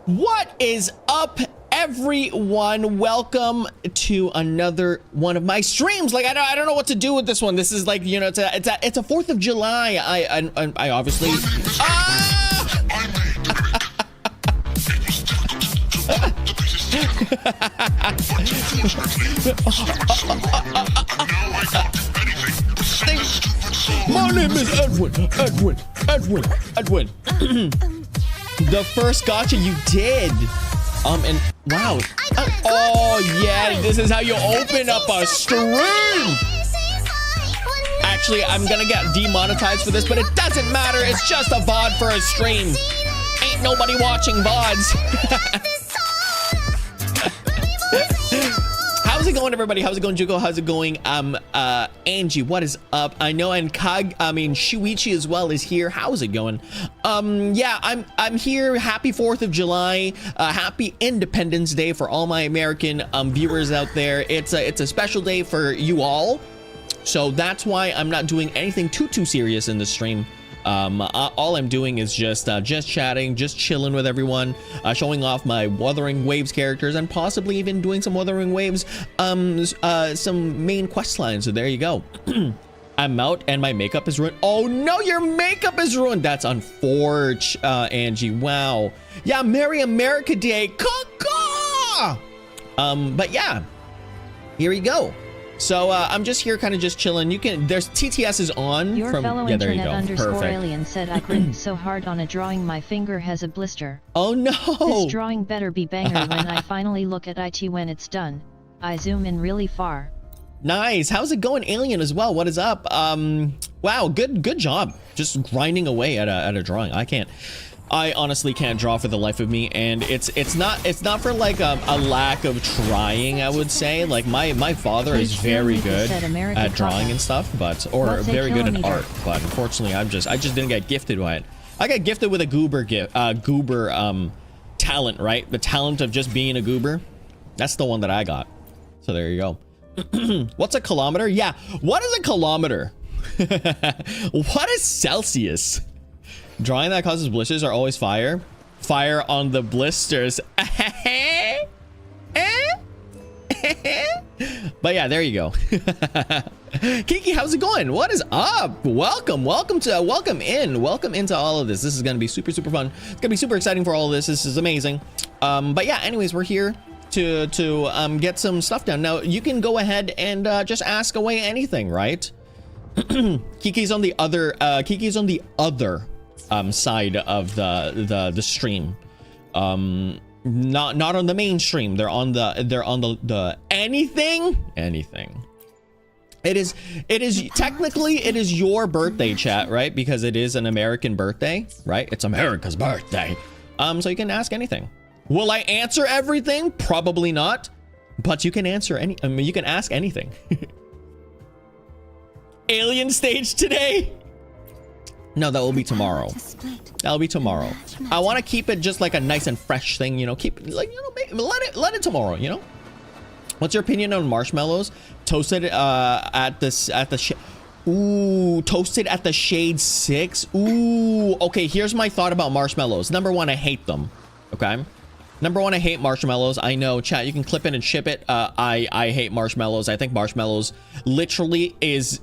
What is up, everyone? Welcome to another one of my streams. Like I don't know what to do with this one. This is like, you know, it's a 4th of July. I obviously My name is Edwin. The first gacha you did. And wow. Oh yeah, this is how you open up a stream. Actually, I'm gonna get demonetized for this, but it doesn't matter. It's just a VOD for a stream. Ain't nobody watching VODs. How's it going, everybody? How's it going, Juko? How's it going? Angie, what is up? I know, and Shuichi as well is here. How's it going? Yeah, I'm here. Happy 4th of July. Happy Independence Day for all my American viewers out there. It's a special day for you all. So that's why I'm not doing anything too serious in the stream. All I'm doing is just chatting, just chilling with everyone, showing off my Wuthering Waves characters, and possibly even doing some Wuthering Waves, some main quest lines. So there you go. I'm out and my makeup is ruined. Oh no, your makeup is ruined. That's unfortunate, Angie. Wow. Yeah, Merry America Day. Caw-caw! But yeah, here we go. So I'm just here kind of just chilling. You can, there's TTS is on. Your from, fellow yeah, there you internet go. underscore Perfect. alien said I gripped so hard on a drawing my finger has a blister. Oh no. This drawing better be banger when I finally look at it when it's done. I zoom in really far. Nice. How's it going, Alien, as well? What is up? Wow, good job. Just grinding away at a drawing. I honestly can't draw for the life of me, and it's not for like a lack of trying, I would say. Like my father is very good at drawing and stuff, or very good at art, but unfortunately I just didn't get gifted by it. I got gifted with a goober talent, right? The talent of just being a goober. That's the one that I got. So there you go. What's a kilometer? Yeah, what is a kilometer? What is Celsius? Drawing that causes blisters are always fire. Fire on the blisters. But yeah, there you go. Kiki, how's it going? What is up? Welcome into all of this. This is gonna be super fun. It's gonna be super exciting for all of this. This is amazing. But yeah, anyways, we're here to get some stuff done. Now you can go ahead and just ask away anything, right? Kiki's on the other side of the stream, not on the main stream. They're on the anything. It is technically it is your birthday, chat, right? Because it is an American birthday, right? It's America's birthday. So you can ask anything. Will I answer everything? Probably not, but you can answer you can ask anything. Alien stage today? No, that will be tomorrow. That'll be tomorrow. I want to keep it just like a nice and fresh thing, you know. Keep it like, you know, let it tomorrow, you know. What's your opinion on marshmallows? Toasted toasted at the shade 6. Ooh, okay, here's my thought about marshmallows. Number one, I hate them. Okay. Number one, I hate marshmallows. I know, chat, you can clip it and ship it. I hate marshmallows. I think marshmallows literally is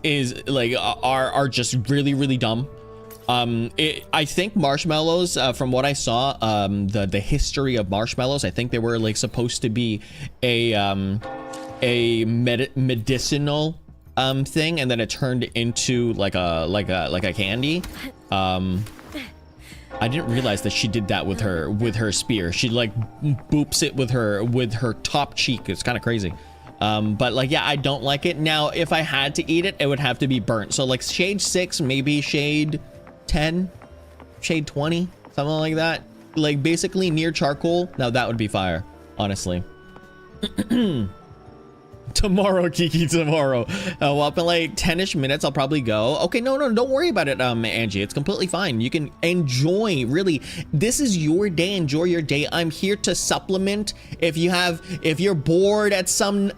like are just really dumb. I think marshmallows, from what I saw, the history of marshmallows, I think they were like supposed to be a medicinal thing, and then it turned into like a candy. I didn't realize that she did that with her spear. She like boops it with her top cheek. It's kind of crazy. But like, yeah, I don't like it. Now, if I had to eat it, it would have to be burnt. So like shade 6, maybe shade 10, shade 20, something like that. Like basically near charcoal. Now that would be fire, honestly. Tomorrow, Kiki, tomorrow. Well, up in like 10ish minutes, I'll probably go. Okay, no, don't worry about it, Angie. It's completely fine. You can enjoy, really. This is your day. Enjoy your day. I'm here to supplement. If you're bored at some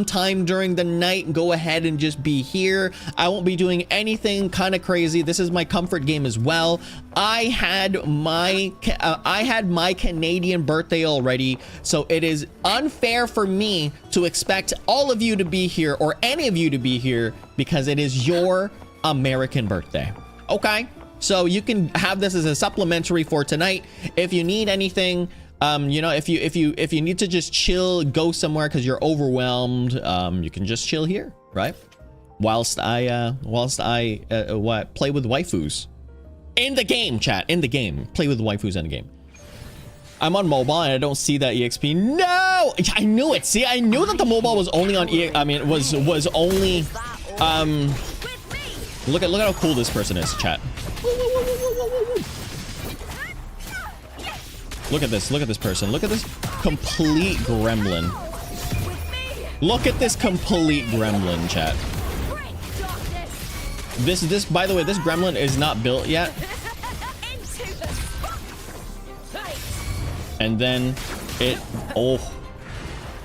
time during the night, go ahead and just be here. I won't be doing anything kind of crazy. This is my comfort game as well. I had my Canadian birthday already, so it is unfair for me to expect all of you to be here or any of you to be here because it is your American birthday. Okay, so you can have this as a supplementary for tonight. If you need anything, you know, if you need to just chill, go somewhere because you're overwhelmed, you can just chill here, right? Whilst I play with waifus. In the game, chat. In the game. Play with waifus in the game. I'm on mobile and I don't see that EXP. No! I knew it. See, I knew that the mobile was only on was only look at how cool this person is, chat. Look at this person. Look at this complete gremlin. Look at this complete gremlin, chat. This by the way, this gremlin is not built yet. And then oh,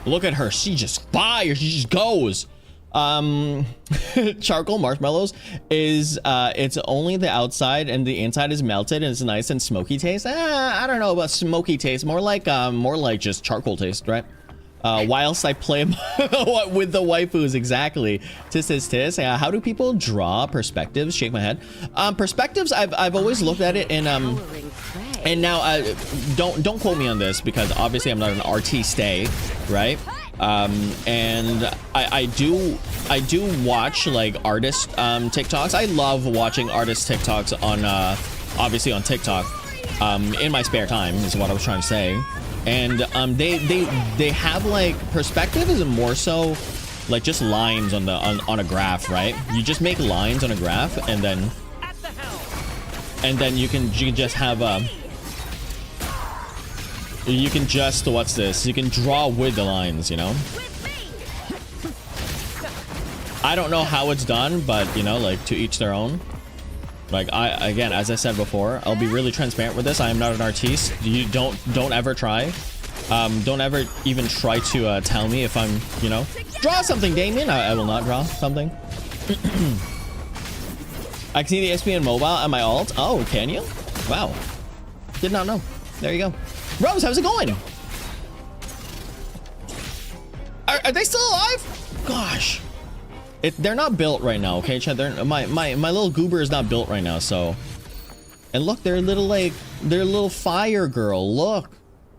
look at her. She just fires. She just goes. Charcoal marshmallows is it's only the outside and the inside is melted and it's nice and smoky taste. I don't know about smoky taste. More like just charcoal taste, right? Whilst I play with the waifus, exactly. Tis. How do people draw perspectives? Shake my head. Perspectives, I've always looked at it in and now don't quote me on this because obviously I'm not an artiste, right? And I do watch like artist TikToks. I love watching artist TikToks on obviously on TikTok in my spare time is what I was trying to say. And they have like perspective is more so like just lines on a graph, right? You just make lines on a graph and then you can just have you can just what's this? You can draw with the lines, you know? I don't know how it's done, but you know, like to each their own. Like again, as I said before, I'll be really transparent with this. I am not an artiste. You don't ever try. Don't ever even try to tell me if I'm, you know, draw something, Damian. I will not draw something. I can see the SPN mobile on my alt. Oh, can you? Wow. Did not know. There you go. Rose, how's it going? Are they still alive? Gosh. They're not built right now, okay, Chad? My little goober is not built right now, so. And look, they're little fire girl.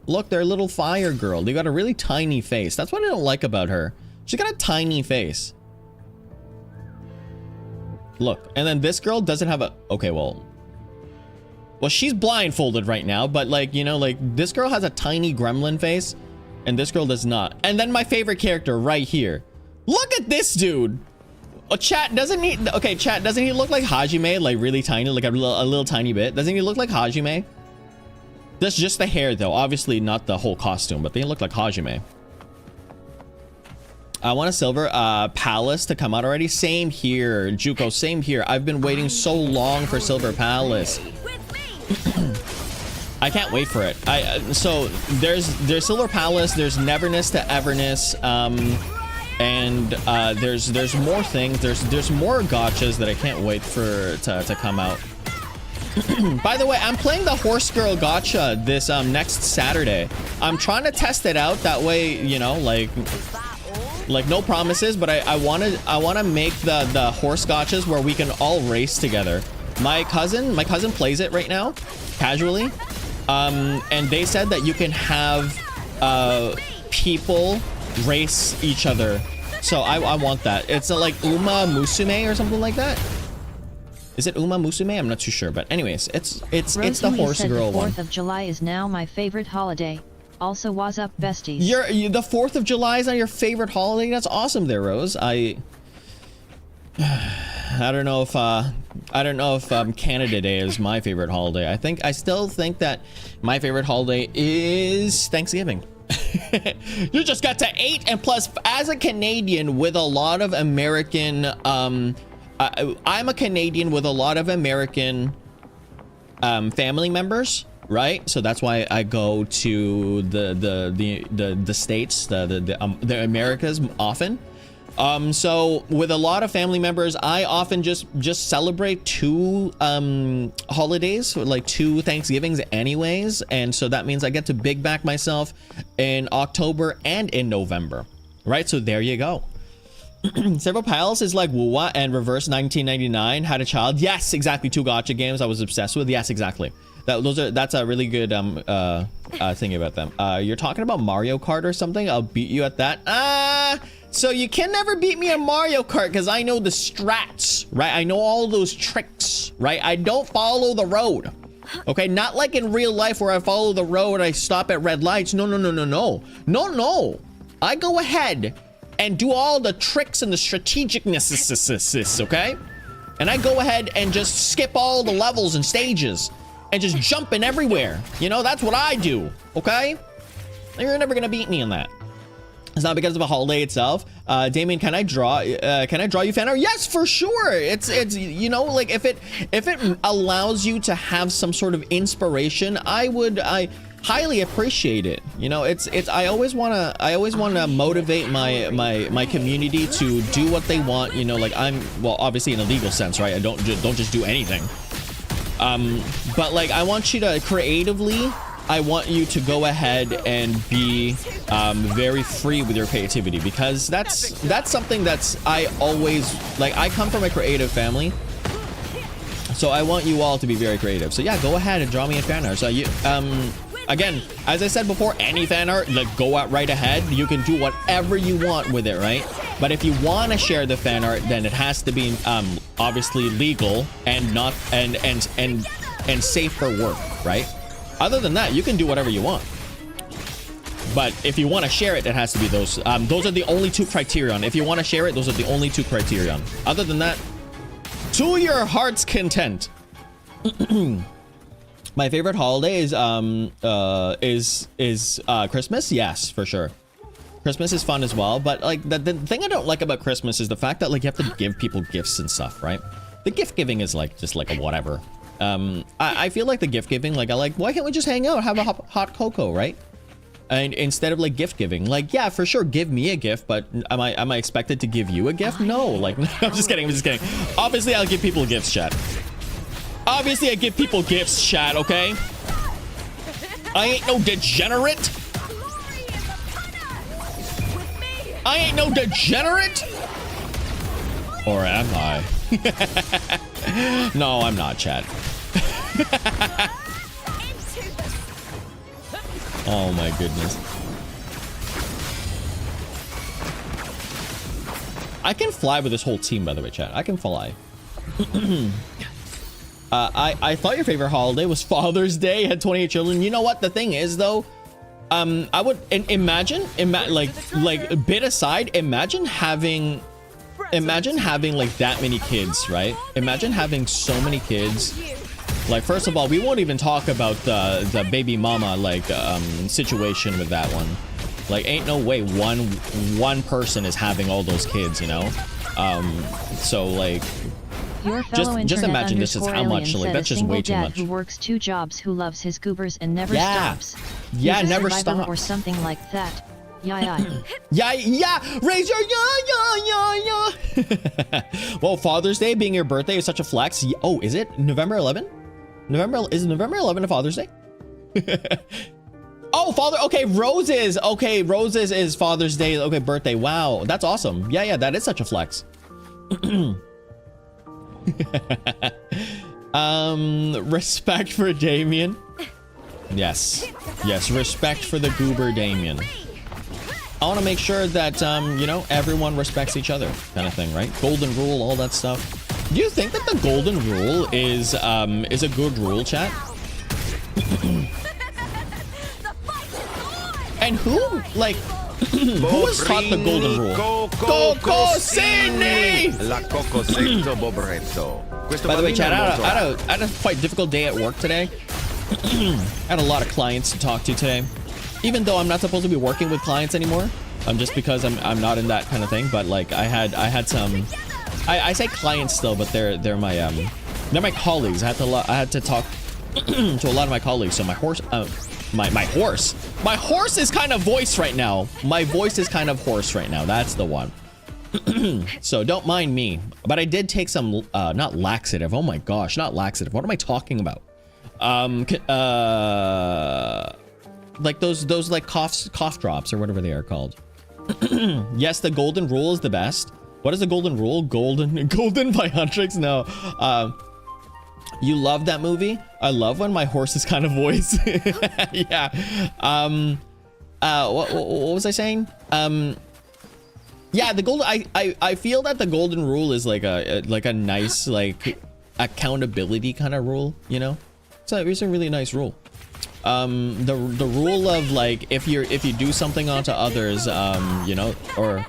Look, they're a little fire girl. They got a really tiny face. That's what I don't like about her. She's got a tiny face. Look, and then this girl doesn't have a. Okay, well, she's blindfolded right now, but like, you know, like this girl has a tiny gremlin face, and this girl does not. And then my favorite character right here. Look at this dude. Oh, chat, doesn't he? Okay, chat, doesn't he look like Hajime? Like really tiny, like a little tiny bit. Doesn't he look like Hajime? That's just the hair, though. Obviously, not the whole costume, but they look like Hajime. I want a silver palace to come out already. Same here, Juko. Same here. I've been waiting so long for silver palace. I can't wait for it. So there's silver palace. There's neverness to everness. And there's more things. There's more gachas that I can't wait for to come out. By the way, I'm playing the horse girl gacha this next Saturday. I'm trying to test it out that way, you know, like no promises, but I want to make the horse gachas where we can all race together. My cousin plays it right now casually, and they said that you can have people race each other. So I want that. It's like Uma Musume or something like that. Is it Uma Musume? I'm not too sure, but anyways, it's the horse girl one. The 4th of July is now my favorite holiday. Also, what's up, besties? The 4th of July is not your favorite holiday? That's awesome, there, Rose. I don't know if Canada Day is my favorite holiday. I still think that my favorite holiday is Thanksgiving. You just got to 8, and plus, as a Canadian with a lot of American, I'm a Canadian with a lot of American family members, right? So that's why I go to the states, the Americas often. So with a lot of family members, I often just celebrate 2 holidays, like 2 Thanksgivings anyways, and so that means I get to big back myself in October and in November, right? So there you go. Several pals is like Wuwa and Reverse 1999 had a child. Yes, exactly. 2 Gacha games I was obsessed with. Yes, exactly. That's a really good thing about them. You're talking about Mario Kart or something? I'll beat you at that. So you can never beat me in Mario Kart because I know the strats, right? I know all those tricks, right? I don't follow the road. Okay, not like in real life where I follow the road, I stop at red lights. No. I go ahead and do all the tricks and the strategicness, okay? And I go ahead and just skip all the levels and stages and just jump in everywhere. You know, that's what I do, okay? You're never gonna beat me in that. It's not because of a holiday itself. Damian, can I draw you fan art? Yes, for sure. It's you know, like if it allows you to have some sort of inspiration, I highly appreciate it. You know, I always wanna motivate my community to do what they want. You know, like well, obviously in a legal sense, right? I don't just do anything. But like I want you to creatively. I want you to go ahead and be very free with your creativity, because that's something that's I always like. I come from a creative family, so I want you all to be very creative. So yeah, go ahead and draw me a fan art. So you again, as I said before, any fan art, like go out right ahead. You can do whatever you want with it, right? But if you want to share the fan art, then it has to be obviously legal and not and safe for work, right? Other than that, you can do whatever you want. But if you want to share it, it has to be those. Those are the only 2 criterion. If you want to share it, those are the only 2 criterion. Other than that, to your heart's content. My favorite holiday is Christmas. Yes, for sure. Christmas is fun as well. But like the thing I don't like about Christmas is the fact that like you have to give people gifts and stuff, right? The gift giving is like just like a whatever. I feel like the gift giving, like why can't we just hang out, have a hot cocoa, right? And instead of like gift giving, like yeah, for sure, give me a gift, but am I expected to give you a gift? No, like I'm just kidding. Obviously, I'll give people gifts, chat. Obviously, I give people gifts, chat. Okay, I ain't no degenerate. I ain't no degenerate. Or am I? No, I'm not, chat. Oh my goodness. I can fly with this whole team, by the way, chat. I can fly. I thought your favorite holiday was Father's Day. You had 28 children. You know what? The thing is, though, I would imagine like bit aside, imagine having like that many kids, right? Imagine having so many kids. Like, first of all, we won't even talk about the baby mama like situation with that one. Like, ain't no way one person is having all those kids, you know? So like just imagine this is how much, like that's just way too much. Who works 2 jobs, who loves his goobers and never stops. Yeah, He's a never survivor stops. or something like that. Yeah. Yeah. Raise your yeah. Well, Father's Day being your birthday is such a flex. Oh, is it November 11? Is November 11 a Father's Day? Oh, Roses. Okay, Roses is Father's Day. Okay, birthday. Wow, that's awesome. Yeah, that is such a flex. Respect for Damian. Yes, respect for the goober Damian. I want to make sure that you know, everyone respects each other, kind of thing, right? Golden rule, all that stuff. Do you think that the golden rule is a good rule, chat? And who has taught the golden rule? Cocococini! La Cococito Bobrito. By the way, chat, I had a quite difficult day at work today. I had a lot of clients to talk to today. Even though I'm not supposed to be working with clients anymore, just because I'm not in that kind of thing. But like I had some, I say clients still, but they're my colleagues. I had to talk to a lot of my colleagues. So my horse is kind of voice right now. My voice is kind of hoarse right now. That's the one. So don't mind me, but I did take some not laxative. Oh my gosh, not laxative. What am I talking about? Like those like cough drops or whatever they are called. Yes, the golden rule is the best. What is the golden rule? Golden by Huntrix? No. You love that movie? I love when my horse is kind of voice. Yeah. What was I saying? Yeah, the golden. I feel that the golden rule is like a nice like accountability kind of rule. You know, it's a really nice rule. The rule of like if you do something onto others, you know, or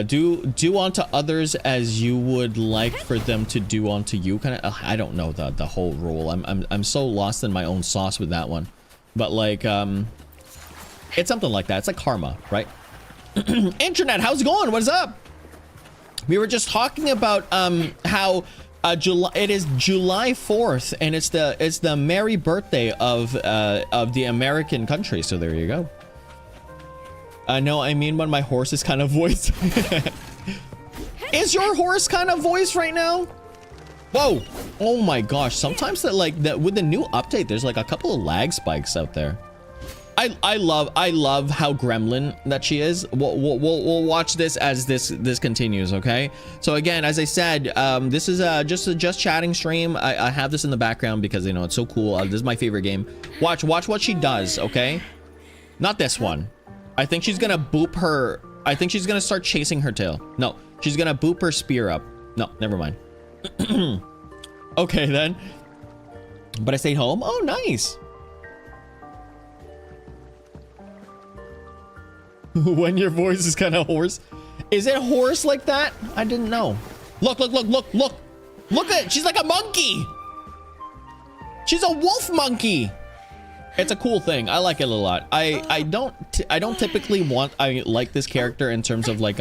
do onto others as you would like for them to do onto you. Kind of. I don't know the whole rule. I'm so lost in my own sauce with that one, but like it's something like that. It's like karma, right? Internet, how's it going? What is up? We were just talking about how it is July 4th and it's the merry birthday of the American country. So there you go. No, I mean when my horse is kind of voice. Is your horse kind of voice right now? Whoa! Oh my gosh! Sometimes that with the new update, there's like a couple of lag spikes out there. I love how gremlin that she is. We'll watch this as this continues, okay? So again, as I said, this is just a just chatting stream. I have this in the background because you know it's so cool. This is my favorite game. Watch what she does, okay? Not this one. I think she's gonna boop her. I think she's gonna start chasing her tail. No, she's gonna boop her spear up. No, never mind. Okay then. But I stayed home. Oh, nice. When your voice is kind of hoarse. Is it hoarse like that? I didn't know. Look at it. She's like a monkey. She's a wolf monkey. It's a cool thing. I like it a lot. I don't typically like this character in terms of like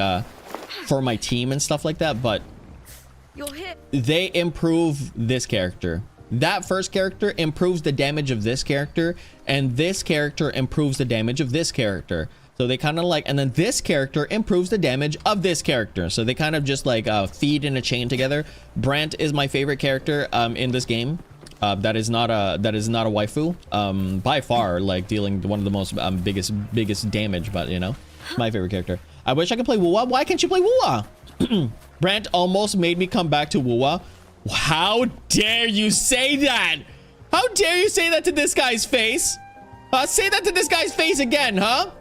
for my team and stuff like that, but they improve this character. That first character improves the damage of this character, and this character improves the damage of this character. So they kind of like, and then this character improves the damage of this character. So they kind of just like feed in a chain together. Brant is my favorite character in this game. That is not a waifu. By far, like dealing one of the most biggest damage. But you know, my favorite character. I wish I could play Wuwa. Why can't you play Wuwa? Brant almost made me come back to Wuwa. How dare you say that? How dare you say that to this guy's face? Say that to this guy's face again, huh?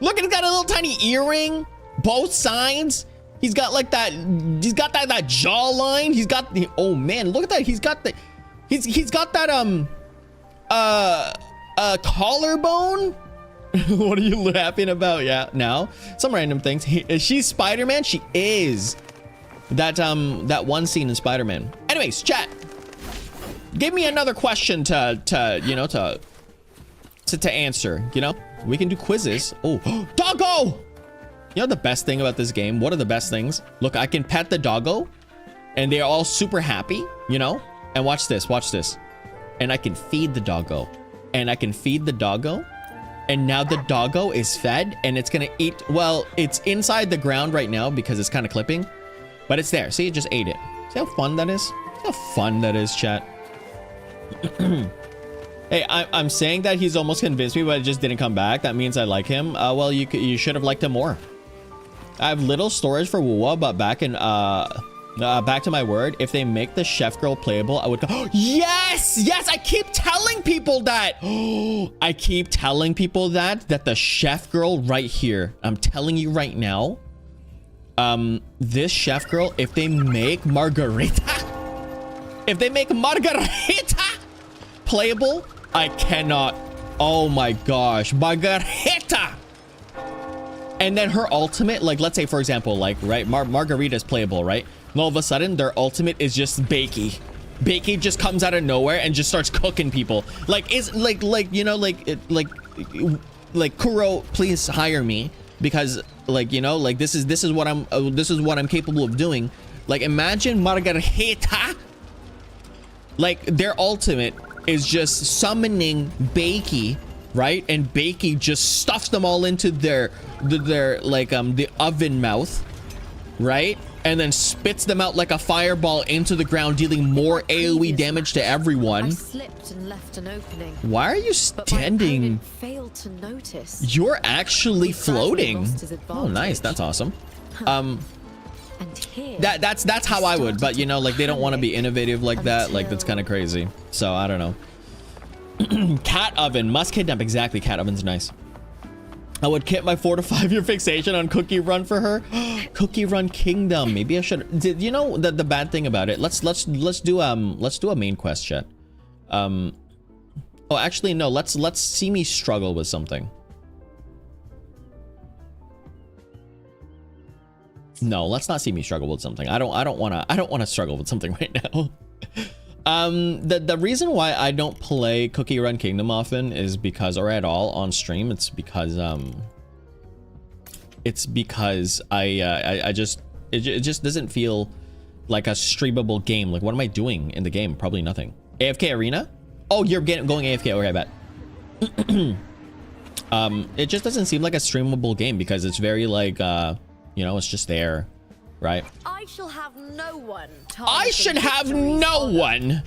Look, he's got a little tiny earring, both sides. He's got like that. He's got that jawline. He's got the. Oh man, look at that. He's got the. He's got that collarbone. What are you laughing about? Yeah, now some random things. Is she Spider-Man? She is. That one scene in Spider-Man. Anyways, chat. Give me another question to answer. You know. We can do quizzes. Oh, doggo! You know the best thing about this game? What are the best things? Look, I can pet the doggo and they're all super happy, you know? And watch this. And I can feed the doggo. And I can feed the doggo. And now the doggo is fed and it's gonna eat. Well, it's inside the ground right now because it's kind of clipping. But it's there. See, it just ate it. See how fun that is? See how fun that is, chat? Hey, I'm saying that he's almost convinced me, but it just didn't come back. That means I like him. Well, you should have liked him more. I have little storage for Wuwa, but back to my word. If they make the chef girl playable, I would go. Yes! I keep telling people that. I keep telling people that the chef girl right here. I'm telling you right now. This chef girl, if they make Margarita playable. I cannot. Oh my gosh. Margarita. And then her ultimate, like, let's say, for example, like, right, Margarita's playable, right? And all of a sudden, their ultimate is just Bakey. Bakey just comes out of nowhere and just starts cooking people. Like, it's like, you know, like Kuro, please hire me because, like, you know, like, this is what I'm capable of doing. Like, imagine Margarita. Like, their ultimate is just summoning Bakey, right? And Bakey just stuffs them all into their like the oven mouth, right? And then spits them out like a fireball into the ground, dealing more AoE damage to everyone. I slipped and left an opening. Why are you But my standing? opponent failed to notice. You're actually He sadly floating. lost his Oh, nice. advantage. That's awesome. And here, That's how I would, but you know, like they don't want to be innovative like that. Like that's kind of crazy. So I don't know. Cat oven must kidnap. Exactly. Cat oven's nice. I would kit my 4 to 5 year fixation on Cookie Run for her. Cookie Run Kingdom. Maybe I should. Did you know the bad thing about it? Let's do a main quest chat. Oh, actually no. Let's see me struggle with something. No, let's not see me struggle with something. I don't want to struggle with something right now. The reason why I don't play Cookie Run Kingdom often is because, or at all on stream, it's because it just doesn't feel like a streamable game. Like what am I doing in the game? Probably nothing. AFK Arena? Oh, you're going AFK. Okay, I bet. It just doesn't seem like a streamable game because it's very like you know, it's just there, right? I shall have no one. I should have no one.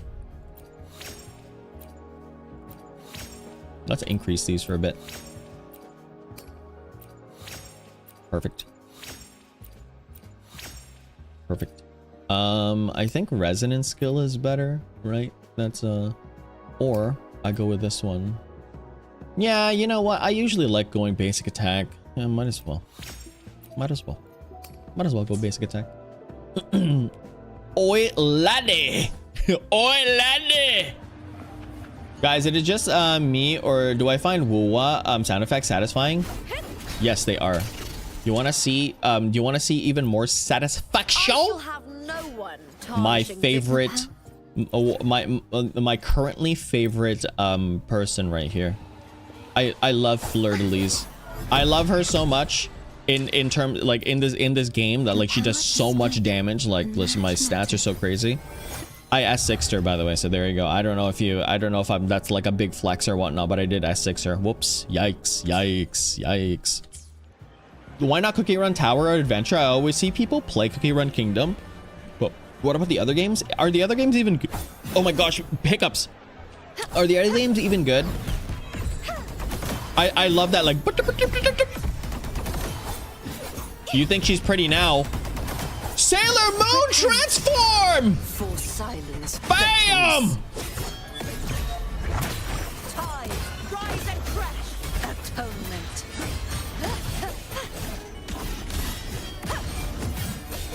Let's increase these for a bit. Perfect. Perfect. I think resonance skill is better, right? That's or I go with this one. Yeah, you know what? I usually like going basic attack. Yeah, might as well. Might as well go basic attack. Oi laddie. Oi laddie. Guys, it is just me, or do I find Wuwa sound effects satisfying? Yes, they are. You want to see do you want to see even more satisfaction? I shall have no one My tarnishing favorite this my currently favorite person right here. I love Fleur-de-Lis. I love her so much in terms like in this game that like she does so much damage. Like listen, my stats are so crazy. I S6'd her, by the way, so there you go. I don't know if I'm that's like a big flex or whatnot, but I did S6 her. Whoops. Yikes. Why not Cookie Run Tower or Adventure? I always see people play Cookie Run Kingdom. But what about the other games? Are the other games even good? Oh my gosh, hiccups. Are the other games even good? I love that, like. You think she's pretty now? Sailor Moon transform! For silence. Bam! Tide, rise and crash. Atonement.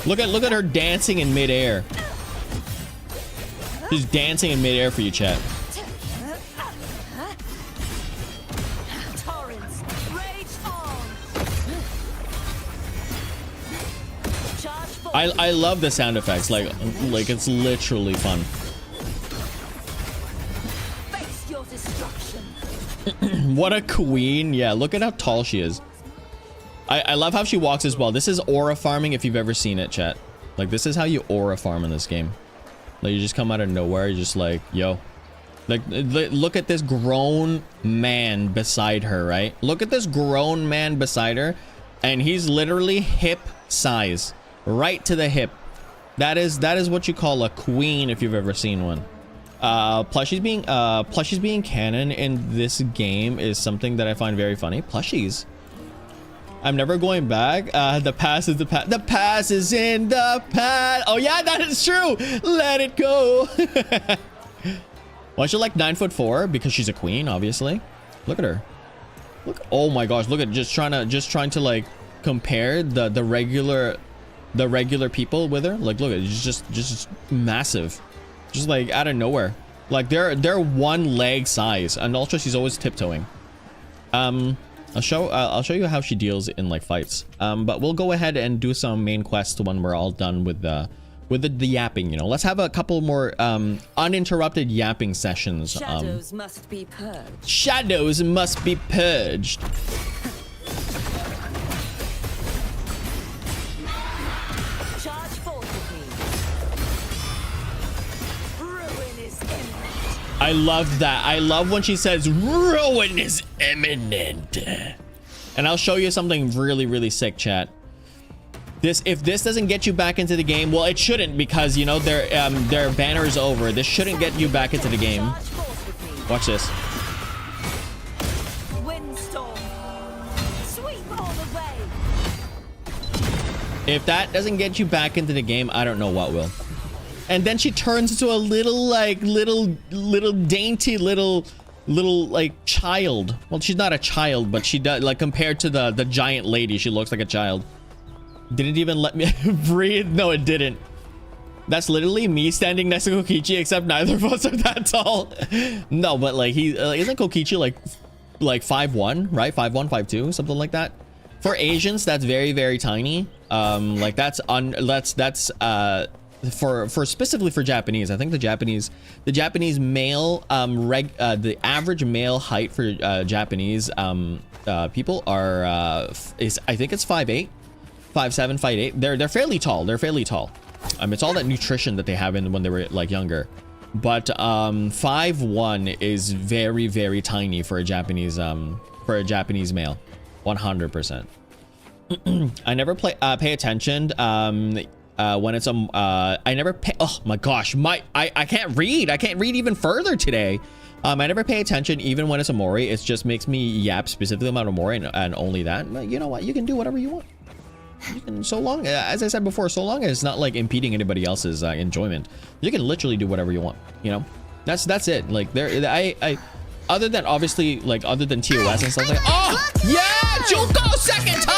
Look at her dancing in midair. She's dancing in midair for you, chat. Torrents, rage on. Charge forward. I love the sound effects. Like it's literally fun. Face your destruction. What a queen. Yeah, look at how tall she is. I love how she walks as well. This is aura farming if you've ever seen it, chat. Like this is how you aura farm in this game. Like you just come out of nowhere, you're just like, yo. Like look at this grown man beside her, right? Look at this grown man beside her, and he's literally hip size, right to the hip. That is what you call a queen if you've ever seen one. Plushies being canon in this game is something that I find very funny. Plushies. I'm never going back. The past is the past. The past is in the past. Oh yeah, that is true. Let it go. Why she like 9'4"? Because she's a queen, obviously. Look at her. Look. Oh my gosh. Look at just trying to like compare the regular people with her. Like look at it. Just massive. Just like out of nowhere. Like they're one leg size, and also she's always tiptoeing. I'll show you how she deals in like fights. But we'll go ahead and do some main quests when we're all done with the yapping. You know, let's have a couple more uninterrupted yapping sessions. Shadows must be purged. Shadows must be purged. Charge forward, please. Ruin is imminent. I love that. I love when she says ruin is imminent. And I'll show you something really, really sick, chat. If this doesn't get you back into the game, well, it shouldn't, because you know their banner is over. This shouldn't get you back into the game. Charge forth with me. Watch this. Windstorm. Sweep all the way. If that doesn't get you back into the game, I don't know what will. And then she turns into a little dainty little like child. Well, she's not a child, but she does, like, compared to the giant lady, she looks like a child. Didn't even let me breathe. No, it didn't. That's literally me standing next to Kokichi, except neither of us are that tall. No, but like isn't Kokichi like 5'1", right? 5'1", 5'2", something like that. For Asians, that's very, very tiny. Like that's for specifically for Japanese. I think the Japanese male the average male height for Japanese people are I think it's 5'8", 5'7", 5'8". They're fairly tall. They're fairly tall. It's all that nutrition that they have in when they were like younger. But 5'1" is very, very tiny for a Japanese male. 100%. I never pay attention when it's I never pay. Oh my gosh, I can't read. I can't read even further today. I never pay attention even when it's a mori. It just makes me yap specifically about a mori and only that. But you know what? You can do whatever you want. You can, so long, as I said before, so long as it's not like impeding anybody else's enjoyment, you can literally do whatever you want. You know, that's it. Like I other than obviously like other than TOS and stuff like. Oh yeah, Junko second time.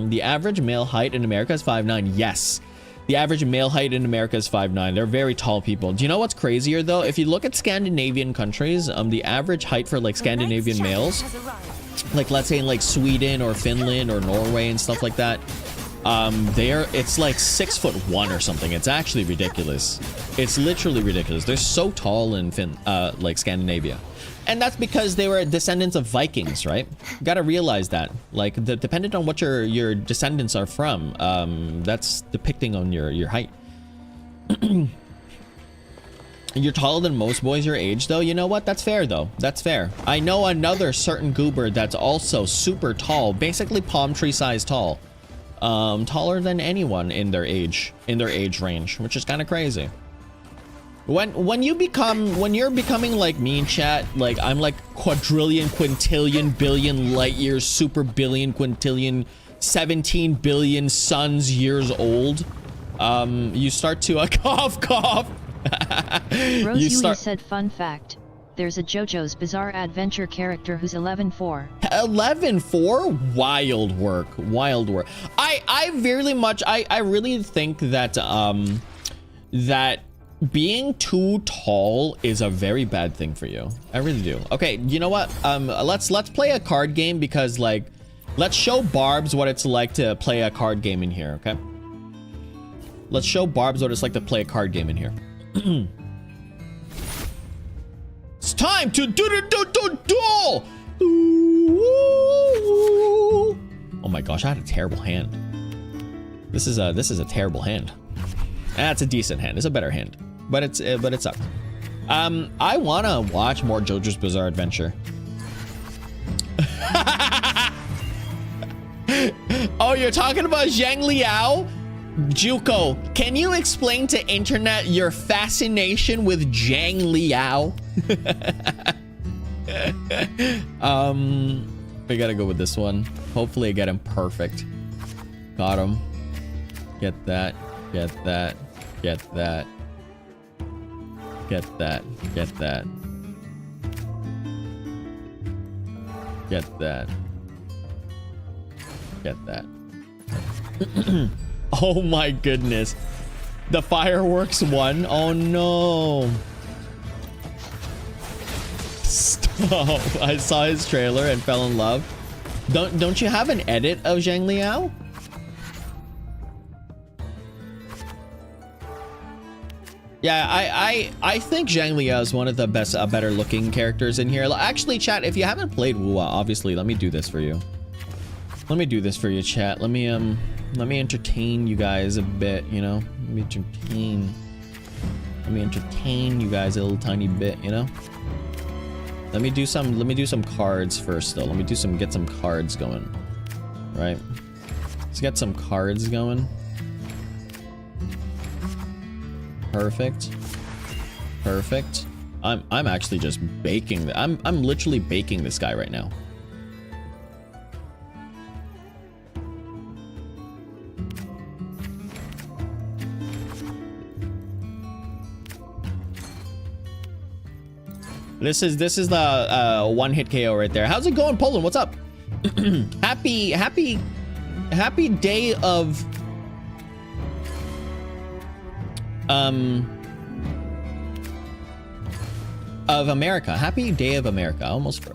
The average male height in America is 5'9". Yes, the average male height in America is 5'9". They're very tall people. Do you know what's crazier though? If you look at Scandinavian countries, the average height for like Scandinavian males, like let's say in like Sweden or Finland or Norway and stuff like that, it's like 6'1" or something. It's actually ridiculous. It's literally ridiculous. They're so tall in like Scandinavia. And that's because they were descendants of Vikings, right? You gotta realize that. Like, dependent on what your descendants are from, that's depicting on your height. You're taller than most boys your age, though. You know what? That's fair, though. That's fair. I know another certain goober that's also super tall, basically palm tree size tall. Taller than anyone in their age range, which is kind of crazy. When you're becoming like me in chat, like I'm like quadrillion, quintillion, billion light years, super billion, quintillion, 17 billion suns years old, you start to cough. Rose Yulia said, fun fact, there's a JoJo's Bizarre Adventure character who's 11'4". 11'4"? Wild work. I really think that that being too tall is a very bad thing for you. I really do. Okay, you know what? Let's play a card game, because like, let's show Barbs what it's like to play a card game in here, okay? Let's show Barbs what it's like to play a card game in here. It's time to duel! Oh my gosh, I had a terrible hand. This is a terrible hand. That's a decent hand. It's a better hand, but it sucked. I wanna watch more JoJo's Bizarre Adventure. Oh, you're talking about Zhang Liao? Juko, can you explain to internet your fascination with Zhang Liao? We gotta go with this one. Hopefully I get him perfect. Got him. Get that. Get that. Get that. Get that. Get that. Get that. Get that. Oh my goodness. The fireworks won. Oh no. Stop. I saw his trailer and fell in love. Don't you have an edit of Zhang Liao? Yeah, I think Zhang Liao is one of the best, better looking characters in here. Actually, chat, if you haven't played Wuwa, obviously, let me do this for you. Let me do this for you, chat. Let me Let me entertain you guys a bit, you know? Let me entertain you guys a little tiny bit, you know? Let me do some cards first though. Let me get some cards going. Right? Let's get some cards going. Perfect. Perfect. I'm actually just baking. I'm literally baking this guy right now. This is the one-hit KO right there. How's it going, Poland? What's up? happy day of America. Happy Day of America. I almost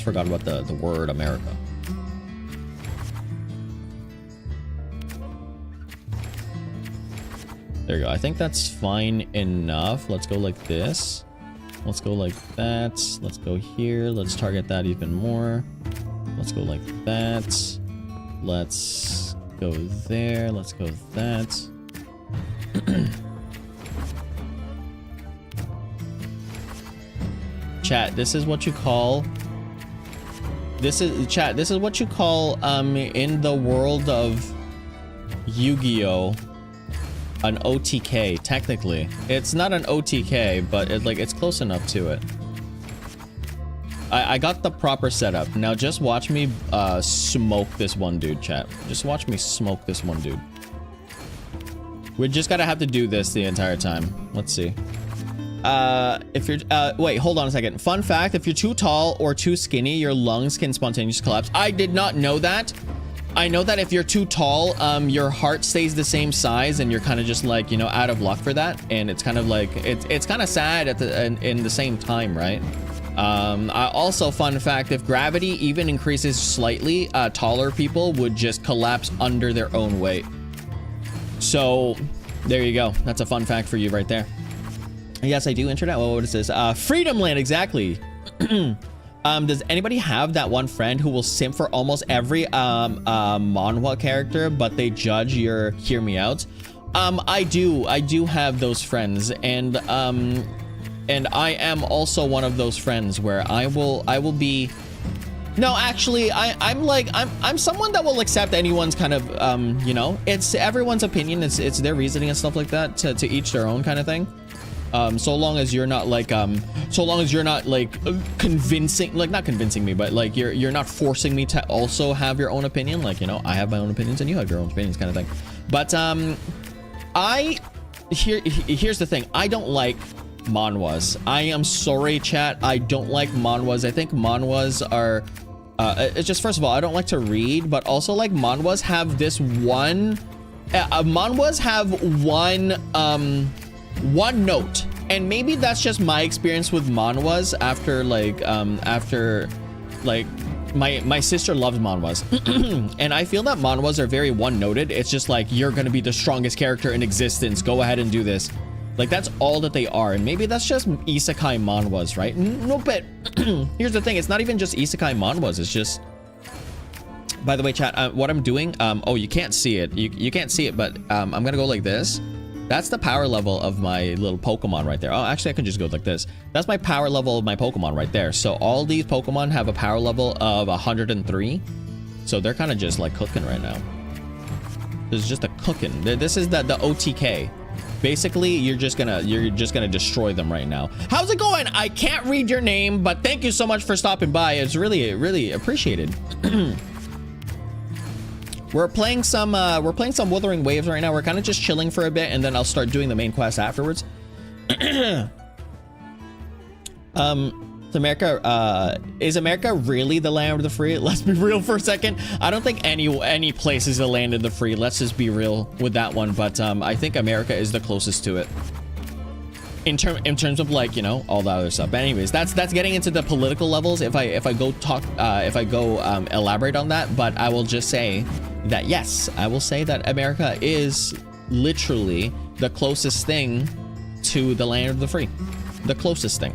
forgot about the word America. There you go. I think that's fine enough. Let's go like this. Let's go like that. Let's go here. Let's target that even more. Let's go like that. Let's go there. Let's go that. Chat, this is what you call in the world of Yu-Gi-Oh! An OTK. Technically it's not an OTK, but it's close enough to it. I got the proper setup. Now just watch me smoke this one dude, chat. Just watch me smoke this one dude. We just gotta have to do this the entire time. Let's see. If you're wait, hold on a second. Fun fact, if you're too tall or too skinny, your lungs can spontaneously collapse. I did not know that. I know that if you're too tall, your heart stays the same size and you're kind of just like, you know, out of luck for that. And it's kind of like, it's kind of sad at in the same time, right? Also, fun fact, if gravity even increases slightly, taller people would just collapse under their own weight. So there you go. That's a fun fact for you right there. Yes, I do. Internet. Well, what is this? Freedom Land. Exactly. Does anybody have that one friend who will simp for almost every manhwa character, but they judge your hear me out? I do have those friends, and I am also one of those friends where I will be. No, actually, I'm someone that will accept anyone's kind of you know, it's everyone's opinion, it's their reasoning and stuff like that, to each their own kind of thing. So long as you're not like convincing, like not convincing me, but like you're not forcing me to also have your own opinion. Like, you know, I have my own opinions and you have your own opinions, kind of thing. But here's the thing. I don't like manhwas. I am sorry, chat. I don't like manhwas. I think manhwas are it's just, first of all, I don't like to read, but also like manhwas have this one manhwas have one note, and maybe that's just my experience with manhwas after my sister loves manhwas. And I feel that manhwas are very one-noted. It's just like, you're gonna be the strongest character in existence, go ahead and do this. Like, that's all that they are. And maybe that's just isekai manhwas, right? No, but here's the thing, it's not even just isekai manhwas. It's just, by the way, chat, what I'm doing, oh, you can't see it, you can't see it, but I'm gonna go like this. That's the power level of my little Pokemon right there. Oh, actually, I can just go like this. That's my power level of my Pokemon right there. So all these Pokemon have a power level of 103. So they're kind of just like cooking right now. This is just a cooking. This is the OTK. Basically, you're just gonna destroy them right now. How's it going? I can't read your name, but thank you so much for stopping by. It's really appreciated. We're playing some Wuthering Waves right now. We're kind of just chilling for a bit, and then I'll start doing the main quest afterwards. America, is America really the land of the free? Let's be real for a second. I don't think any place is the land of the free. Let's just be real with that one. But I think America is the closest to it. In terms of, like, you know, all the other stuff. But anyways, that's getting into the political levels. If I go elaborate on that, but I will just say that yes, I will say that America is literally the closest thing to the land of the free. The closest thing.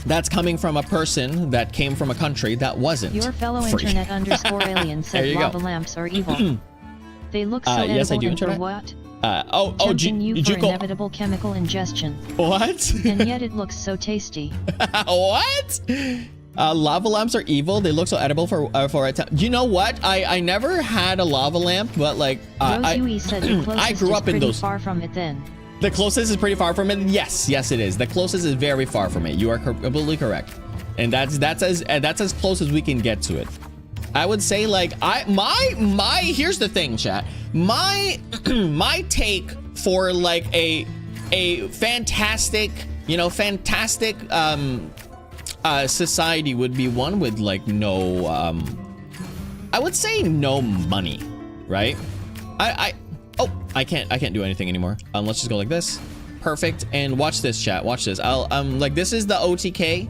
That's coming from a person that came from a country that wasn't Your fellow free. internet _alien said lava lamps are evil. They look so yes, I edible do, and for internet. what? Tempting you for Juko. inevitable chemical ingestion. What? And yet it looks so tasty. What? Lava lamps are evil. They look so edible for a time. You know what? I never had a lava lamp, but like Rose said the closest I grew up in those. far from it then. The closest is pretty far from it. Yes, yes, it is. The closest is very far from it. You are completely correct, and that's as close as we can get to it. I would say like my here's the thing, chat. My my take for like a fantastic, you know, fantastic society would be one with like no I would say no money, right? I can't do anything anymore. Let's just go like this. Perfect. And watch this, chat. Watch this. I'll like this is the OTK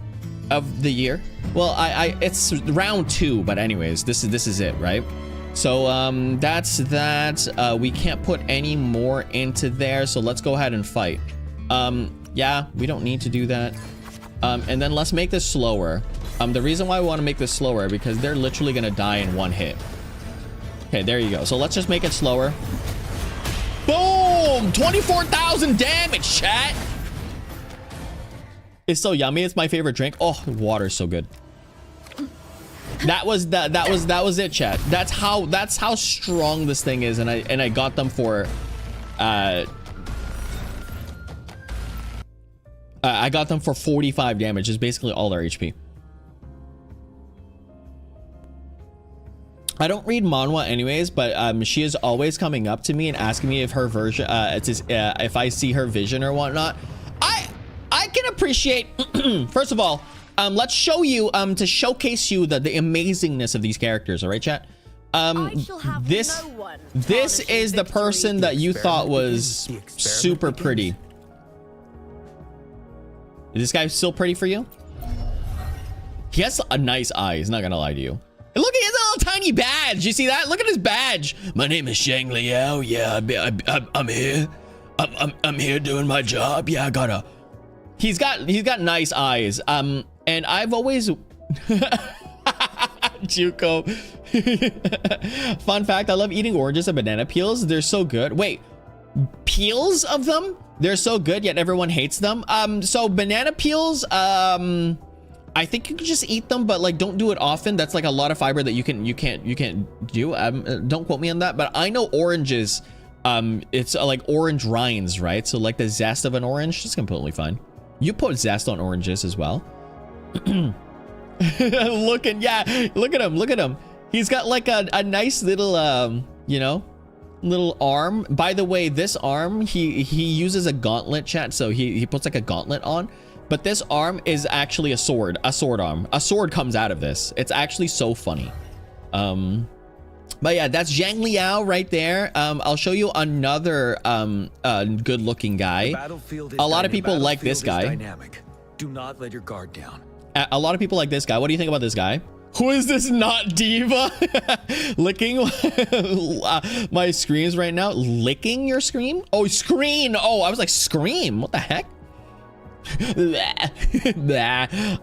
of the year. Well, it's round 2, but anyways, this is it, right? So that's that. We can't put any more into there, so let's go ahead and fight. Yeah, we don't need to do that. And then let's make this slower. The reason why I want to make this slower because they're literally gonna die in one hit. Okay, there you go. So let's just make it slower. Boom! 24,000 damage, chat. It's so yummy. It's my favorite drink. Oh, water's so good. That was it, chat. That's how strong this thing is, and I got them for I got them for 45 damage. Is basically all their HP. I don't read manhwa anyways, but she is always coming up to me and asking me if her version, if I see her vision or whatnot. I can appreciate. First of all, let's show you to showcase you the amazingness of these characters. All right, chat. This is the person that you thought was super pretty. Is this guy still pretty for you? He has a nice eyes. Not gonna lie to you. And look, he has a little tiny badge. You see that? Look at his badge. My name is Shang Liao. Yeah, I'm here. I'm here doing my job. Yeah, I gotta. He's got nice eyes. And I've always. Juko. Fun fact: I love eating oranges and banana peels. They're so good. Wait, peels of them? They're so good, yet everyone hates them. So banana peels. I think you can just eat them, but like don't do it often. That's like a lot of fiber that you can't do. Don't quote me on that, but I know oranges. It's like orange rinds, right? So like the zest of an orange is completely fine. You put zest on oranges as well. Look at him. He's got like a nice little you know, little arm. By the way, this arm he uses a gauntlet, chat. So he puts like a gauntlet on. But this arm is actually a sword arm. A sword comes out of this. It's actually so funny. But yeah, that's Zhang Liao right there. I'll show you another good looking guy. A lot of people like this guy. Do not let your guard down. A lot of people like this guy. What do you think about this guy? Who is this not diva? Licking my screams right now. Licking your screen? Oh, screen. Oh, I was like scream. What the heck?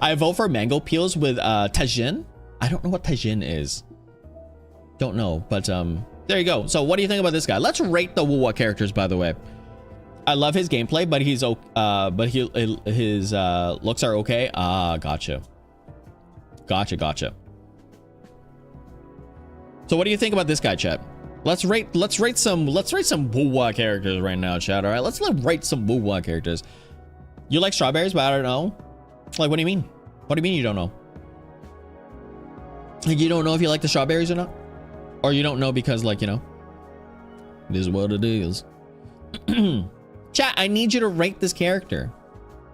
I vote for mango peels with tajin. I don't know what tajin is. Don't know, but there you go. So what do you think about this guy? Let's rate the Wuwa characters, by the way. I love his gameplay, but his looks are okay. Gotcha. So what do you think about this guy, chat? Let's rate some Wuwa characters right now, chat. All right, let's rate some Wuwa characters. You like strawberries, but I don't know. Like, what do you mean? What do you mean you don't know? Like, you don't know if you like the strawberries or not? Or you don't know because, like, you know, it is what it is. Chat, I need you to rate this character.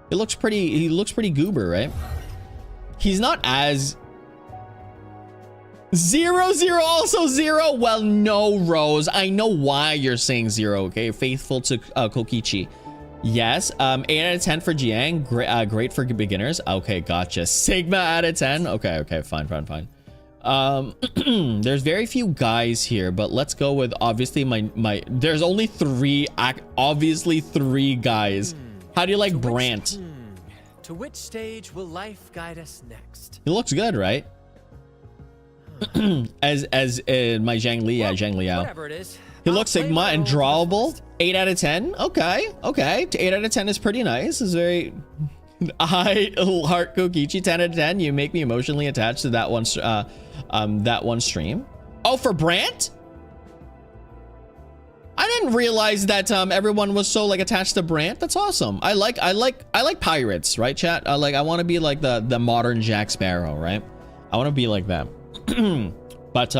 He looks pretty goober, right? He's not as... 0, 0, also 0. Well, no, Rose. I know why you're saying 0, okay? Faithful to Kokichi. Yes, 8 out of 10 for Jiang. Great for beginners. Okay, gotcha. Sigma out of 10. Okay, fine. There's very few guys here, but let's go with obviously my there's only 3, obviously 3 guys. How do you like Brant? To which stage will life guide us next? He looks good, right? as my Zhang Li, Zhang Liao. Whatever it is, He looks Sigma and drawable. 8 out of 10. Okay. 8 out of 10 is pretty nice. It's very... I heart Kokichi. 10 out of 10. You make me emotionally attached to that one stream. Oh, for Brant? I didn't realize that everyone was so like attached to Brant. That's awesome. I like pirates, right, chat? I want to be like the modern Jack Sparrow, right? I want to be like that. But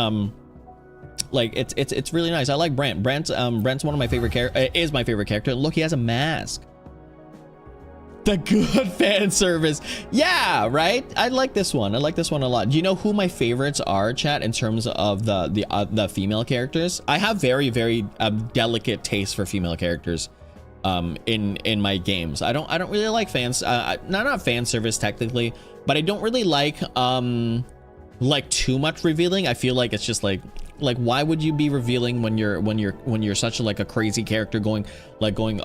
like it's really nice. I like Brant. Brant's one of my favorite is my favorite character. Look, he has a mask. The good fan service. Yeah, right? I like this one. I like this one a lot. Do you know who my favorites are, chat, in terms of the female characters? I have very delicate taste for female characters in my games. I don't really like fans not fan service technically, but I don't really like too much revealing. I feel like it's just like why would you be revealing when you're such a crazy character going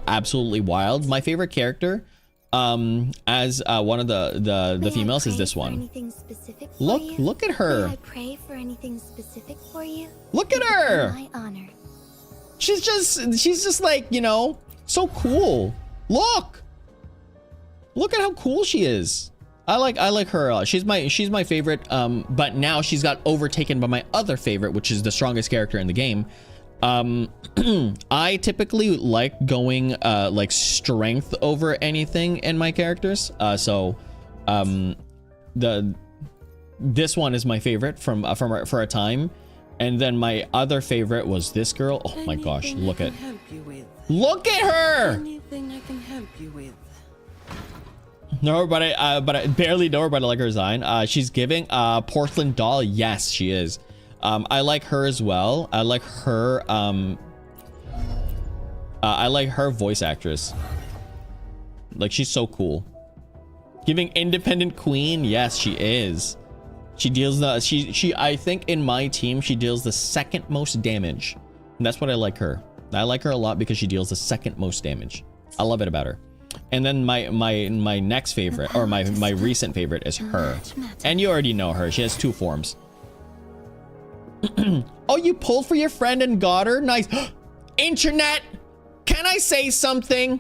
absolutely wild? My favorite character as one of the females is this one. Look at her. May I pray for anything specific for you? Look at her. My honor. She's just like, you know, so cool. Look at how cool she is. I like her a lot. She's my favorite, but now she's got overtaken by my other favorite, which is the strongest character in the game. I typically like going like strength over anything in my characters. So this one is my favorite for a time, and then my other favorite was this girl. Oh my gosh, look at her. Anything I can help you with? No, but I barely know her, but I like her design. She's giving porcelain doll. Yes, she is. I like her as well. I like her voice actress. Like, she's so cool. Giving independent queen. Yes, she is. She deals I think in my team she deals the second most damage. And that's what I like her. I like her a lot because she deals the second most damage. I love it about her. And then my next favorite, or my recent favorite, is her. And you already know her. She has 2 forms. Oh, you pulled for your friend and got her? Nice. Internet, can I say something?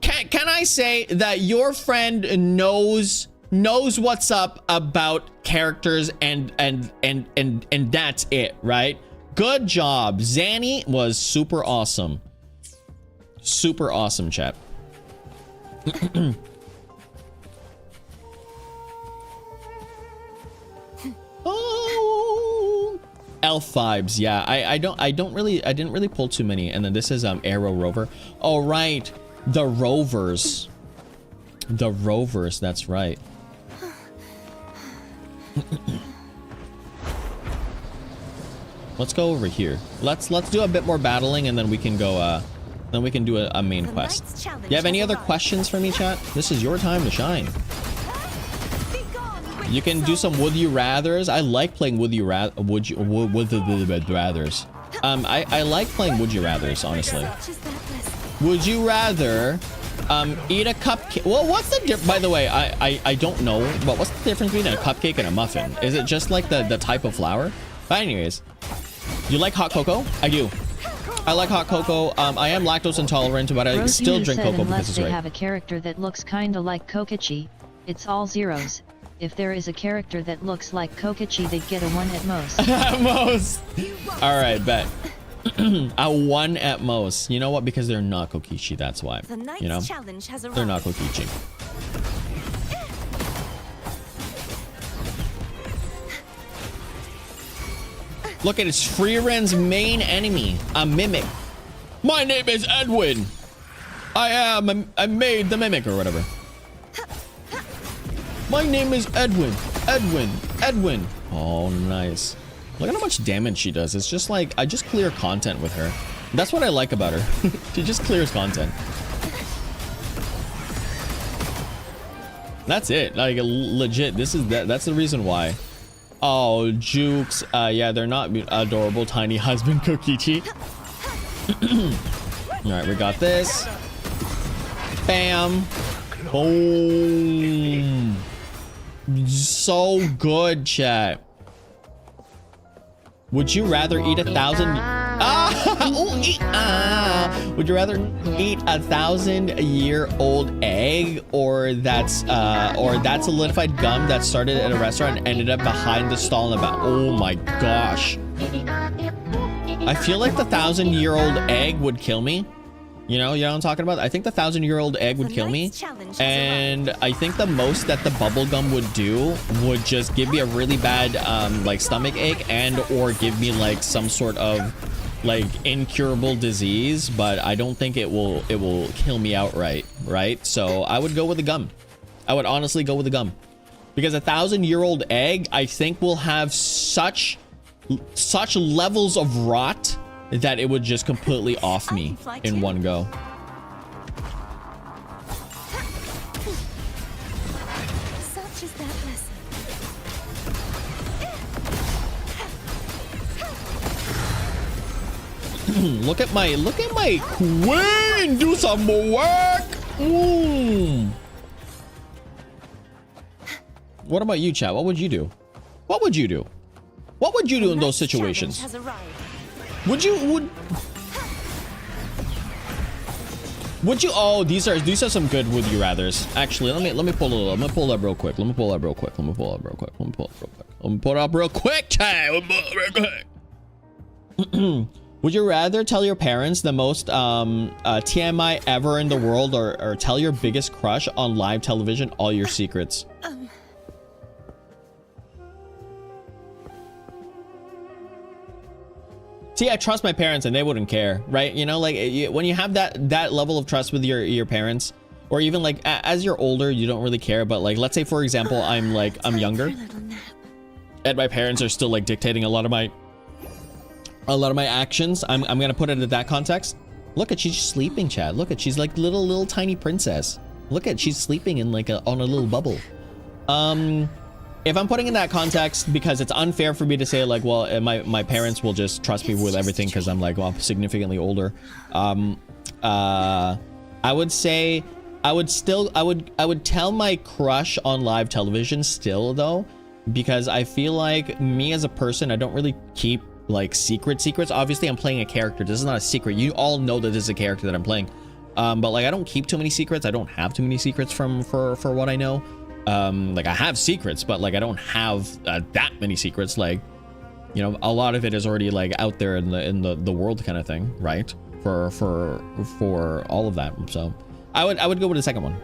Can I say that your friend knows what's up about characters and that's it, right? Good job. Zanny was super awesome. Super awesome, chat. Oh, elf vibes. Yeah, I didn't really pull too many. And then this is Arrow Rover. Oh right, the Rovers. The Rovers, that's right. Let's go over here. Let's do a bit more battling, and then we can go then we can do a main quest. You have any other questions for me, chat? This is your time to shine. You can do some would you rathers. I like playing would you rathers. I like playing would you rathers, honestly. Would you rather eat a cupcake? Well, what's the difference? By the way, I don't know, but what's the difference between a cupcake and a muffin? Is it just like the type of flour? But anyways, you like hot cocoa? I do. I like hot cocoa. I am lactose intolerant, but I still drink cocoa because it's great. Unless they have a character that looks kinda like Kokichi, it's all zeros. If there is a character that looks like Kokichi, they'd get a 1 at most. At most. All right, bet. A 1 at most. You know what? Because they're not Kokichi, that's why. You know? They're not Kokichi. Look at it, it's Freeren's main enemy, a mimic. My name is Edwin. I made the mimic or whatever. My name is Edwin. Edwin. Oh, nice. Look at how much damage she does. It's just like, I just clear content with her. That's what I like about her. She just clears content. That's it. Like, legit, that's the reason why. Oh, Jukes. Yeah, they're not adorable tiny husband Kokichi. All right, we got this. Bam. Boom. So good, chat. Would you rather eat 1,000? Would you rather eat 1,000-year-old egg or that solidified gum that started at a restaurant and ended up behind the stall in the back? Oh my gosh. I feel like the 1,000-year-old egg would kill me. You know what I'm talking about? I think the 1,000-year-old egg would kill me. And I think the most that the bubble gum would do would just give me a really bad like stomach ache and or give me like some sort of like incurable disease, but I don't think it will kill me outright, right? So I would go with the gum. I would honestly go with the gum. Because a 1,000-year-old egg, I think will have such levels of rot that it would just completely off me in one go. Such is that lesson. Look at my queen do some work. What about you, chat? What would you do? What would you do? What would you do in those situations? Would you oh, these are some good would you rathers. Actually, let me pull it up. Let me pull it up real quick. Let me pull it up real quick, chat. Would you rather tell your parents the most TMI ever in the world or tell your biggest crush on live television all your secrets? See, I trust my parents and they wouldn't care, right? You know, like when you have that level of trust with your parents, or even like as you're older, you don't really care. But like, let's say for example, I'm younger and my parents are still like dictating a lot of my actions. I'm gonna put it in that context. Look at, she's sleeping, Chad. Look at, she's like little tiny princess. Look at, she's sleeping in like on a little bubble. If I'm putting in that context, because it's unfair for me to say like, well, my parents will just trust me with everything because I'm like, well, significantly older. I would say I would tell my crush on live television still though, because I feel like me as a person, I don't really keep like secrets. Obviously I'm playing a character. This is not a secret. You all know that this is a character that I'm playing. But like, I don't keep too many secrets. I don't have too many secrets for what I know. Like I have secrets, but like I don't have that many secrets. Like, you know, a lot of it is already like out there in the world kind of thing, right? For all of that. So I would go with the second one.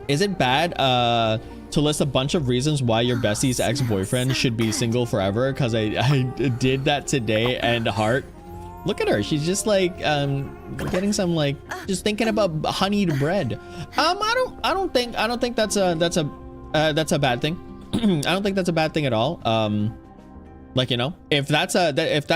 Is it bad to list a bunch of reasons why your bestie's ex-boyfriend should be single forever? Because I did that today, and heart. Look at her. She's just like getting some like just thinking about honeyed bread. I don't think that's a bad thing. I don't think that's a bad thing at all. Like, you know, if that's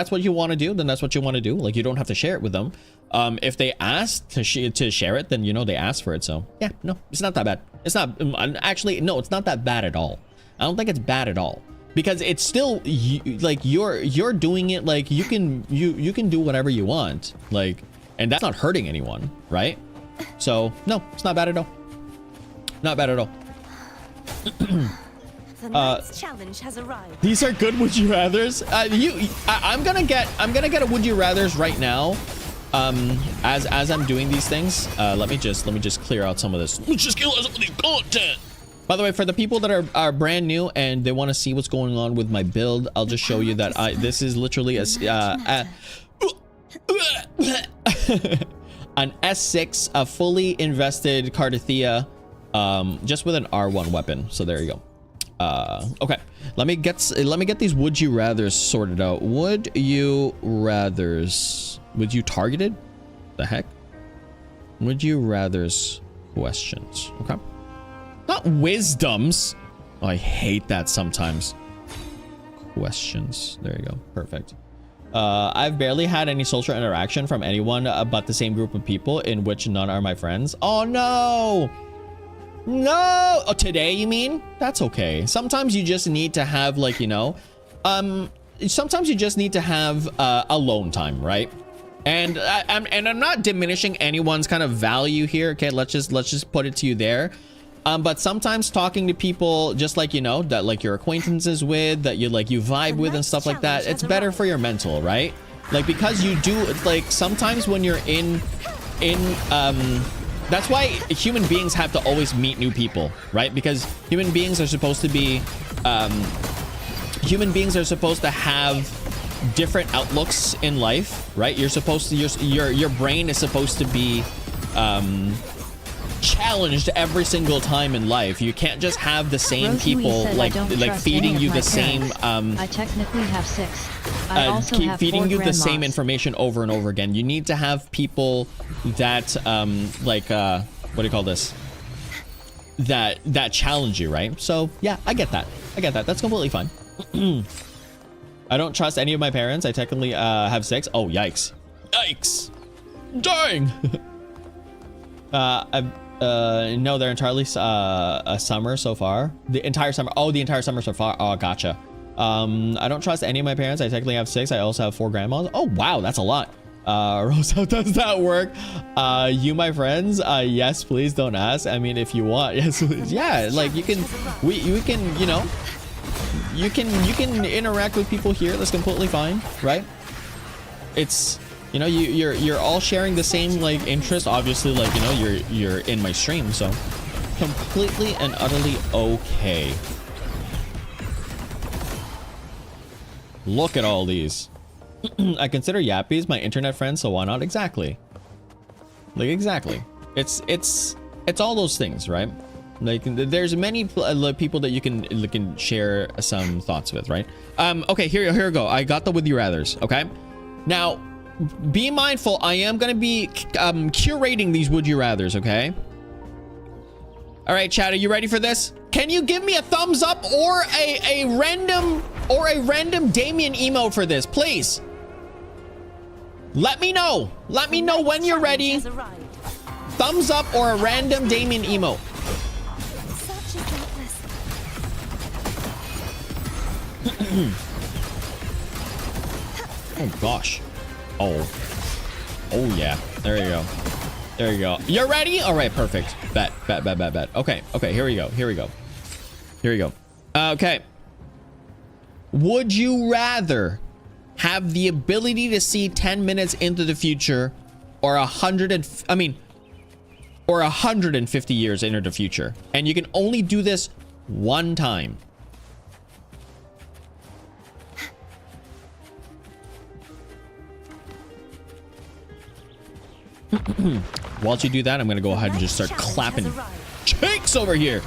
what you want to do, then that's what you want to do. Like, you don't have to share it with them. If they ask to share it, then you know they asked for it. So yeah, no, it's not that bad. It's not actually, no, it's not that bad at all. I don't think it's bad at all. Because it's still like you're doing it, like you can do whatever you want, like, and that's not hurting anyone, right? So no, it's not bad at all. Not bad at all. The next challenge has arrived. These are good would you rathers. I'm gonna get a would you rathers right now. As I'm doing these things, let me just clear out some of this. Let's just kill some of these content. By the way, for the people that are brand new and they want to see what's going on with my build, I'll just show you that this is literally an S6, a fully invested Cardathea, just with an R1 weapon. So there you go. Okay, let me get these would you rathers sorted out. Would you rathers? Would you targeted? The heck? Would you rathers questions? Okay. Not wisdoms. Oh, I hate that sometimes. Questions. There you go. Perfect. I've barely had any social interaction from anyone but the same group of people in which none are my friends. Oh no! No! Oh, today you mean? That's okay. Sometimes you just need to have, like, you know, sometimes you just need to have alone time, right? And I'm not diminishing anyone's kind of value here. Okay, let's just put it to you there. But sometimes talking to people just like, you know, that like your acquaintances with, that you vibe with and stuff like that, it's better for your mental, right? Like, because you do, like, sometimes when you're in that's why human beings have to always meet new people, right? Because human beings are supposed to be have different outlooks in life, right? You're supposed to, your brain is supposed to be challenged every single time in life. You can't just have the same Rosie people said, like feeding you the same I technically have 6. I also keep have feeding 4 you the same grandmas. information over and over again. You need to have people that what do you call this, that challenge you, right? So yeah, I get that. That's completely fine. I don't trust any of my parents. I technically have 6. Oh, yikes. Dang. No, they're entirely a summer so far. The entire summer. Oh, the entire summer so far. Oh, gotcha. I don't trust any of my parents. I technically have 6. I also have 4 grandmas. Oh, wow, that's a lot. Rose, how does that work? You, my friends? Yes, please don't ask. I mean, if you want, yes, please. Yeah, like you can, you can, you know, you can interact with people here. That's completely fine, right? It's, you know, you're all sharing the same like interest. Obviously, like, you know, you're in my stream, so completely and utterly okay. Look at all these. I consider yappies my internet friends, so why not? Exactly. Like, exactly. It's all those things, right? Like, there's many people that you can share some thoughts with, right? Okay, here we go. I got the would you rathers. Okay, now be mindful. I am gonna be curating these would you rathers. Okay. All right, chat. Are you ready for this? Can you give me a thumbs up or a random Damian emote for this, please? Let me know. Let me know when you're ready. Thumbs up or a random Damian emote. Oh gosh. Oh yeah. There you go. There you go. You're ready? All right, perfect. Bet. Okay, here we go. Okay. Would you rather have the ability to see 10 minutes into the future or 150 years into the future? And you can only do this one time. While you do that, I'm gonna go ahead and just start clapping cheeks over here.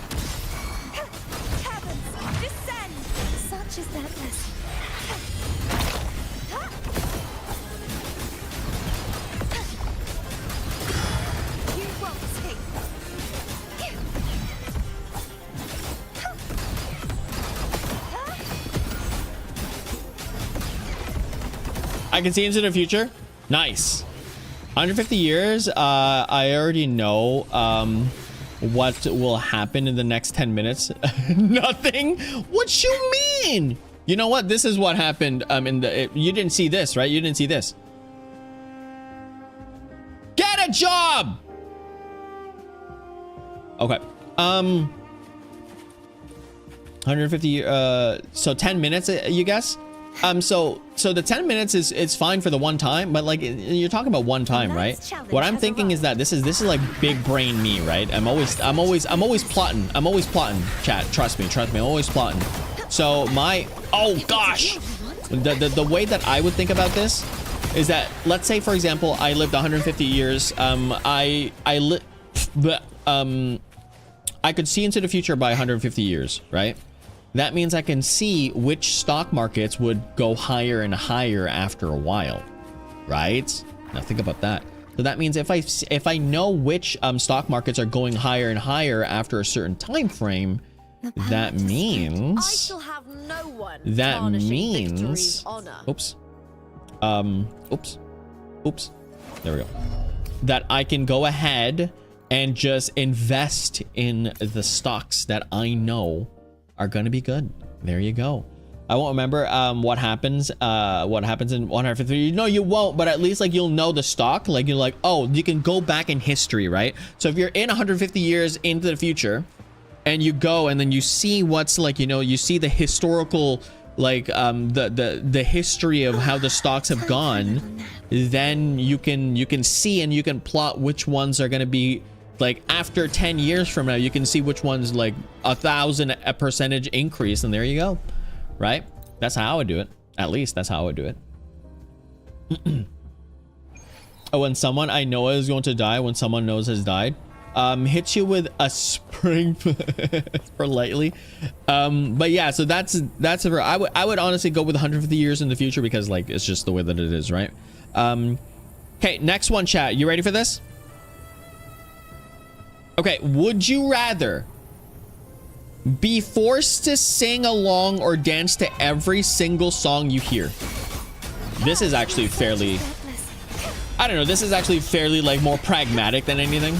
I can see into the future. Nice. 150 years. I already know what will happen in the next 10 minutes. Nothing. What you mean? You know what? This is what happened you didn't see this, right? You didn't see this. Get a job. Okay. 150 so 10 minutes, you guess? So the 10 minutes is fine for the one time, but like you're talking about one time, right? What I'm thinking is that this is like big brain me, right? I'm always plotting. Chat, trust me, I'm always plotting. So oh gosh, the way that I would think about this is that, let's say for example I lived 150 years. I could see into the future by 150 years, right? That means I can see which stock markets would go higher and higher after a while, right? Now think about that. So that means if I know which stock markets are going higher and higher after a certain time frame, that means oops. There we go. That I can go ahead and just invest in the stocks that I know are gonna be good. There you go. I won't remember what happens in 150. No, you won't, but at least like you'll know the stock. Like you're like, oh, you can go back in history, right? So if you're in 150 years into the future and you go and then you see what's like, you know, you see the historical like the history of how the stocks have gone, then you can see and you can plot which ones are going to be like after 10 years from now. You can see which ones like 1,000% increase, and there you go. Right? That's how I would do it. At least that's how I would do it. Oh, when someone I know is going to die, when someone knows has died, hit you with a spring for lightly. But yeah, so that's I would honestly go with 150 years in the future, because like it's just the way that it is, right? Okay, next one, chat. You ready for this? Okay, would you rather be forced to sing along or dance to every single song you hear? This is actually fairly, I don't know, this is actually fairly like more pragmatic than anything.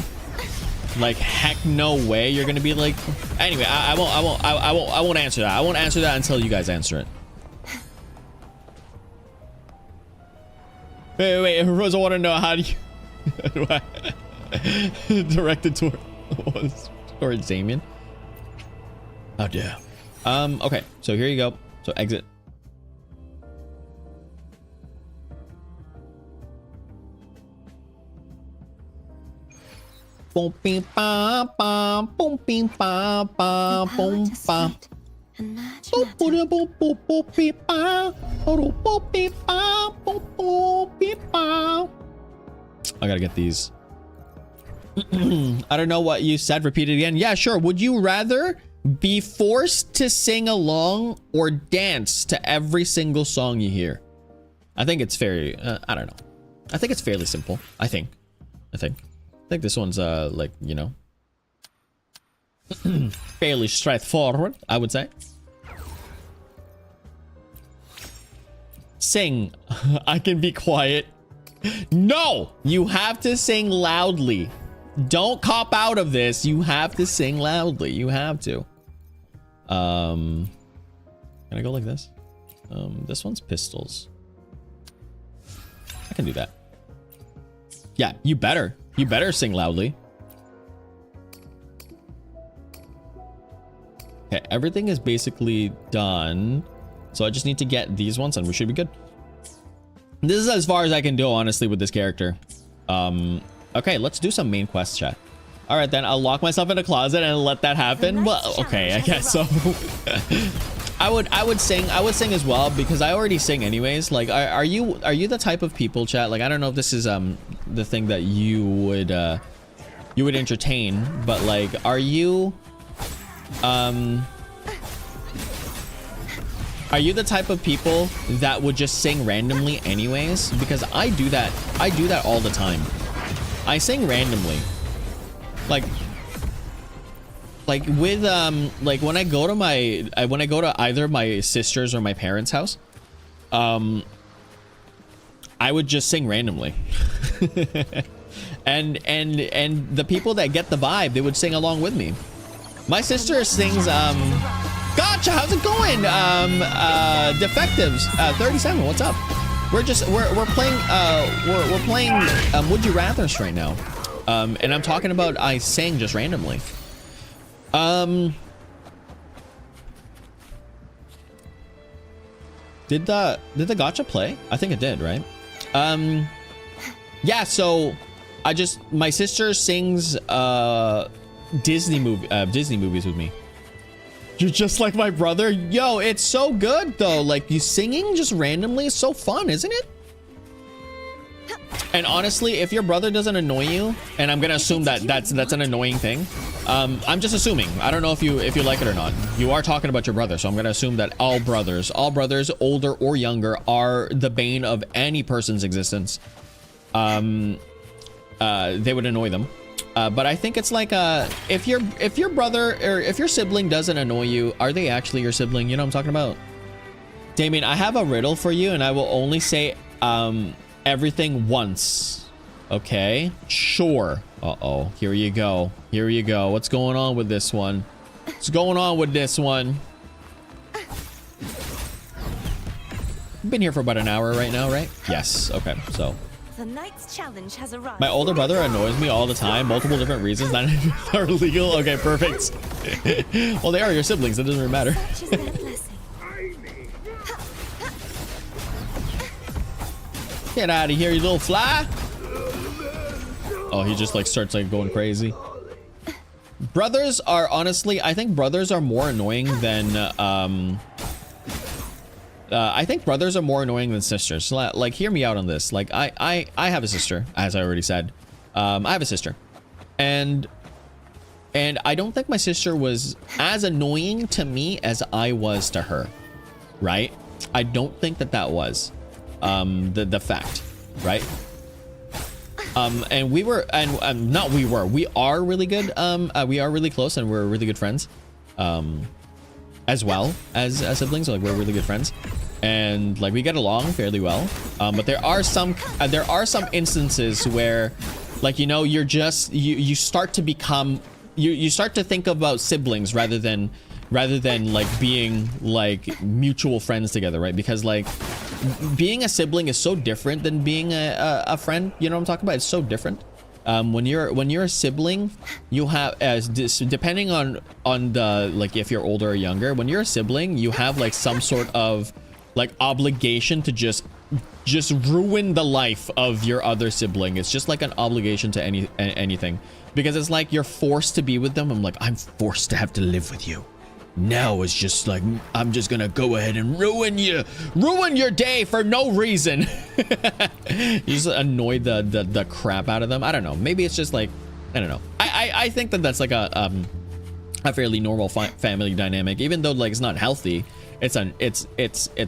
Like, heck no way you're gonna be like, anyway, I won't answer that. I won't answer that until you guys answer it. Wait, Rose, I want to know, how do you directed towards Damian? Oh dear. Okay, so here you go. So exit. Boom bing ba ba, boom bing ba ba, boom ba. I gotta get these. I don't know what you said. Repeat it again. Yeah, sure. Would you rather be forced to sing along or dance to every single song you hear? I think it's very, I don't know. I think it's fairly simple. I think this one's, like, you know, fairly straightforward, I would say. Sing. I can be quiet. No! You have to sing loudly. Don't cop out of this. You have to sing loudly. You have to. Can I go like this? This one's pistols. I can do that. Yeah, you better. You better sing loudly. Okay, everything is basically done. So I just need to get these ones and we should be good. This is as far as I can do, honestly, with this character. Okay, let's do some main quest, chat. All right, then I'll lock myself in a closet and let that happen. Well, okay, I guess so. I would sing as well, because I already sing anyways. Like, are you the type of people, chat? Like, I don't know if this is the thing that you would entertain, but like, are you the type of people that would just sing randomly anyways? Because I do that all the time. I sing randomly. Like with like when I go to either my sister's or my parents' house, I would just sing randomly. and the people that get the vibe, they would sing along with me. My sister sings Gacha, how's it going? Defectives 37, what's up? We're playing Would You Rathers right now. And I'm talking about I sang just randomly. Did the Gacha play? I think it did, right? Yeah, so my sister sings Disney movies with me. You're just like my brother. Yo, it's so good though. Like, you singing just randomly is so fun, isn't it? And honestly, if your brother doesn't annoy you, and I'm gonna assume that that's an annoying thing, I'm just assuming. I don't know if you like it or not. You are talking about your brother, so I'm gonna assume that all brothers, older or younger, are the bane of any person's existence. They would annoy them. But I think it's like if your brother or if your sibling doesn't annoy you, are they actually your sibling? You know what I'm talking about? Damian, I have a riddle for you, and I will only say everything once. Okay, sure. Uh-oh, here you go. What's going on with this one? Been here for about an hour right now, right? Yes. Okay, so the night's challenge has arrived. my older brother annoys me all the time, multiple different reasons that are legal. Okay, perfect. Well, they are your siblings. It doesn't really matter. Get out of here, you little fly. Oh, he just like starts like going crazy. Brothers are honestly, I think brothers are more annoying than I think brothers are more annoying than sisters. So, like, hear me out on this. Like, I have a sister, as I already said. I have a sister, and I don't think my sister was as annoying to me as I was to her, right? I don't think that was the fact, right? And we were, and not we were, we are really good. We are really close, and we're really good friends, as well as siblings. Like, we're really good friends, and like we get along fairly well. But there are some instances where, like, you know, you're just you start to become you start to think about siblings rather than like being like mutual friends together, right? Because like being a sibling is so different than being a friend. You know what I'm talking about? It's so different. When you're a sibling, you have, depending on the, like, if you're older or younger, when you're a sibling, you have like some sort of like obligation to just ruin the life of your other sibling. It's just like an obligation to anything, because it's like you're forced to be with them. I'm like, I'm forced to have to live with you. Now it's just like, I'm just gonna go ahead and ruin your day for no reason. You just annoy the crap out of them. I don't know, maybe it's just like, I don't know. I think that's like a fairly normal family dynamic, even though like it's not healthy. It's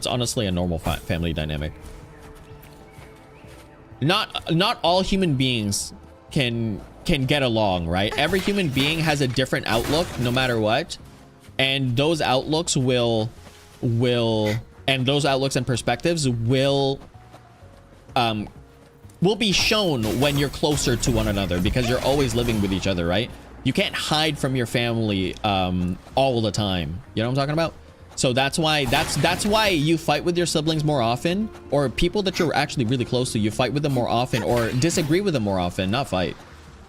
honestly a normal family dynamic. Not all human beings can get along, right? Every human being has a different outlook no matter what. And those outlooks and those outlooks and perspectives will be shown when you're closer to one another, because you're always living with each other, right? You can't hide from your family all the time. You know what I'm talking about? So that's why you fight with your siblings more often, or people that you're actually really close to. You fight with them more often, or disagree with them more often, not fight.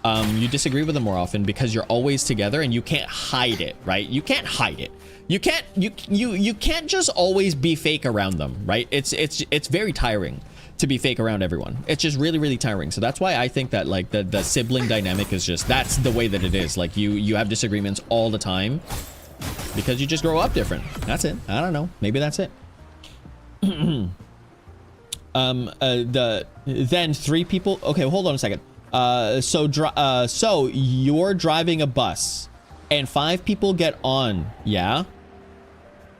You disagree with them more often because you're always together and you can't hide it, right? You can't hide it. You can't just always be fake around them, right? It's very tiring to be fake around everyone. It's just really, really tiring. So that's why I think that like the sibling dynamic is just, that's the way that it is. Like you have disagreements all the time because you just grow up different. That's it. I don't know. Maybe that's it. Then 3 people. Okay, hold on a second. So you're driving a bus and 5 people get on, yeah?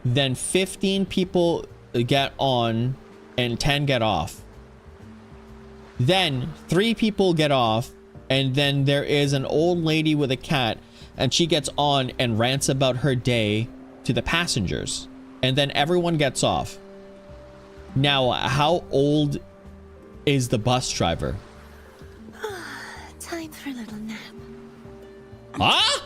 Then 15 people get on and 10 get off. Then 3 people get off, and then there is an old lady with a cat, and she gets on and rants about her day to the passengers, and then everyone gets off. Now, how old is the bus driver? Time for a little nap. Huh?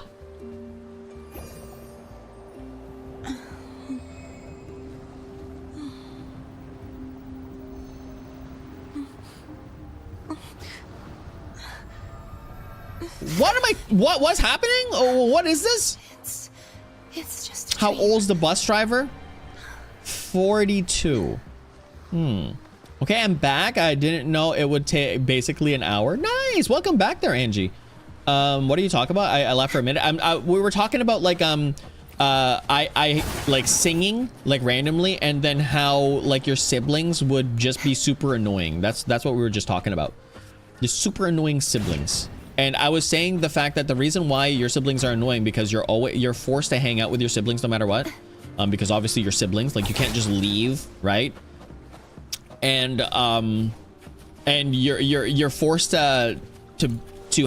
What's happening? Oh, what is this? It's just a How dream. old's the bus driver? 42. Okay, I'm back. I didn't know it would take basically an hour. Nice. Welcome back there, Angie. What are you talking about? I left for a minute. We were talking about like I like singing like randomly, and then how like your siblings would just be super annoying. That's what we were just talking about. The super annoying siblings. And I was saying the fact that the reason why your siblings are annoying because you're forced to hang out with your siblings no matter what. Because obviously you're siblings, like you can't just leave, right? And you're forced to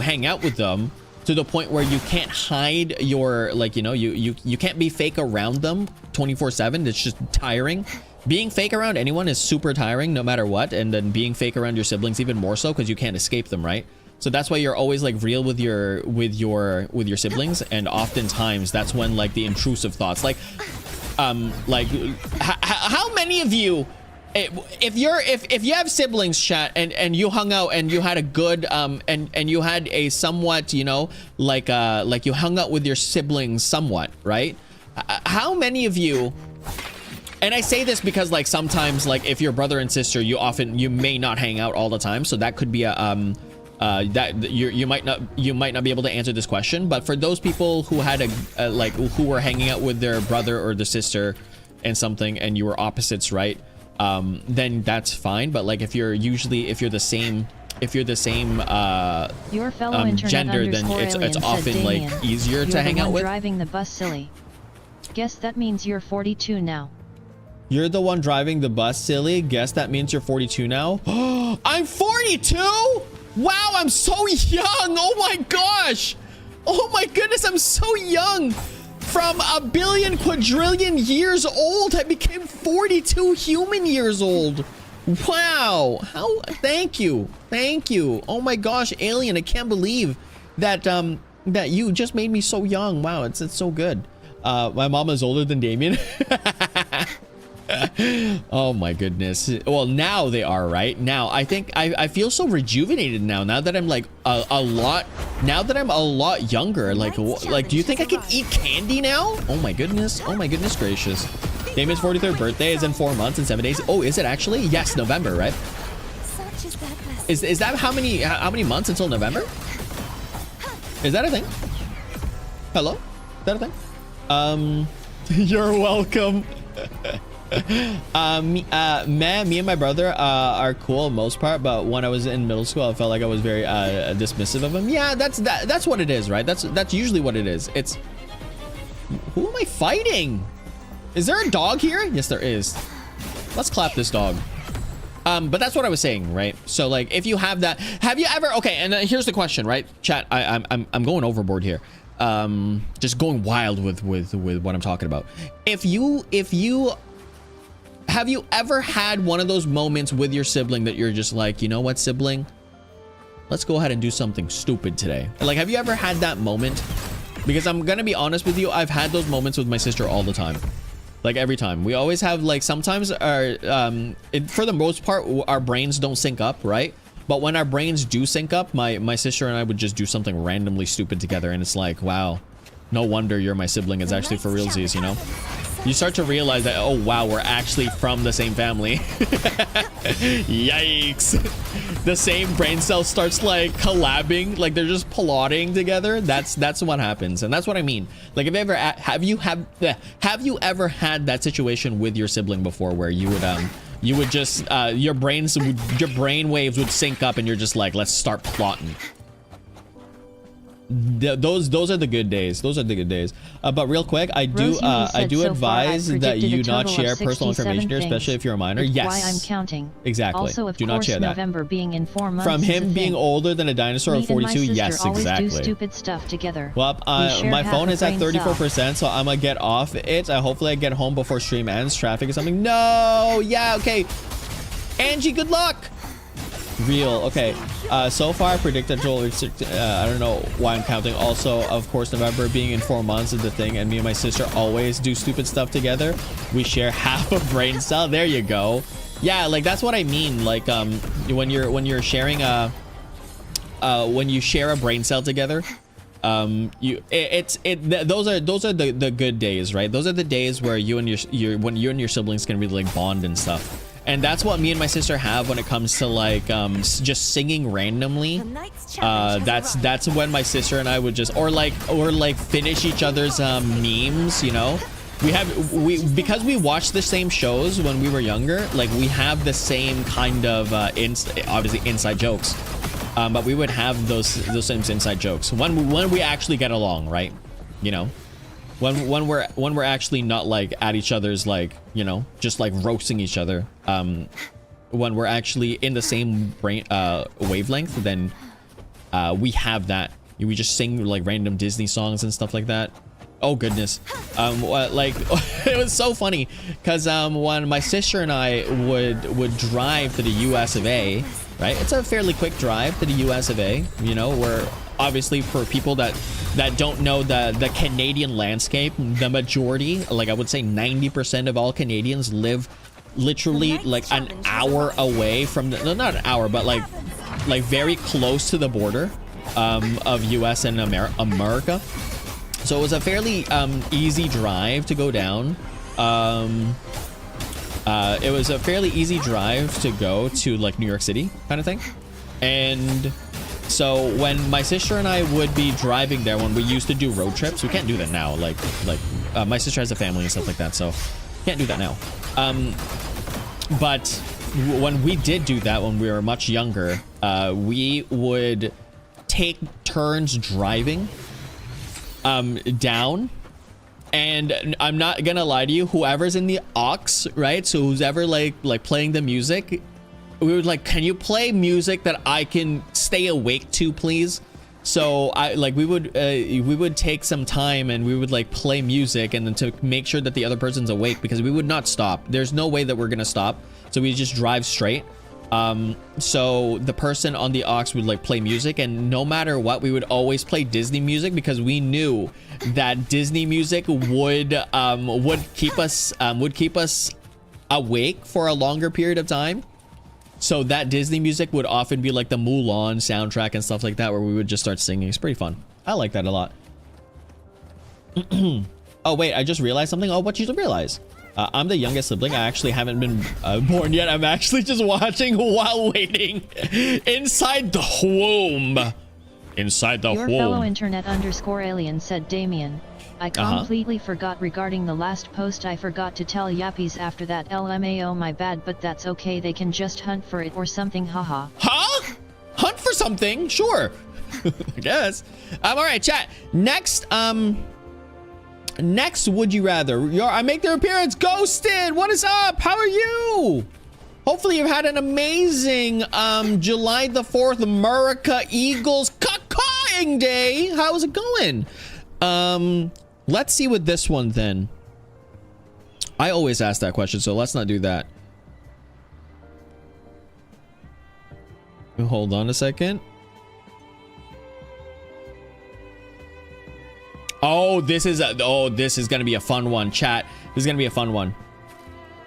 hang out with them to the point where you can't hide your, like, you know, you can't be fake around them 24/7. It's just tiring. Being fake around anyone is super tiring no matter what, and then being fake around your siblings even more so because you can't escape them, right? So that's why you're always like real with your siblings, and oftentimes that's when like the intrusive thoughts, like how many of you, if you have siblings, chat, and you hung out and you had a good and you had a somewhat, you know, like you hung out with your siblings somewhat, right? How many of you And I say this because like sometimes like if you're brother and sister, you may not hang out all the time, so that could be a that you might not be able to answer this question. But for those people who had a like who were hanging out with their brother or their sister and something, and you were opposites, right? Then that's fine. But like if you're the same Your fellow internet gender, then alien it's said, often Damian, like easier you're to the hang out one with. driving the bus, silly. Guess that means you're 42 now. You're the one driving the bus, silly. Guess that means you're 42 now. I'm 42. Wow, I'm so young. Oh my gosh. Oh my goodness, I'm so young. From a billion quadrillion years old, I became 42 human years old. Wow. How? Thank you. Thank you. Oh my gosh, alien, I can't believe that that you just made me so young. Wow, it's so good. My mom is older than Damian. Oh my goodness. Well, now they are, right? Now I think I feel so rejuvenated now that I'm like a lot younger. Like do you think I can eat candy now? Oh my goodness gracious. Damian's 43rd birthday is in 4 months and 7 days. Oh, is it actually? Yes, November, right? Is that how many months until November? Is that a thing? Hello? Is that a thing? You're welcome. Me and my brother are cool most part, but when I was in middle school, I felt like I was very dismissive of him. Yeah, that's what it is, right? That's usually what it is. It's who am I fighting? Is there a dog here? Yes, there is. Let's clap this dog. But that's what I was saying, right? So like, if you have that, have you ever? Okay, and here's the question, right? Chat, I'm going overboard here. Just going wild with what I'm talking about. Have you ever had one of those moments with your sibling that you're just like, you know what, sibling? Let's go ahead and do something stupid today. Like, have you ever had that moment? Because I'm gonna be honest with you, I've had those moments with my sister all the time. Like every time. We always have like sometimes our for the most part our brains don't sync up, right? But when our brains do sync up, my sister and I would just do something randomly stupid together, and it's like, wow, no wonder you're my sibling. It's actually for realsies, you know? You start to realize that, oh wow, we're actually from the same family. Yikes. The same brain cell starts like collabing, like they're just plotting together. That's what happens, and that's what I mean. Like, have you ever had that situation with your sibling before, where you would just your brain waves would sync up, and you're just like, let's start plotting. Those are the good days. Those are the good days. But real quick, I do advise that you not share personal information here, especially if you're a minor. Yes. Why I'm counting. Exactly. Also, of do course, not share that. November being in 4 months. From him being older than a dinosaur of 42. Yes, exactly. Do stupid stuff together. Well, my phone is at 34%, so I'm gonna get off it. Hopefully I get home before stream ends. Traffic or something. No. Yeah. Okay. Angie, good luck. Real. Okay. So far I predicted I don't know why I'm counting. Also, of course, November being in 4 months is the thing, and me and my sister always do stupid stuff together. We share half a brain cell. There you go. Yeah, like that's what I mean. Like when you're sharing when you share a brain cell together, those are the good days, right? Those are the days where when you and your siblings can really like bond and stuff. And that's what me and my sister have when it comes to like just singing randomly. That's when my sister and I would just or finish each other's memes, you know. Because we watched the same shows when we were younger, like we have the same kind of obviously inside jokes. But we would have those same inside jokes when we actually get along, right? You know. When we're actually not like at each other's, like, you know, just like roasting each other, when we're actually in the same brain wavelength, then we have that. We just sing like random Disney songs and stuff like that. Oh goodness. Like it was so funny because when my sister and I would drive to the US of A, right? It's a fairly quick drive to the US of A, you know, where obviously for people that don't know the Canadian landscape, the majority, like I would say 90% of all Canadians live literally like an hour away from no, not an hour, but like very close to the border of US and America. So it was a fairly easy drive to go down. It was a fairly easy drive to go to like New York City kind of thing. And so when my sister and I would be driving there, when we used to do road trips, we can't do that now. Like my sister has a family and stuff like that, so can't do that now. But when we did do that, when we were much younger, we would take turns driving down. And I'm not gonna lie to you, whoever's in the aux, right? So who's ever like playing the music, we would like, can you play music that I can stay awake to, please? So we would take some time and we would like play music and then to make sure that the other person's awake, because we would not stop. There's no way that we're gonna stop. So we just drive straight. So the person on the aux would like play music, and no matter what, we would always play Disney music, because we knew that Disney music would keep us awake for a longer period of time. So that Disney music would often be like the Mulan soundtrack and stuff like that, where we would just start singing. It's pretty fun. I like that a lot. Oh wait, I just realized something. Oh, what you realize? I'm the youngest sibling. I actually haven't been born yet. I'm actually just watching while waiting inside the womb. Inside the Your womb. fellow internet _alien said, Damian, I completely forgot regarding the last post. I forgot to tell Yappies after that. LMAO, my bad, but that's okay. They can just hunt for it or something. Haha. Huh? Hunt for something? Sure. I guess. All right, chat. Next, would you rather? I make their appearance. Ghosted, what is up? How are you? Hopefully you've had an amazing July the 4th America Eagles cacaing day. How's it going? Let's see with this one then. I always ask that question, so let's not do that. Hold on a second. Oh, this is gonna be a fun one, chat. This is gonna be a fun one.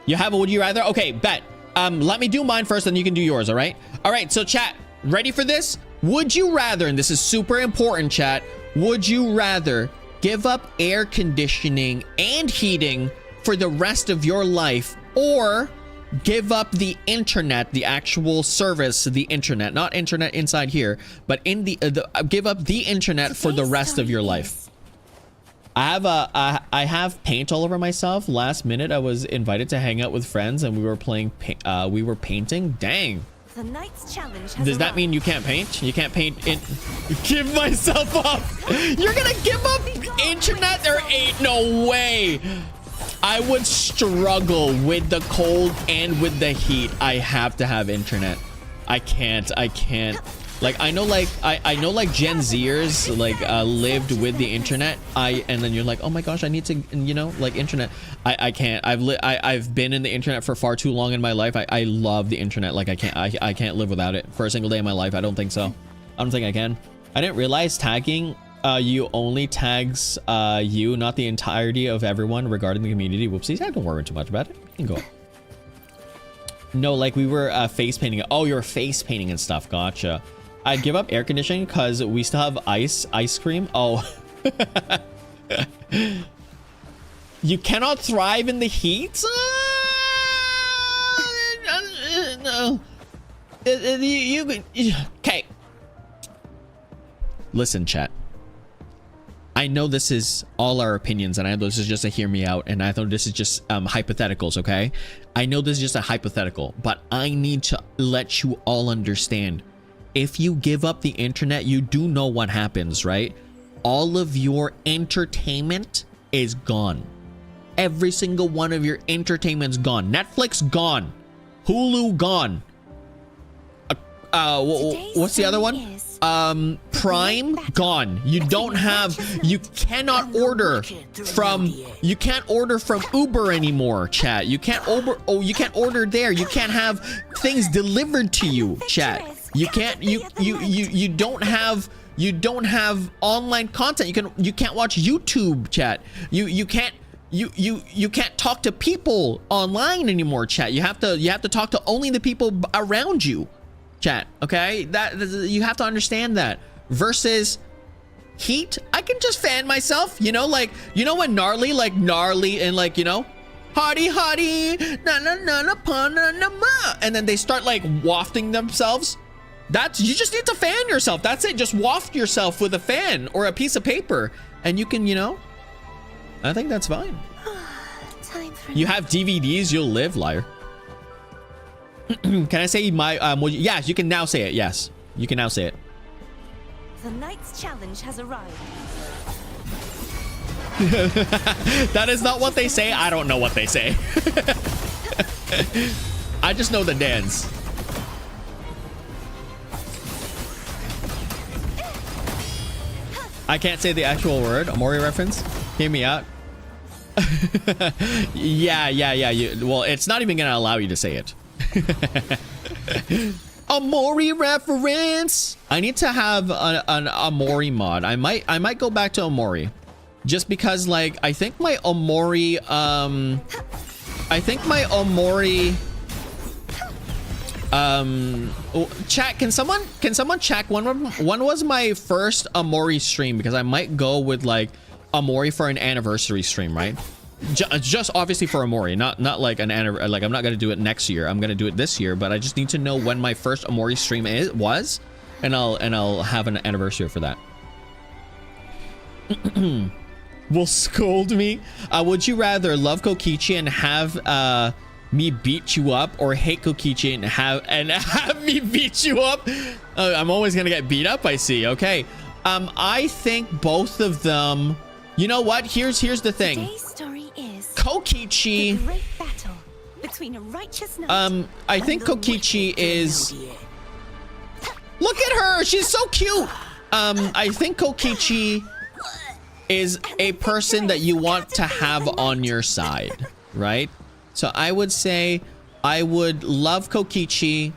You have a would you rather? Okay, bet. Let me do mine first, then you can do yours. All right. All right. So, chat, ready for this? Would you rather? And this is super important, chat. Would you rather give up air conditioning and heating for the rest of your life, or give up the internet, the actual service, the internet, not internet inside here, but in the give up the internet for the rest of your life? I have paint all over myself. Last minute, I was invited to hang out with friends, and we were playing. We were painting. Dang. The night's challenge has Does that mean you can't paint? You can't paint in. Give myself up. You're gonna give up internet? There ain't no way. I would struggle with the cold and with the heat. I have to have internet. I can't. Like, I know like Gen Zers like lived with the internet. And then you're like, oh my gosh, I need to, you know, like internet. I can't. I've been in the internet for far too long in my life. I love the internet. Like I can't live without it for a single day in my life. I don't think so. I don't think I can. I didn't realize tagging you only tags you, not the entirety of everyone regarding the community. Whoopsies. I don't worry too much about it. You can go. No, like we were face painting. Oh, you're face painting and stuff. Gotcha. I'd give up air conditioning because we still have ice cream. Oh. You cannot thrive in the heat? No. Okay. Listen, chat. I know this is all our opinions, and I know this is just a hear me out, and I know this is just hypotheticals, okay? I know this is just a hypothetical, but I need to let you all understand. If you give up the internet, you do know what happens, right? All of your entertainment is gone. Every single one of your entertainment's gone. Netflix gone. Hulu gone. What's the other one? Prime gone. You don't have, you cannot order from Uber anymore, chat. You can't order there. You can't have things delivered to you, chat. You can't, you don't have online content. You can't watch YouTube, chat. You can't talk to people online anymore, chat. You have to talk to only the people around you, chat. Okay, that you have to understand that. Versus heat, I can just fan myself, you know, like, you know, when gnarly and like, you know, Hardy, hardy, na na na na pa na na ma. And then they start like wafting themselves. You just need to fan yourself. That's it. Just waft yourself with a fan or a piece of paper. And you can, you know, I think that's fine. Time for You have DVDs, you'll live, liar. Can I say my, yes, you can now say it. Yes, you can now say it. the night's challenge has arrived. That is not what they say. I don't know what they say. I just know the dance. I can't say the actual word. Amori reference. Hear me out. Yeah. Well, it's not even gonna allow you to say it. Amori reference. I need to have an Amori mod. I might go back to Amori, just because like I think my Amori chat, can someone check when was my first Amori stream, because I might go with like Amori for an anniversary stream, right? Just obviously for Amori, not like an like I'm not gonna do it next year. I'm gonna do it this year, but I just need to know when my first Amori stream was, and I'll have an anniversary for that. Will scold me. Would you rather love Kokichi and have me beat you up, or hate Kokichi and have me beat you up? I'm always gonna get beat up, I see. Okay. I think both of them. You know what? Here's the thing. Today's story is Kokichi. the great battle between a righteous knight I think and the Kokichi wicked is. Zenobia. Look at her. She's so cute. I think Kokichi is a person that you want to have on your side, right? So I would say I would love Kokichi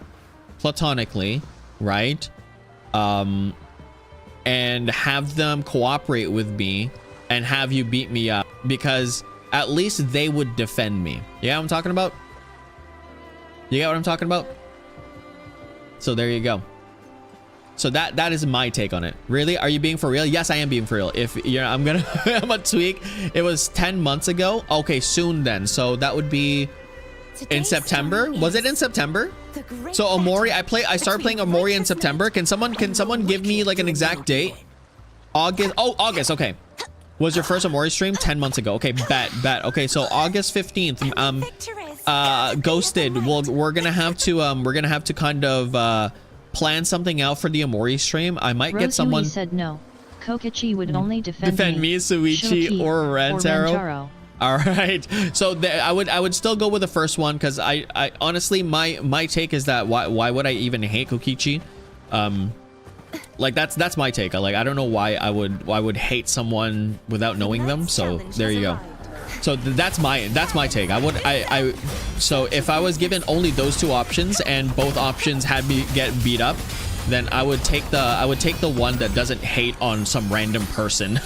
platonically, right? And have them cooperate with me and have you beat me up, because at least they would defend me. You get what I'm talking about? You get what I'm talking about? So there you go. So that is my take on it. Really? Are you being for real? Yes, I am being for real. If you're, I'm gonna tweak. It was 10 months ago. Okay, soon then. So that would be in Today's September. story Was is it in September? the great So Amori, battle I started playing between Amori in righteous September. knight Can someone and the give me like an wicked exact date? Zenobia. August. Oh, August. Okay. Was your first Amori stream 10 months ago? Okay, bet. Okay, so August 15th. Ghosted. We're gonna have to kind of plan something out for the Amori stream. I might get someone. said no. Kokichi would only defend me, Suichi, or Rantaro. All right. So I would still go with the first one, because I honestly my take is that why would I even hate Kokichi? Like that's my take. Like I don't know why I would hate someone without knowing them. So there you go. So that's my take. So if I was given only those two options and both options had me get beat up, then I would take the one that doesn't hate on some random person.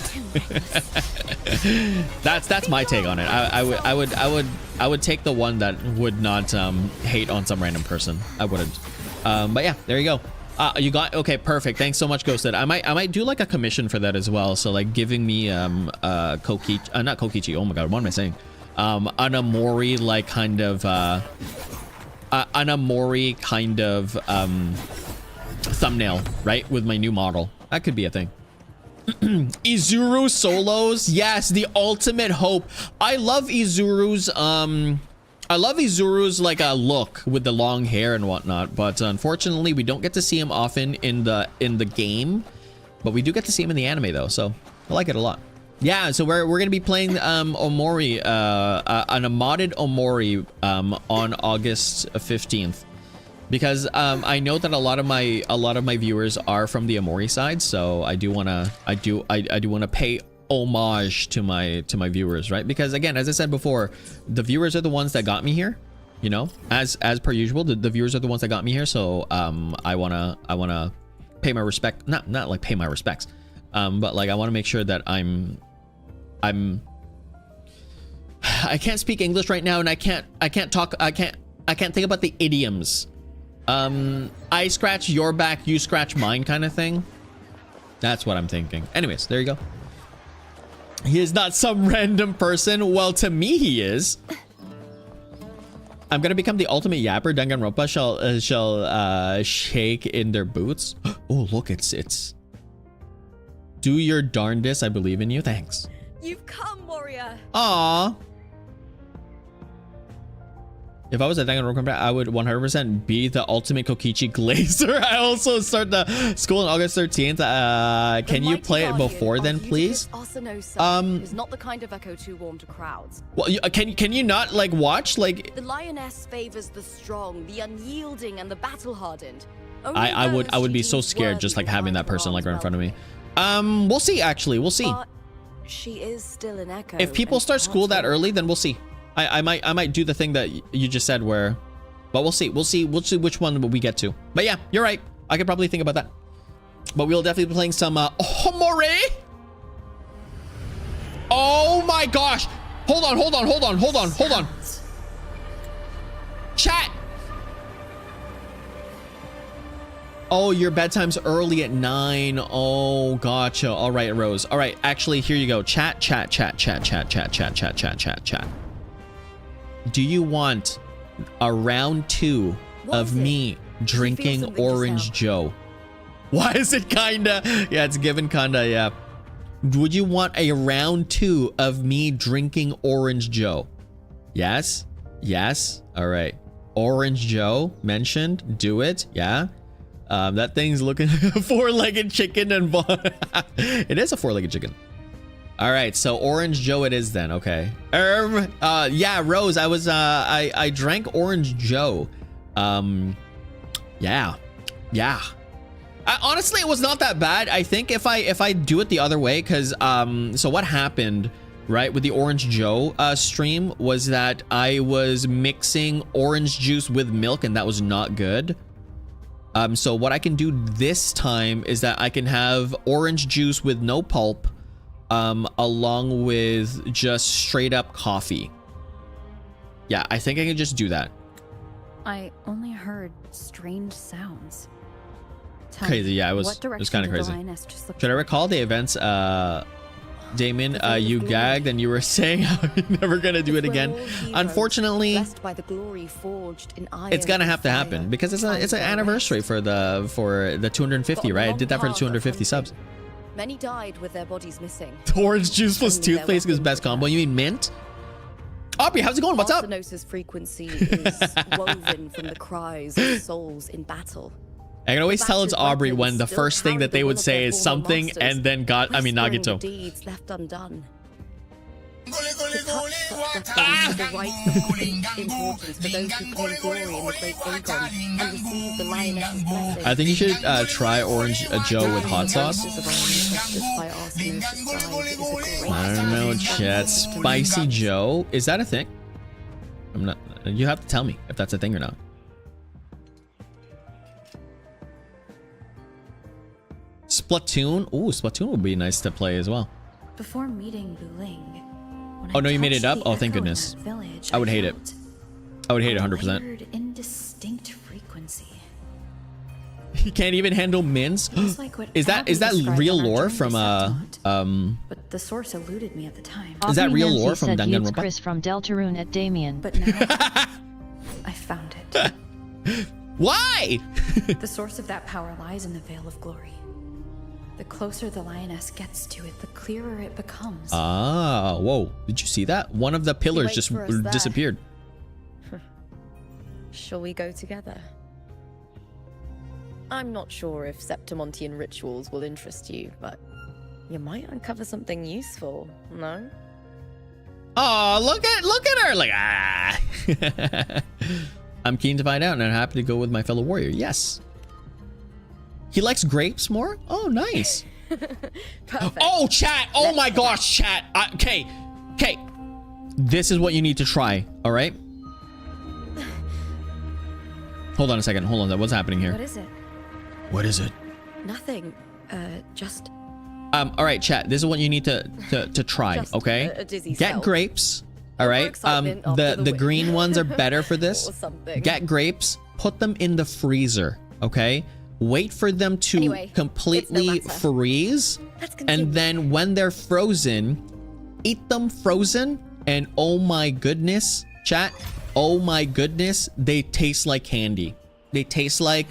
That's my take on it. I would take the one that would not hate on some random person. I wouldn't. But yeah, there you go. You got, okay, perfect. Thanks so much, Ghosted. I might do like a commission for that as well. So like giving me Kokichi, not Kokichi. Oh my god, what am I saying? An Amori like kind of an Amori kind of thumbnail, right? With my new model. That could be a thing. Izuru solos, yes, the ultimate hope. I love Izuru's like a look with the long hair and whatnot, but unfortunately we don't get to see him often in the game, but we do get to see him in the anime though, so I like it a lot. Yeah, so we're gonna be playing Omori, an modded Omori on August 15th, because I know that a lot of my viewers are from the Omori side, so I do wanna pay homage to my viewers, right? Because again, as I said before, the viewers are the ones that got me here, you know, as per usual. The viewers are the ones that got me here, so I wanna pay my respect, not like pay my respects, but like I want to make sure that I can't speak English right now, and I can't think about the idioms. I scratch your back, you scratch mine kind of thing. That's what I'm thinking. Anyways, there you go. He is not some random person. Well, to me he is. I'm gonna become the ultimate yapper. Danganronpa shall shake in their boots. Oh, look, it's. Do your darndest. I believe in you. Thanks. You've come, warrior. Aww. If I was a Danganronpa, I would 100% be the ultimate Kokichi Glazer. I also start the school on August 13th. Can you play it before then, please? Is not the kind of echo too warm to crowds. Well, can you not like watch like? The lioness favors the strong, the unyielding, and the battle-hardened. I would be so scared just like having that person like right in front of me. We'll see. Actually, we'll see. But she is still an echo. If people start school that early, then we'll see. I might do the thing that you just said where, but we'll see which one we get to. But yeah, you're right. I could probably think about that. But we'll definitely be playing some Homore. Oh my gosh. Hold on. Chat. Oh, your bedtime's early at 9. Oh, gotcha. All right, Rose. All right, actually, here you go. Chat. Do you want a round 2 of me drinking Orange Joe? Why is it kinda? Yeah, it's given kinda, yeah. Would you want a round 2 of me drinking Orange Joe? Yes? Yes? All right. Orange Joe mentioned. Do it. Yeah. That thing's looking four-legged chicken and it is a four-legged chicken. All right, so Orange Joe it is then. Okay. Yeah, Rose, I drank Orange Joe. Yeah. Honestly, it was not that bad. I think if I do it the other way, because so what happened, right, with the Orange Joe stream was that I was mixing orange juice with milk, and that was not good. So what I can do this time is that I can have orange juice with no pulp, along with just straight up coffee. Yeah, I think I can just do that. I only heard strange sounds. Crazy, yeah, it was kind of crazy. Should I recall the events, Damien, you gagged and you were saying how you're never gonna do it again. Unfortunately, it's gonna have to happen because it's an anniversary for the 250, right? I did that for the 250 subs. Many died with their bodies missing. Orange juice plus toothpaste is best combo. You mean mint? Aubrey, how's it going? What's up? Arsenosis frequency is woven from the cries of souls in battle. I can always tell it's Aubrey when the first thing that they would say is something and then Nagito. Deeds left undone. I think you should try Orange Joe with hot sauce. I don't know, chat. Spicy Joe, is that a thing? I'm not. You have to tell me if that's a thing or not. Splatoon. Ooh, Splatoon would be nice to play as well. Before meeting Buling. Oh no, you made it up? Oh, thank goodness. I would hate it. I would hate it 100%. Indistinct frequency. He can't even handle mints. Is that real lore from But the source eluded me at the time. Is that real lore from Danganronpa? Chris from Deltarune at Damian. But now I found it. Why? The source of that power lies in the Veil of Glory. The closer the lioness gets to it, the clearer it becomes. Ah, whoa. Did you see that? One of the pillars just disappeared. Shall we go together? I'm not sure if Septimontian rituals will interest you, but you might uncover something useful, no? Oh, look at her, like, ah. I'm keen to find out, and I'm happy to go with my fellow warrior. Yes. He likes grapes more? Oh, nice. Oh, chat. Oh my gosh, chat. Okay. This is what you need to try, all right? Hold on a second. Hold on. What's happening here? What is it? What is it? Nothing. Just... all right, chat. This is what you need to try, Just okay? a dizzy Get self. Grapes, all right? The green ones are better for this. Get grapes, put them in the freezer, okay? Wait for them to completely freeze, and then when they're frozen, eat them frozen, and oh my goodness, chat, oh my goodness, they taste like candy. They taste like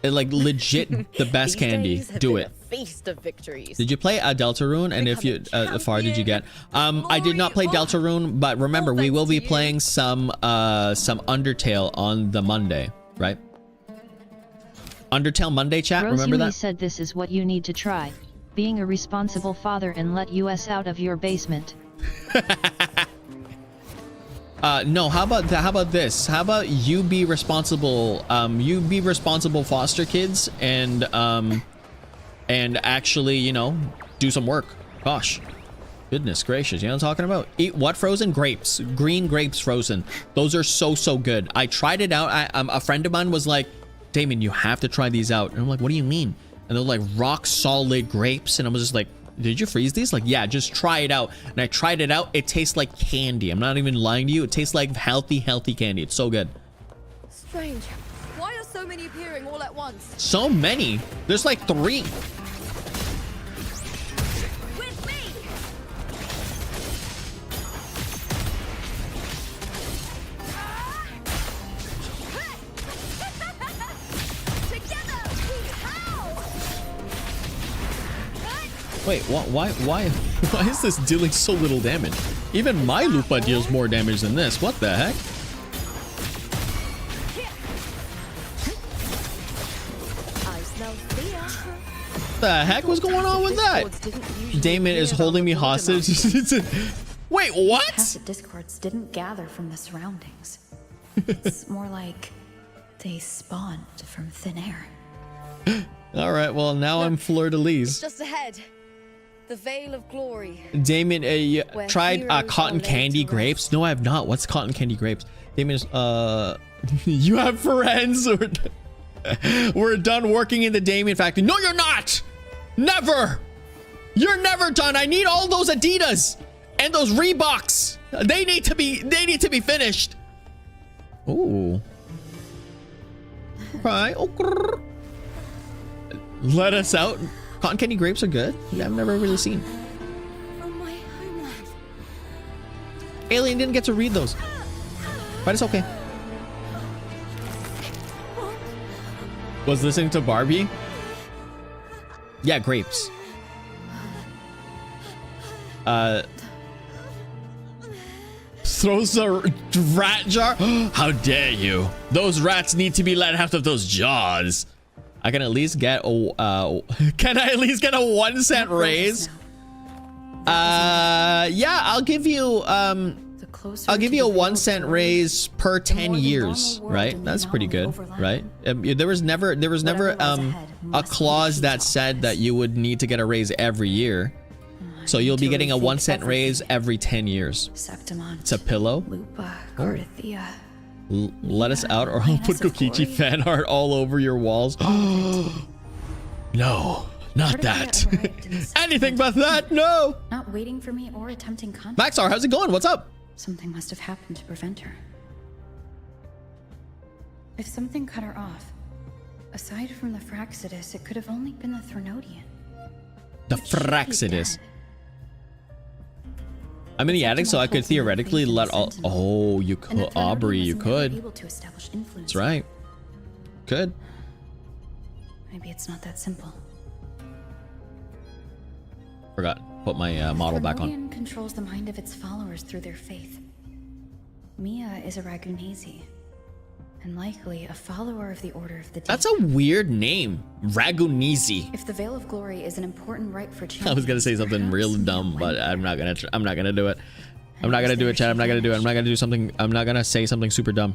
legit the best These candy. days have Do been it. a feast of victories. Did you play a Deltarune? And if you, how far did you get? I did not play Deltarune, but remember, we will be playing some Undertale on the Monday, right? Undertale Monday, chat. Remember that? said this is what you need to try. Being a responsible father and let us out of your basement. No, how about that? How about this? How about you be responsible? You be responsible foster kids and actually, you know, do some work. Gosh, goodness gracious, you know what I'm talking about? Eat what frozen? Grapes, green grapes frozen. Those are so good. I tried it out. A friend of mine was like, Damien, you have to try these out. And I'm like, what do you mean? And they're like rock solid grapes. And I was just like, did you freeze these? Like, yeah, just try it out. And I tried it out. It tastes like candy. I'm not even lying to you. It tastes like healthy candy. It's so good. Strange. Why are so many appearing all at once? So many. There's like 3. With me! Together! How? Wait, why is this dealing so little damage? Even my Lupa deals more damage than this. What the heck? I smell fear. The heck was going on with that? Damon is holding me hostage. Wait, what? Tacit discords didn't gather from the surroundings. It's more like they spawned from thin air. All right, well, now I'm fleur-de-lis. Just ahead. The Veil of Glory. Damien, you Where tried heroes cotton are laid candy to grapes? rest. No, I have not. What's cotton candy grapes? Damien is, you have friends. We're done working in the Damien factory. No, you're not. Never. You're never done. I need all those Adidas and those Reeboks. They need to be finished. Ooh. Right. Okay. Let us out. Cotton candy grapes are good. Yeah, I've never really seen. From my homeland. Alien didn't get to read those, but it's okay. Was listening to Barbie? Yeah, grapes. Throws a rat jar? How dare you? Those rats need to be let out of those jaws. I can at least get a can I at least get a 1 cent raise? Yeah, I'll give you I'll give you a 1 cent raise per 10 years, right? That's pretty good, right? There was never a clause that said that you would need to get a raise every year. So you'll be getting a 1 cent raise every 10 years. It's a pillow. Lupa, Let us out or I'll put Kokichi fan art all over your walls. No, not that. Anything but that, no. Not waiting for me or attempting contact. Maxar, how's it going? What's up? Something must have happened to prevent her. If something cut her off, aside from the Fraxidus, it could have only been the Threnodian. The Fraxidus. I'm in the attic, so I could theoretically let all. Oh, you could, Aubrey. You could. That's right. Could. Maybe it's not that simple. Forgot. Put my model back on. Threnodian controls the mind of its followers through their faith. Mia is a Ragunesi, and likely a follower of the Order of the Deep. That's a weird name, Ragunisi. If the Veil of Glory is an important rite for champions, I was gonna say something real dumb, but I'm not gonna do it. I'm not gonna do it, Chad. I'm not gonna do it. I'm not gonna do something. I'm not gonna say something super dumb.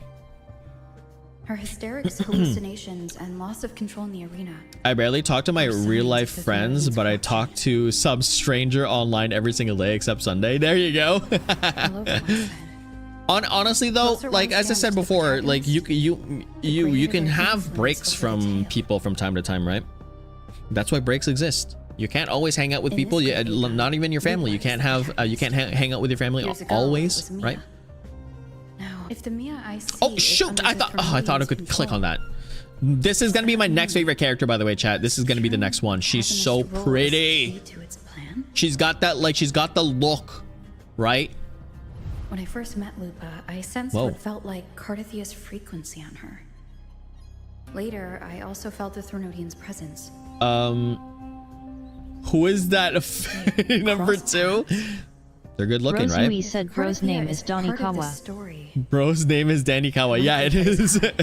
Her hysterics, hallucinations, and loss of control in the arena. I barely talk to my real life friends, but I talk to some stranger online every single day except Sunday. There you go. Honestly though, like as I said before, like you can have breaks from people from time to time, right? That's why breaks exist. You can't always hang out with people. Not even your family. You can't have hang out with your family always, right? Now, if the Mia I see Oh shoot! I thought I could click on that. This is gonna be my next favorite character, by the way, chat. This is gonna be the next one. She's so pretty. She's got that, like, she's got the look, right? When I first met Lupa, I sensed what felt like Cardithia's frequency on her. Later, I also felt the Threnodian's presence. Who is that? Number 2? They're good looking, right? Rose said bro's name is Danikawa. Bro's name is Danikawa. Yeah, it is. They're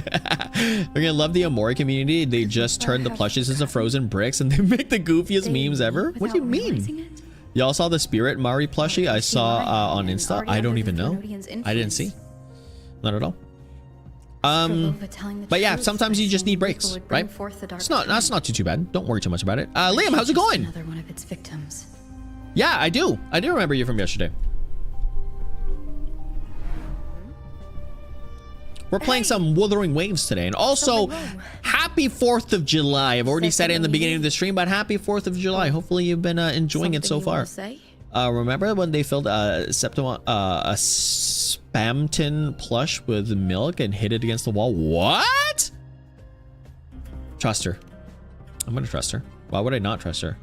gonna love the Amori community. They just turned the plushies into frozen bricks and they make the goofiest memes ever. What do you mean? Y'all saw the Spirit Mari plushie I saw on Insta? I don't even know. I didn't see. Not at all. But yeah, sometimes you just need breaks, right? That's not too bad. Don't worry too much about it. Liam, how's it going? Another one of its victims. Yeah, I do remember you from yesterday. We're playing some Wuthering Waves today, and also happy 4th of July. I've already said it in the beginning of the stream, but happy 4th of July. Hopefully you've been enjoying it so far. Remember when they filled a spam tin plush with milk and hit it against the wall? What? Trust her. I'm gonna trust her. Why would I not trust her?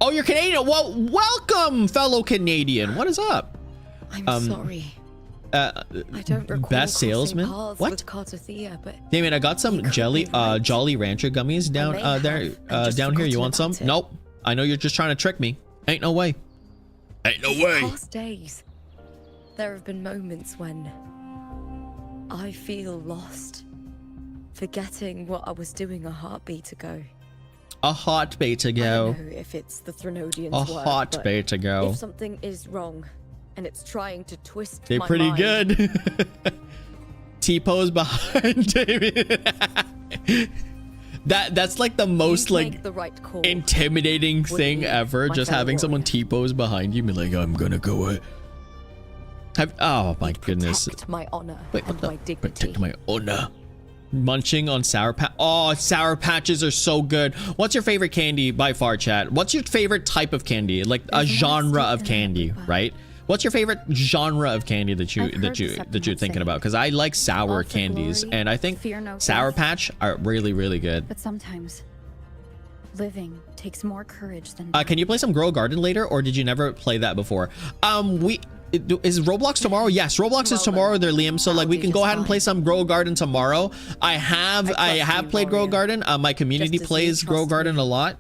Oh, you're Canadian. Well, welcome, fellow Canadian. What is up? I'm sorry. I don't recall best salesman. What? Damien, I got some Jolly Rancher gummies down down here. You want some? Nope. I know you're just trying to trick me. Ain't no way. Ain't no way. Past days, there have been moments when I feel lost, forgetting what I was doing a heartbeat ago. A heartbeat ago. I don't know if it's the Threnodian's A word, heartbeat ago. If something is wrong and it's trying to twist They're my pretty mind, good. T-pose behind David. That's like the most like the right call. intimidating thing ever. Just having someone T-pose behind you, be like, I'm gonna go. Oh my goodness. Protect my honor. Wait, and my dignity. Protect my honor. Munching on Sour Patch. Oh, Sour Patches are so good. What's your favorite candy by far, chat? What's your favorite type of candy? Like a genre of candy, right? What's your favorite genre of candy that you're thinking about? Because I like sour candies, and I think Sour Patch are really, really good. But sometimes living takes more courage than can you play some Grow a Garden later, or did you never play that before? Is Roblox tomorrow? Yes, Roblox is tomorrow there, Liam. So like we can go ahead and play some Grow a Garden tomorrow. I have played Grow a Garden. My community plays Grow a Garden a lot.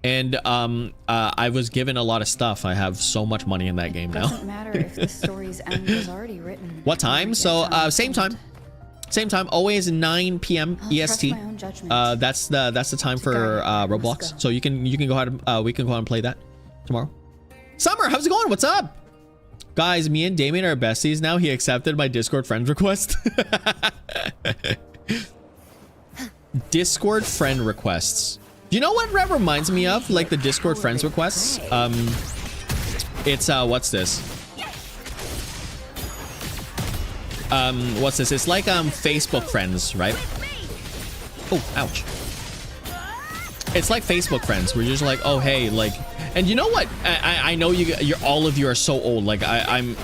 And I was given a lot of stuff. I have so much money in that game now. Doesn't matter if the story's end was already written. What time? So same time. Always 9 p.m. EST. That's the time for Roblox. So you can go ahead and we can go ahead and play that tomorrow. Summer, how's it going? What's up? Guys, me and Damian are besties now. He accepted my Discord friend request. Discord friend requests. You know what that reminds me of? Like the Discord friends requests? It's what's this? What's this? It's like Facebook friends, right? Oh, ouch. It's like Facebook friends where you're just like, oh hey, like, and you know what? I know you're all of you are so old. Like I'm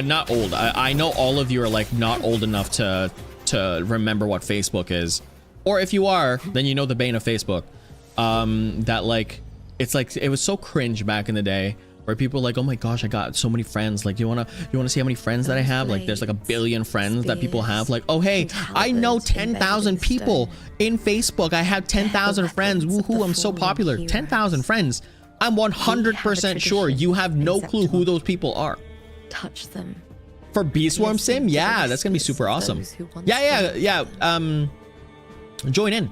not old. I know all of you are like not old enough to remember what Facebook is, or if you are, then you know the bane of Facebook. That like it's like it was so cringe back in the day where people were like, oh my gosh, I got so many friends. Like you wanna see how many friends that I have? Like there's like 1 billion friends that people have. Like, oh hey, I know 10,000 people in Facebook. I have 10,000 friends. Woohoo, I'm so popular. 10,000 friends. I'm 100% sure you have no clue who those people are. Touch them. For Beastworm Sim? Yeah, that's gonna be super awesome. Yeah. Join in.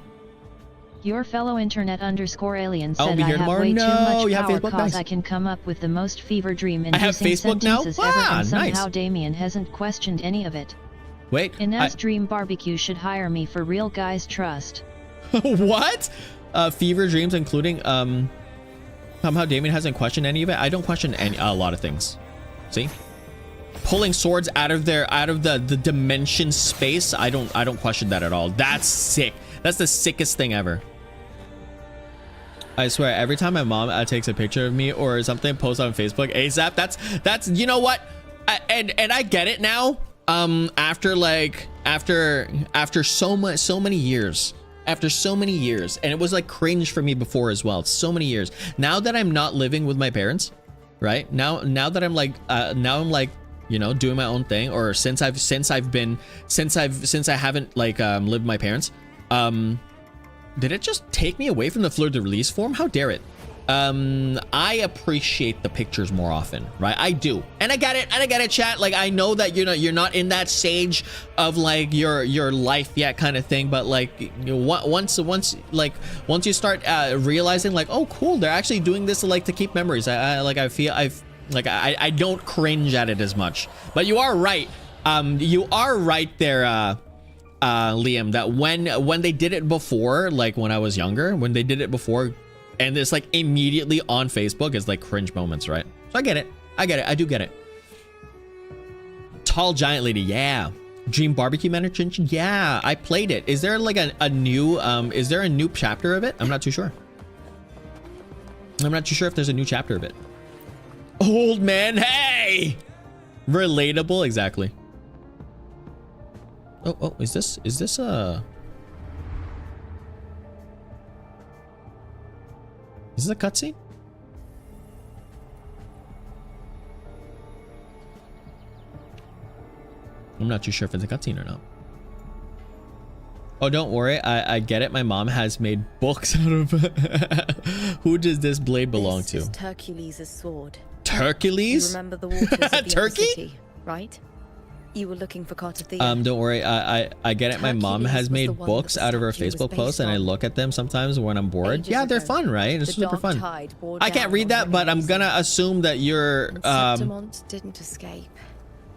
Your fellow internet_alien said be I here have tomorrow. way No, too you much have power Facebook, cause nice. I can come up with the most fever dream I have inducing Facebook now? sentences ever, and somehow Nice. Damian hasn't questioned any of it. Wait. Inez Dream Barbecue should hire me for real guys trust. What? Fever dreams, including somehow Damian hasn't questioned any of it. I don't question a lot of things. See? Pulling swords out of the dimension space. I don't question that at all. That's sick. That's the sickest thing ever. I swear, every time my mom takes a picture of me or something, posts on Facebook ASAP. That's you know what? And I get it now. After so many years. After so many years, and it was like cringe for me before as well. So many years. Now that I'm not living with my parents, right? Now that I'm like you know, doing my own thing, or since I haven't like lived with my parents, did it just take me away from the fleur de release form? How dare it? I appreciate the pictures more often, right? I do, and I get it, chat. Like, I know that you're not in that stage of like your life yet, kind of thing. But like, you know, once you start realizing like, oh, cool, they're actually doing this like to keep memories. I don't cringe at it as much. But you are right. You are right there, Liam. That when they did it before, like when I was younger, when they did it before. And it's like immediately on Facebook is like cringe moments, right? So I get it. I do get it. Tall Giant Lady. Yeah. Dream Barbecue Manager. Yeah. I played it. Is there like a new, is there a new chapter of it? I'm not too sure. I'm not too sure if there's a new chapter of it. Old man. Hey. Relatable. Exactly. Oh, is this a... Is this a cutscene? I'm not too sure if it's a cutscene or not. Oh, don't worry. I get it. My mom has made books out of... Who does this blade belong to? This is Hercules' sword. Hercules? You remember the waters of the Turkey? City, right? You were looking for Cartathea. Don't worry. I get it. My mom has made books out of her Facebook posts, and I look at them sometimes when I'm bored. Yeah, they're fun, right? It's super fun. I can't read that, but I'm gonna assume that you're Septimont didn't escape.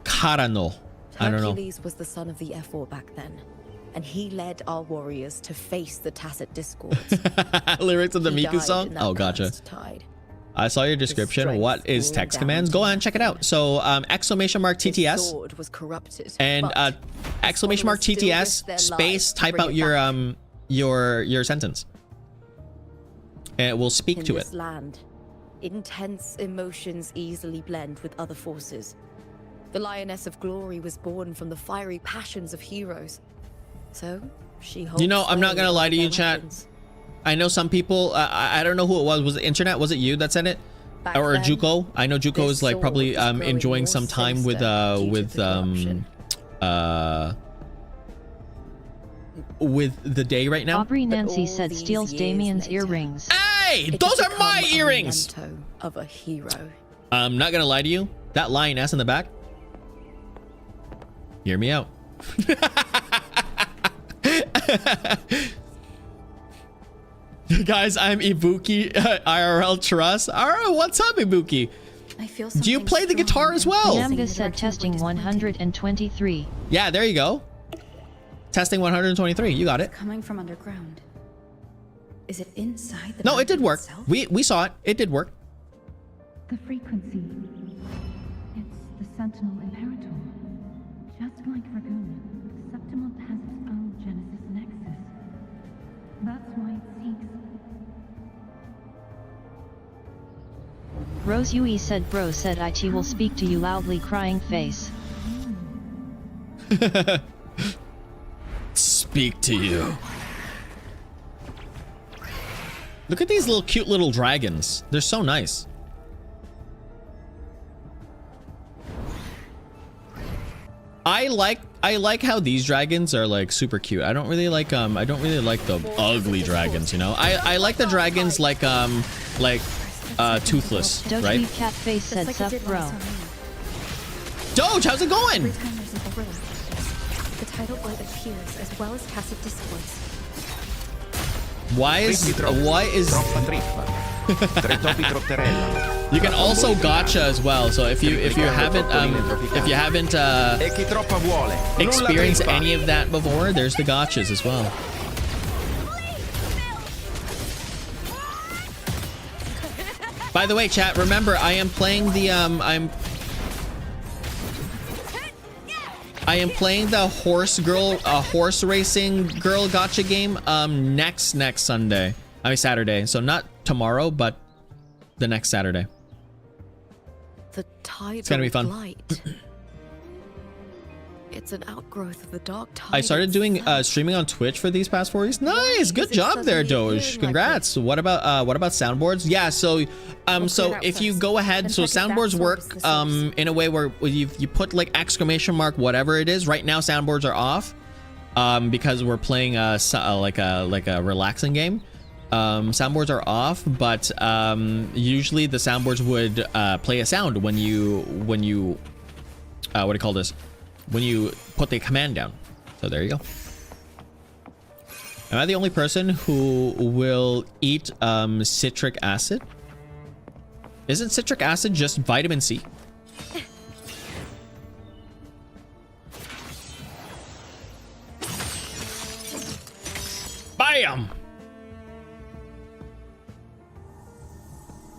Karano. I don't know. Hercules was the son of the Ephor back then, and he led our warriors to face the Tacit discords. Lyrics of the Miku song? Oh, gotcha. Tide. I saw your description. What is text commands? Go on, check it out. So exclamation mark TTS was corrupted, and exclamation mark TTS space, type out your sentence, and it will speak to it. In this land, intense emotions easily blend with other forces. The Lioness of Glory was born from the fiery passions of heroes. So she holds... You know, I'm not gonna lie to you, chat. I know some people, I don't know who it was. Was it internet? Was it you that said it? Or Juko? I know Juko is like probably enjoying some time with the day right now. Aubrey Nancy said steals Damian's earrings. Hey, those are my earrings. Of a hero. I'm not gonna lie to you. That lioness in the back. Hear me out. Guys, I'm Ibuki IRL Trust. Alright, what's up, Ibuki? I feel Do you play the guitar as well? Yamga said testing 123. Yeah, there you go. Testing 123. You got it. Coming from underground. Is it inside the No, it did work. itself? We saw it. It did work. The frequency. It's the Sentinel Imperator. Just like Dragoon, Septimont has its own Genesis Nexus. That's why it seeks. Rose Yui said bro said IT will speak to you loudly crying face. Speak to you. Look at these little cute little dragons. They're so nice. I like how these dragons are like super cute. I don't really like the ugly dragons, you know. I like the dragons like toothless, right? Doge cat face said sup bro. Doge, how's it going? Every time there's an overlap, the tidal void appears as well as passive discords. Why is Troppa trippa. Tre topi trotterella. you can also gacha as well. So if you haven't E chi troppa vuole. experienced any of that before, there's the gachas as well. By the way, chat, remember I am playing the I am playing the horse racing girl gacha game next Sunday. I mean Saturday. So not tomorrow, but the next Saturday. The tide It's gonna be fun. Light. It's an outgrowth of the dark tide. I started doing streaming on Twitch for these past 4 weeks. Nice, good job there, Doge. Congrats. What about soundboards? Yeah, so so if you go ahead, so soundboards work in a way where you put like exclamation mark whatever it is. Right now soundboards are off because we're playing like a relaxing game. Soundboards are off, but usually the soundboards would play a sound when you what do you call this? When you put the command down. So there you go. Am I the only person who will eat citric acid? Isn't citric acid just vitamin C? Bam!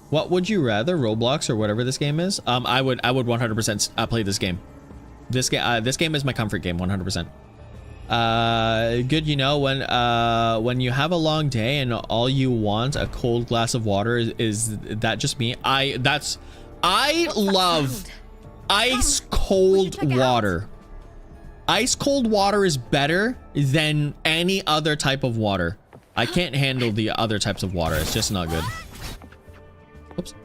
What would you rather, Roblox or whatever this game is? I would 100% play this game. This game is my comfort game, 100%. Good, you know, when you have a long day and all you want a cold glass of water is that just me? I love ice cold water. Ice cold water is better than any other type of water. I can't handle the other types of water. It's just not good. Oops.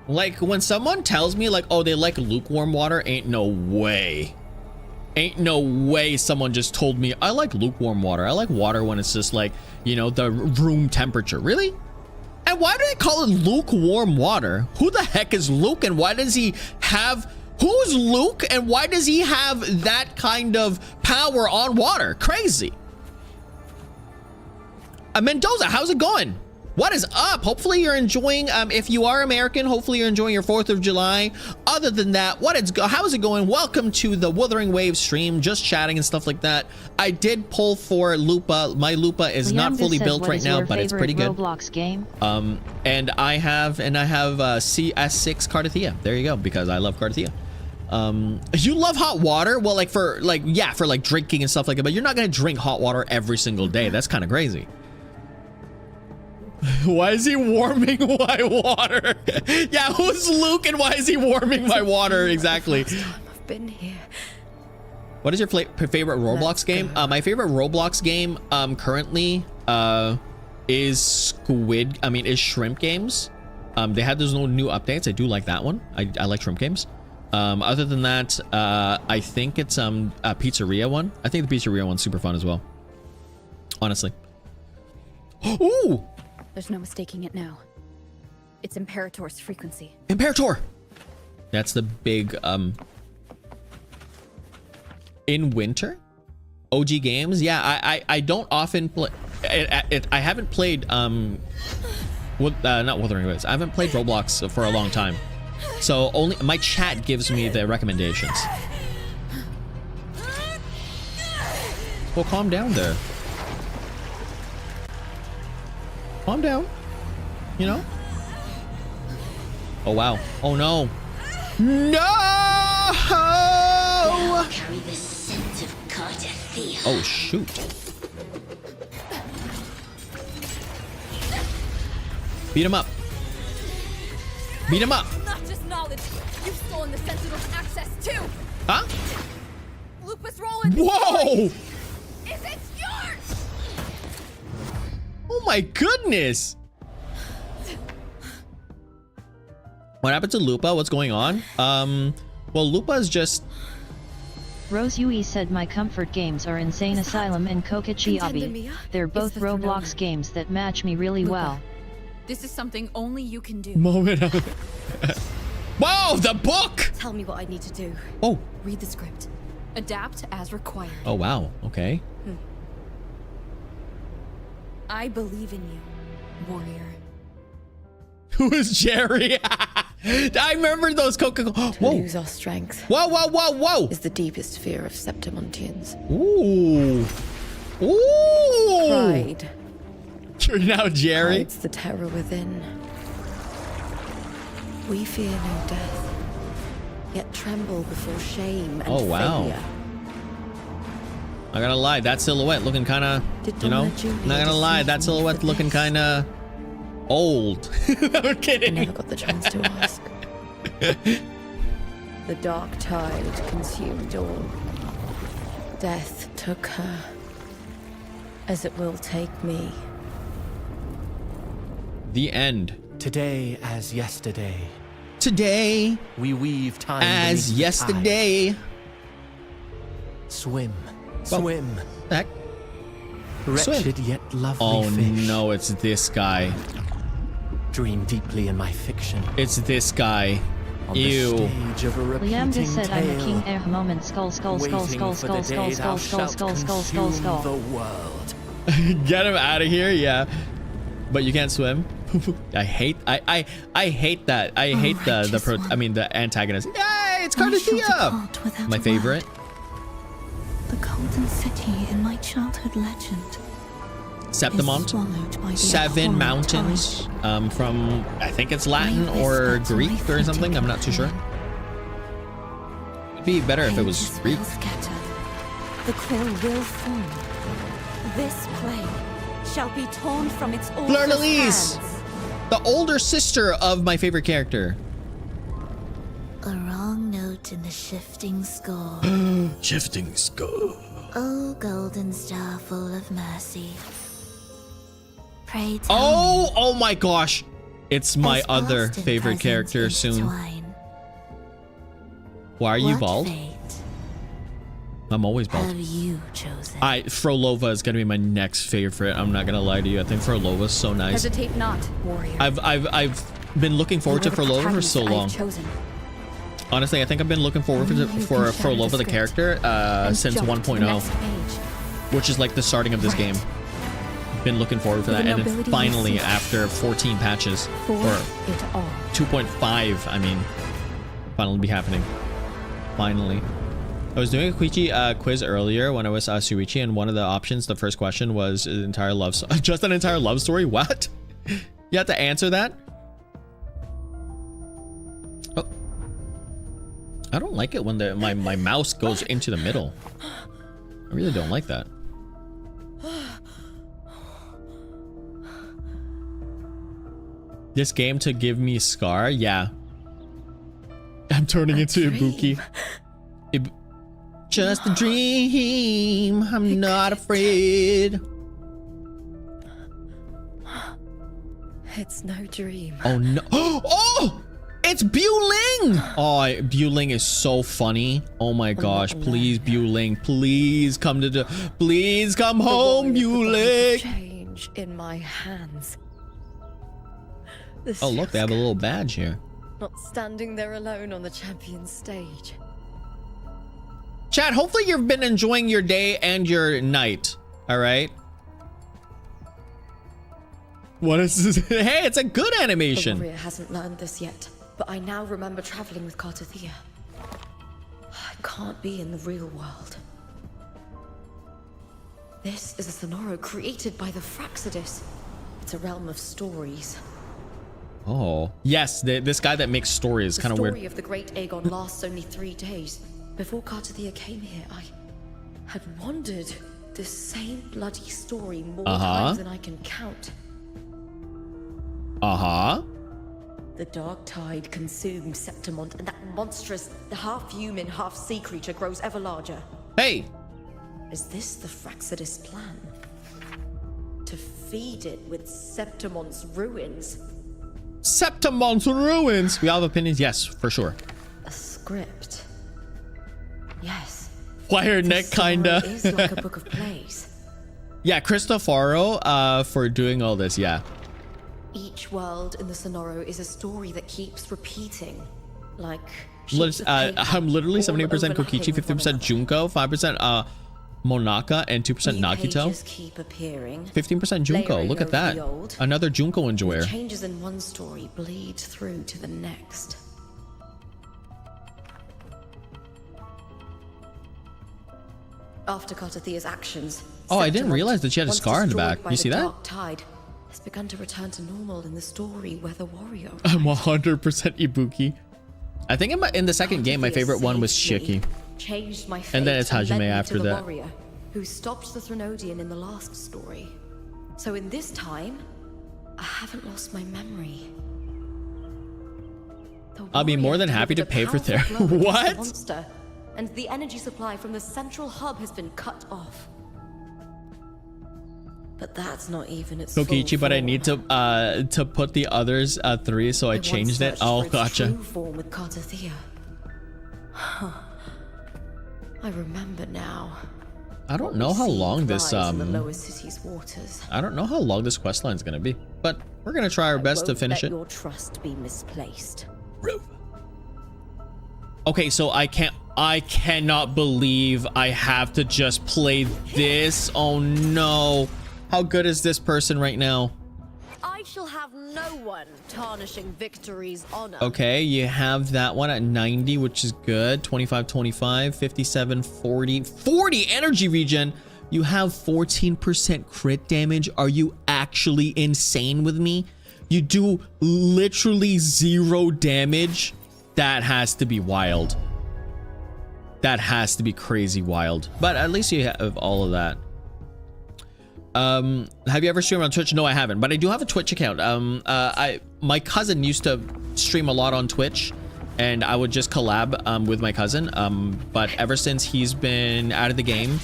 Like when someone tells me like, oh, they like lukewarm water, ain't no way. Ain't no way someone just told me I like lukewarm water. I like water when it's just like, you know, the room temperature. Really? And why do they call it lukewarm water? Who the heck is Luke and why does he have... Who's Luke and why does he have that kind of power on water? Crazy. Mendoza, how's it going? What is up? Hopefully you're enjoying, if you are American, hopefully you're enjoying your 4th of July. Other than that, how is it going? Welcome to the Wuthering Waves stream, just chatting and stuff like that. I did pull for Lupa. My Lupa is not fully built right now, but it's pretty good. Roblox game? And I have CS6 Cardathia. There you go, because I love Cardathia. You love hot water? Well, for drinking and stuff like that, but you're not gonna drink hot water every single day. That's kind of crazy. Why is he warming my water? Yeah, who's Luke and why is he warming my water? Exactly. I've been here. What is your favorite Roblox game? My favorite Roblox game currently is is shrimp games. They had those new updates. I do like that one. I like shrimp games. Other than that, I think it's a pizzeria one. I think the pizzeria one's super fun as well. Honestly. Ooh! There's no mistaking it now. It's Imperator's frequency. Imperator! That's the big, in winter? OG games? Yeah, I don't often play... I haven't played, not Wuthering Waves. I haven't played Roblox for a long time. So only my chat gives me the recommendations. Well, calm down there. Calm down. You know? Oh, wow. Oh, no. No! Oh, shoot. Beat him up. Beat him up. Not just knowledge. You've stolen the Sentinel's access too. Huh? Lupa's role in Whoa! Is it yours? Oh my goodness! What happened to Lupa? What's going on? Well, Lupa's just... Rose Yui said my comfort games are Insane Asylum and Kokichi-Abi. They're both Roblox games that match me really well. This is something only you can do. Moment. Whoa, the book! Tell me what I need to do. Oh. Read the script. Adapt as required. Oh, wow. Okay. I believe in you, warrior. Who is Jerry? I remember those Coca-Cola. To lose our strength. Whoa, whoa, whoa, whoa! Is the deepest fear of Septimontians. Ooh. Ooh! Pride. You're now Jerry. Hides the terror within. We fear no death, yet tremble before shame and failure. Not gonna lie, that silhouette looking kind of, you know, not gonna lie, that silhouette looking kind of old. I'm kidding. I never got the chance to ask. The dark tide consumed all. Death took her, as it will take me. The end. Today as yesterday. Today We weave time as beneath the yesterday. tide. Swim. Well, Swim. Heck. Wretched yet lovely Oh fish. no, it's this guy. Dream deeply in my fiction. It's this guy. On Ew. the stage of a repeating Liam just said I'm the tale, king moment skull skull skull waiting skull for the skull day skull thou skull skull shalt skull skull skull consume skull. the world. Get him out of here, yeah. But you can't swim. I hate that. I hate the the antagonist. Yay, it's I shall Cardathia! depart without My a favorite. word. The golden city in my childhood legend is Septimont. swallowed by the 7 abhorrent mountains. tide. From I think it's Latin I or whisper to Greek my or something. fleeting I'm not too sure. companion. It'd be better if it was Pages Greek. will scatter. The quill will form. This play shall be torn from its Fleur de author's Lis! hands. The older sister of my favorite character. A wrong note in the shifting score. Shifting skull. Oh, golden star full of mercy. Pray tell me, Oh my gosh. It's my as other past and favorite present character soon. intertwine, Why are you what bald? fate I'm always bald. have you chosen? Frolova is gonna be my next favorite. I'm not gonna lie to you. I think Frolova's so nice. Hesitate not, warrior. I've been looking forward to Frolova for so long. Honestly, I think I've been looking forward for Frolova the character since 1.0, which is like the starting of this game. Been looking forward for that, and then finally after 14 patches or 2.5, I mean, finally be happening. Finally. I was doing a Koichi quiz earlier when I was Suichi, and one of the options, the first question was an entire love just an entire love story. What? You have to answer that? Oh, I don't like it when my mouse goes into the middle. I really don't like that. This game to give me Scar? Yeah. I'm turning into Ibuki. Just a dream. I'm not afraid. It's no dream. Oh no. Oh! It's Buling! Oh, Buling is so funny. Oh my gosh. Please, Buling. Please come please come home, Buling. Change in my hands. Oh, look, they have a little badge here. Not standing there alone on the champion stage. Chat, hopefully you've been enjoying your day and your night. All right. What is this? Hey, it's a good The animation. warrior hasn't learned this yet, but I now remember traveling with Cardathia. I can't be in the real world. This is a Sonoro created by the Fraxidus. It's a realm of stories. Oh, yes. This guy that makes stories, kind of weird. The story of the great Aegon lasts only 3 days. Before Cardathia came here, I had wandered this same bloody story more times than I can count. The dark tide consumes Septimont, and that monstrous, half-human, half-sea creature grows ever larger. Hey! Is this the Fraxidus plan? To feed it with Septimont's ruins? Septimont's ruins. We have opinions. Yes, for sure. A script. Yes. Fire The neck, Sonoro kinda. is like a book of plays. Yeah, Cristofaro, for doing all this. Yeah. Each world in the Sonoro is a story that keeps repeating, like. I'm literally 70% Kokichi, 50% Junko, 5% Monaka, and 2% Nagito. Keep appearing. 15% Junko. Look at that. Another Junko enjoyer. Changes in one story bleed through to the next. After Cardathia's actions. Oh, I didn't realize that she had a scar in the back. You see that? Dark tide has begun to return to normal in the story where the warrior. I'm 100% Ibuki. I think in the second game, my favorite one was Shiki. Changed my fate And then it's and led Hajime me to after the that. warrior, who stopped the Threnodian in the last story. So in this time, I haven't lost my memory. I'll be more than happy to pay for therapy. What? Monster, and the energy supply from the central hub has been cut off. But that's not even its Kokichi, but I need to put the others 3, so I changed it. Oh, gotcha. Form with Cartathea. Huh. I remember now. I don't know how long this the lower city's waters. I don't know how long this quest line is gonna be, but we're gonna try our best to finish it. Your trust be misplaced. Okay, so I cannot believe I have to just play this. Oh no. How good is this person right now? I shall have no one tarnishing victory's honor. Okay, you have that one at 90, which is good. 25, 25, 57, 40. 40 energy regen! You have 14% crit damage. Are you actually insane with me? You do literally 0 damage? That has to be wild. That has to be crazy wild. But at least you have all of that. Have you ever streamed on Twitch? No, I haven't, but I do have a Twitch account. My cousin used to stream a lot on Twitch, and I would just collab with my cousin. But ever since he's been out of the game,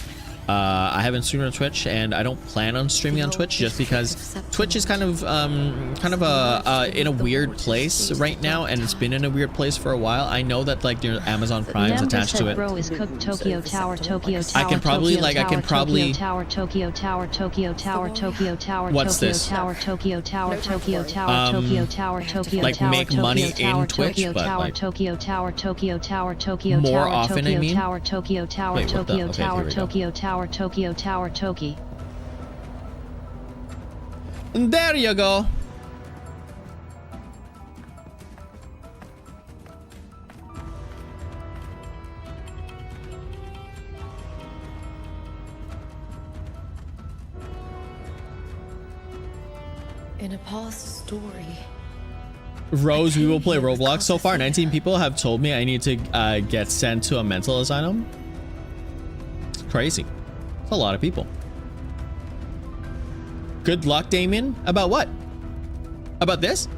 I haven't streamed on Twitch, and I don't plan on streaming on Twitch just because Twitch is kind of in a weird place right now, and it's been in a weird place for a while. I know that like there's Amazon Prime's attached to it. Bro is cooked Tokyo Tower, Tokyo Tower. I can probably Tokyo Tower, Tokyo Tower, Tokyo Tower, Tokyo Tower. What's this? Tower, Tokyo Tower, Tokyo Tower, Tokyo Tower, Tokyo like Tower, make money in Twitch, but like Tokyo Tower, Tokyo Tower, Tokyo more Tower, often. I mean, Tower, Tokyo Tower, wait, Tokyo okay, Tower, Tokyo Tower, Tokyo Tower, Toki. There you go. In a past story. Rose, we will play Roblox. So far, 19 people have told me I need to get sent to a mental asylum. It's crazy. It's a lot of people. Good luck, Damian. About what? About this?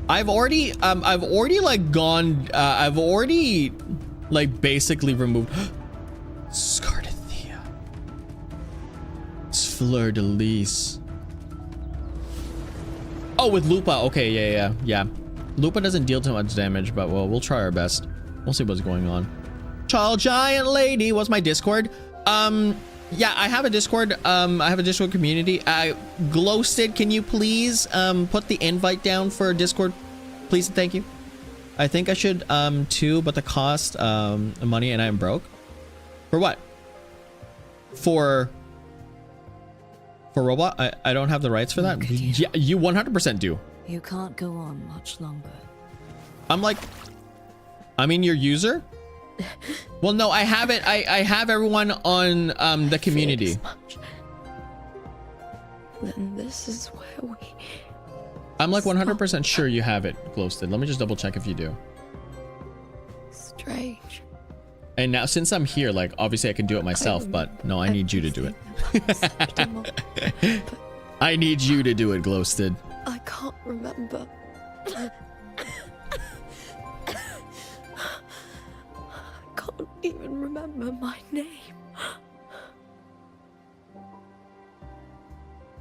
I've already like gone. I've already like basically removed. Scartathea. It's Fleur de Lis. Oh, with Lupa. Okay, yeah. Lupa doesn't deal too much damage, but well, we'll try our best. We'll see what's going on. Child Giant Lady. What's my Discord? Yeah, I have a Discord. I have a Discord community. Glowsted, can you please put the invite down for Discord, please and thank you. I think I should too, but the cost money and I'm broke. For what? For Roblox? I don't have the rights for that. Yeah, you 100% do. You can't go on much longer. I'm like, I mean, your user. Well, no, I have it. I have everyone on the community. Then this is where we. I'm like 100% sure you have it, Glowsted. Let me just double check if you do. Strange. And now, since I'm here, like obviously I can do it myself, but no, I need you to do it. I need you to do it, Glowsted. I can't remember. I can't even remember my name.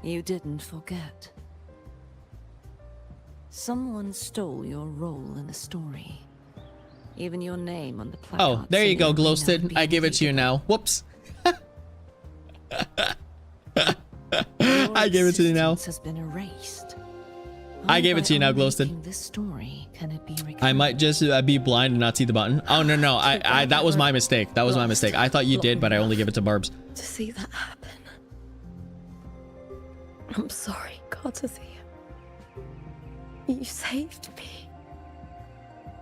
You didn't forget. Someone stole your role in the story. Even your name on the placard. Oh, there you go, Glowsted. I give it to you now. Whoops. I gave it to you now. Has been erased. I gave it to you now, Glowsted. This story, can it be I might just be blind and not see the button. Oh no, I that was my mistake. That was my mistake. I thought you did, but I only give it to Barbs. To see that happen. I'm sorry, Cartathea. You saved me.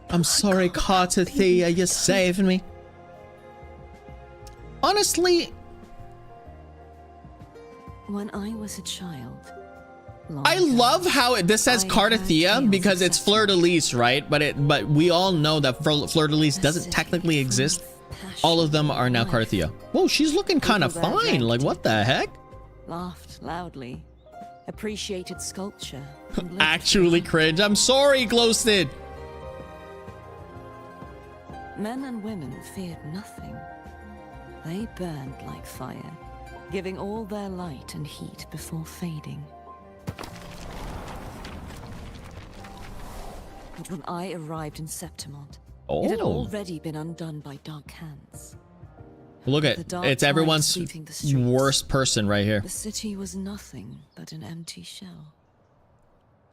I'm sorry, Cartathea. You saved me. Honestly, when I was a child. I love how this says Cartathea because it's Fleur de Lis, right? But we all know that Fleur de Lis doesn't technically exist All of them are now Carthia. Whoa, she's looking kind of fine. Like, what the heck? Laughed loudly, appreciated sculpture. Actually cringe. I'm sorry, Glowstid. Men and women feared nothing. They burned like fire, giving all their light and heat before fading. But when I arrived in Septimont, it had already been undone by dark hands. Look at it's everyone's worst person right here. The city was nothing but an empty shell.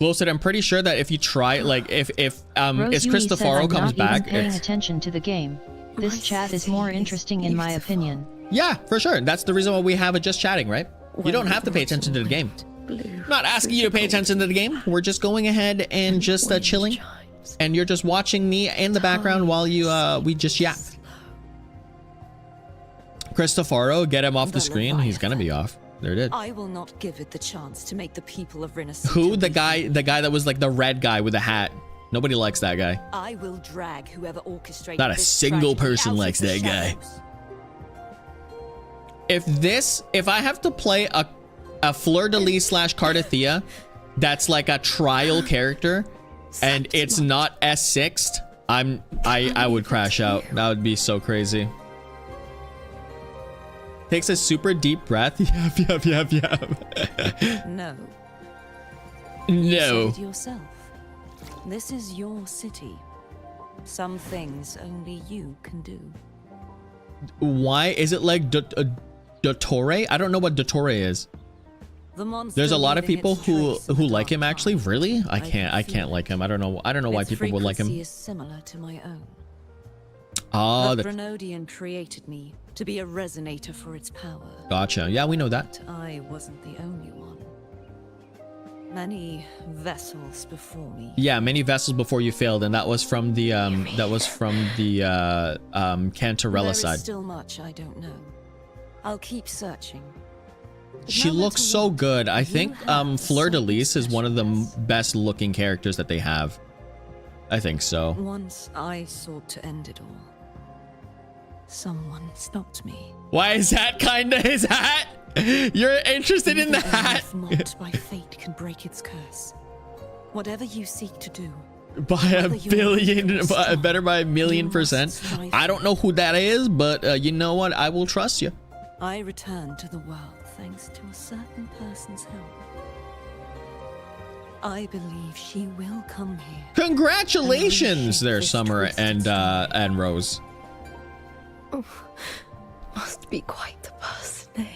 Glowstid, I'm pretty sure that if you try, like, if Rose Cristofaro comes back, paying attention to the game. This chat is more interesting in my opinion. Yeah, for sure. That's the reason why we have it just chatting, right? You don't have to pay attention to the game. I'm not asking you to pay attention to the game. We're just going ahead and just chilling, and you're just watching me in the background while you we just yap. Cristofaro, get him off the screen. He's gonna be off. There it is. I will not give it the chance to make the people of Renaissance. Who? The guy that was like the red guy with the hat. Nobody likes that guy. I will drag whoever orchestrated. Not a single person likes that guy. If I have to play a fleur-de-lis / Cardathia that's like a trial character and it's not S6'd, I would crash out. That would be so crazy. Takes a super deep breath. Yep. No. No. You said it yourself. This is your city. Some things only you can do. Why is it like Dottore? I don't know what Dottore is. There's a lot of people who like him actually. Really? I can't like him. I don't know why people would like him. Its frequency is similar to my own. Ah, the Brennodian created me to be a resonator for its power. Gotcha. Yeah, we know that. But I wasn't the only one. Many vessels before me. Yeah, many vessels before you failed, and that was from the Cantarella side. There is still much I don't know. I'll keep searching. But She no looks matter so what, good. I think you have Fleur-de-Lis is one of the something best looking characters that they have. I think so. Once I sought to end it all. Someone stopped me. Why is that kinda his hat? You're interested in the hat? Marked by fate can break its curse. Whatever you seek to do. By a billion, better by 1,000,000%. I don't know who that is, but you know what? I will trust you. I returned to the world thanks to a certain person's help. I believe she will come here. Congratulations there, Summer and Rose. Oh, must be quite the person, eh?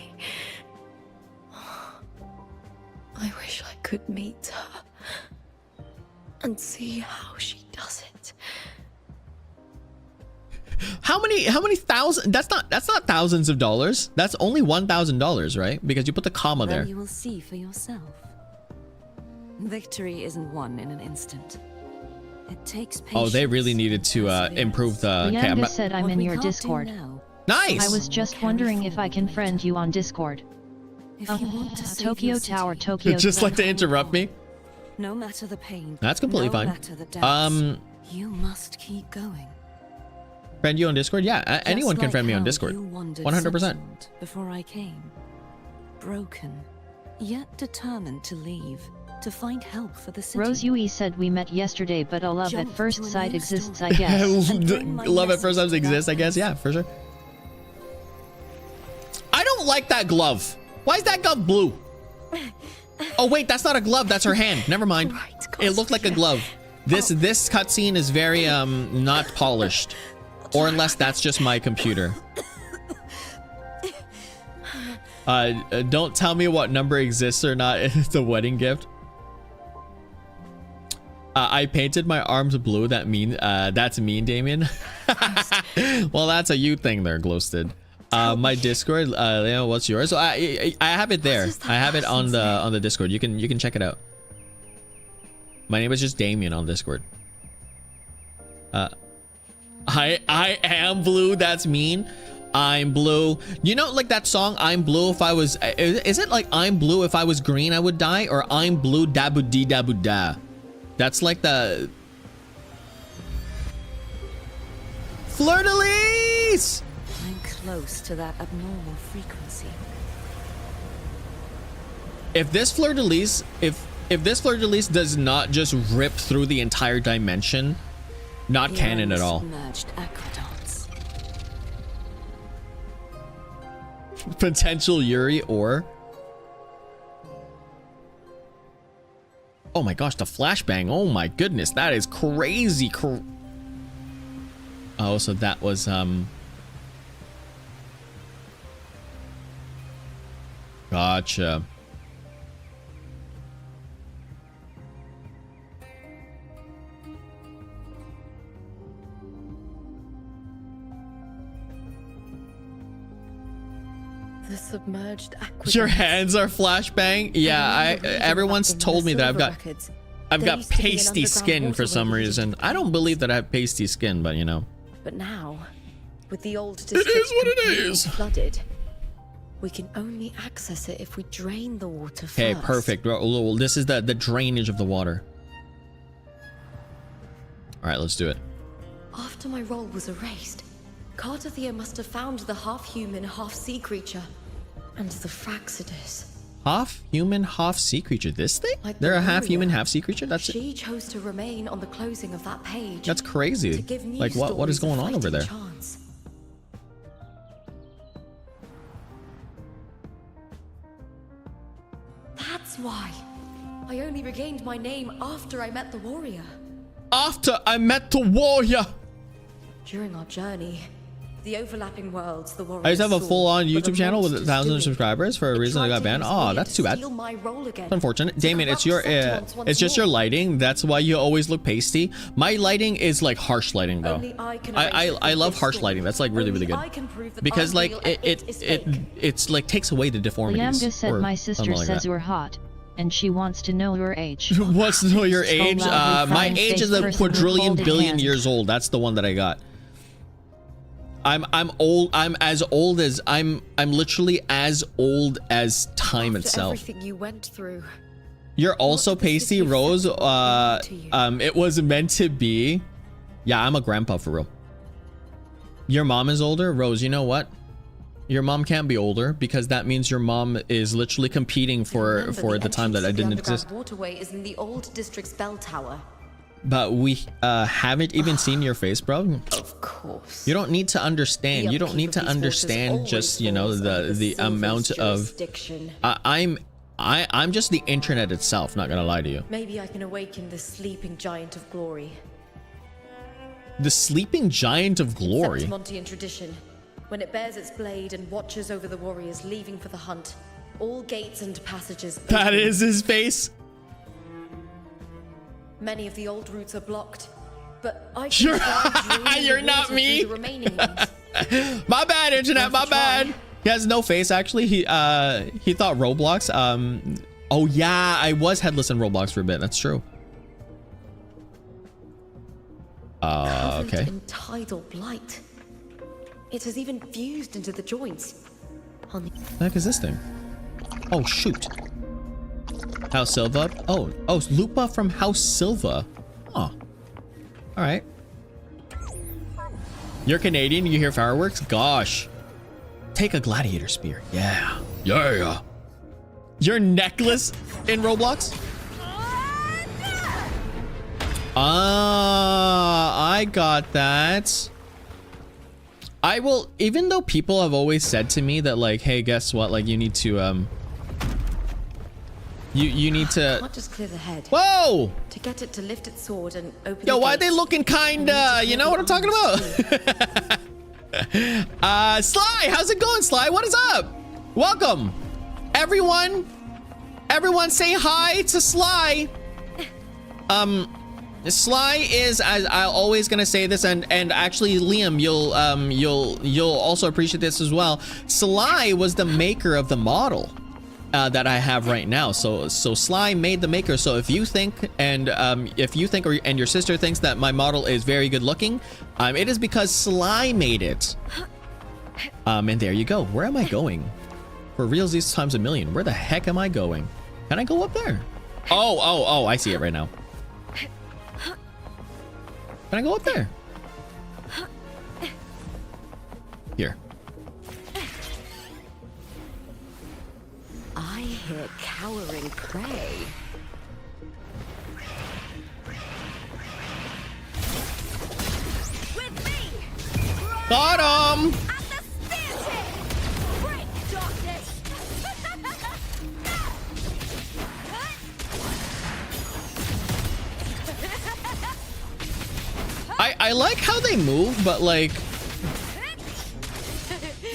I wish I could meet her and see how she does it. How many thousand? That's not thousands of dollars. That's only $1,000, right? Because you put the comma there. Then you will see for yourself. Victory isn't won in an instant. It takes patience. Oh, they really needed to improve the camera. said I'm in your Discord. Nice. I was just wondering if I can friend you on Discord. Tokyo Tower, Tokyo. Just like to interrupt me. No matter the pain. That's completely fine. Matter the doubts, you must keep going. Friend you on Discord? Yeah, anyone can friend me on Discord. 100%. Before I came, broken, yet determined to leave, to find help for the city. Rose Yui said we met yesterday, but a love at first sight exists, I guess. Love at first sight exists, I guess. Yeah, for sure. I don't like that glove. Why is that glove blue? Oh wait, that's not a glove. That's her hand. Never mind. It looked like a glove. This cutscene is very not polished, or unless that's just my computer. Don't tell me what number exists or not. It's a wedding gift. I painted my arms blue. That's mean, Damian. Well, that's a you thing there, Glowstid. My Discord, Leo, what's yours? So I have it there. I have it on the Discord. You can check it out. My name is just Damian on Discord. I am blue. That's mean. I'm blue. You know, like that song, I'm blue if I was, is it like I'm blue if I was green I would die, or I'm blue dabu dee dabu da? That's like the Fleur-de-Lis. nice. I'm close to that abnormal frequency. If this fleur-de-lis, if this fleur-de-lis does not just rip through the entire dimension, not canon at all. Submerged aqueducts. Potential Yuri or... Oh my gosh, the flashbang. Oh my goodness, that is crazy. Oh, so that was gotcha. The submerged aqueduct. Your hands are flashbang? Yeah, everyone's told me that I've got pasty skin for some reason. I don't believe that I have pasty skin, but you know. But now, with the old It district is what it completely is. flooded, we can only access it if we drain the water first. Okay, perfect. Well, this is the drainage of the water. All right, let's do it. After my role was erased, Cartathea must have found the half-human, half-sea creature, and the Fraxidus. Half human, half sea creature. This thing? Like They're a the half human, warrior. half sea creature? That's it. She chose to remain on the closing of that page. That's to crazy. give new Like what is stories going a on over fighting there? chance. That's why. I only regained my name after I met the warrior. After I met the warrior. During our journey, the overlapping worlds, the warrior I used to have a saw full-on were the YouTube channel with monsters 1,000 doing. subscribers for a It reason I tried got to banned. use Oh, me that's to too bad. steal my role again. It's unfortunate. To Damien, it's corrupt your Septons once it's just more. your lighting. That's why you always look pasty. My lighting is like harsh lighting though. Only I can I erase it from love this harsh story. lighting. That's like really Only good. I can prove that Because I'm like real and is fake. it's like takes away the deformities. Liamga said or my something sister like says that. you're hot, and she wants to know your age. Wants to know your age? loudly My crying age is face a person with quadrillion folded billion hands. years old. That's the one that I got. I'm old. I'm as old as I'm literally as old as time After itself. everything you went through. You're also What did the pasty, city of Rose. September mean to you? It was meant to be. Yeah, I'm a grandpa for real. Your mom is older, Rose. You know what? Your mom can't be older because that means your mom is literally competing for Remember, the time that I entrance to the didn't underground exist. Waterway is in the old district's bell tower. But we haven't even seen your face, bro. Of course. You don't need to understand. The You don't need to upkeep of these waters understand always just, you know, falls under the Silver's amount of jurisdiction. I'm just the internet itself, not gonna lie to you. Maybe I can awaken the sleeping giant of glory. The sleeping giant of glory. Septimontian tradition. When it bears its blade and watches over the warriors leaving for the hunt, all gates and passages That open. is his face. Many of the old routes are blocked, but I You're- can try draining You're the not water me. through the remaining ones. My bad, internet. My Worth a try. bad. He has no face. Actually, he thought Roblox. Oh yeah, I was headless in Roblox for a bit. That's true. Covered Okay. in tidal blight. It has even fused into the joints. On the What the heck is this thing? Oh shoot. House Silva. Oh, Lupa from House Silva. Oh. All right. You're Canadian. You hear fireworks? Gosh. Take a gladiator spear. Yeah. Yeah. Your necklace in Roblox? Ah, I got that. I will, even though people have always said to me that like, hey, guess what? Like you need to, you need to, can't just clear the head. whoa! To get it to lift its sword and open Yo, the why are they gates, looking I need kinda, to you clear know the what I'm talking arms about? too. Sly, how's it going, Sly? What is up? Welcome. Everyone say hi to Sly. Sly is, as I'm always gonna say this, and actually Liam, you'll also appreciate this as well. Sly was the maker of the model that I have right now. So Sly made the maker. So if you think, and if you think, and your sister thinks that my model is very good looking, it is because Sly made it. And there you go. Where am I going? For realsies times a million. Where the heck am I going? Can I go up there? Oh, I see it right now. Can I go up there? Here. I hear cowering prey. With me! Got him! At the spear tip! Break darkness! I like how they move, but like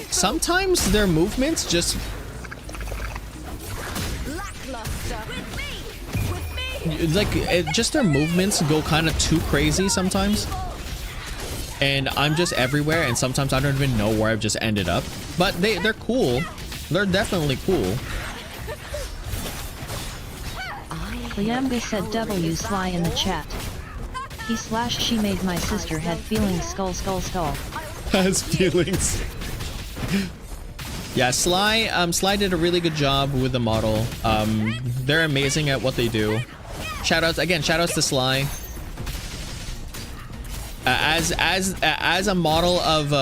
sometimes their movements just Lackluster! With me! like just their movements go kind of too crazy sometimes. And I'm just everywhere, and sometimes I don't even know where I've just ended up. But they're cool. They're definitely cool. Liamga said W Sly in the chat. He/she made my sister had feelings skull. Has feelings. Yeah, Sly did a really good job with the model. They're amazing at what they do. Shoutouts to Sly. As a model of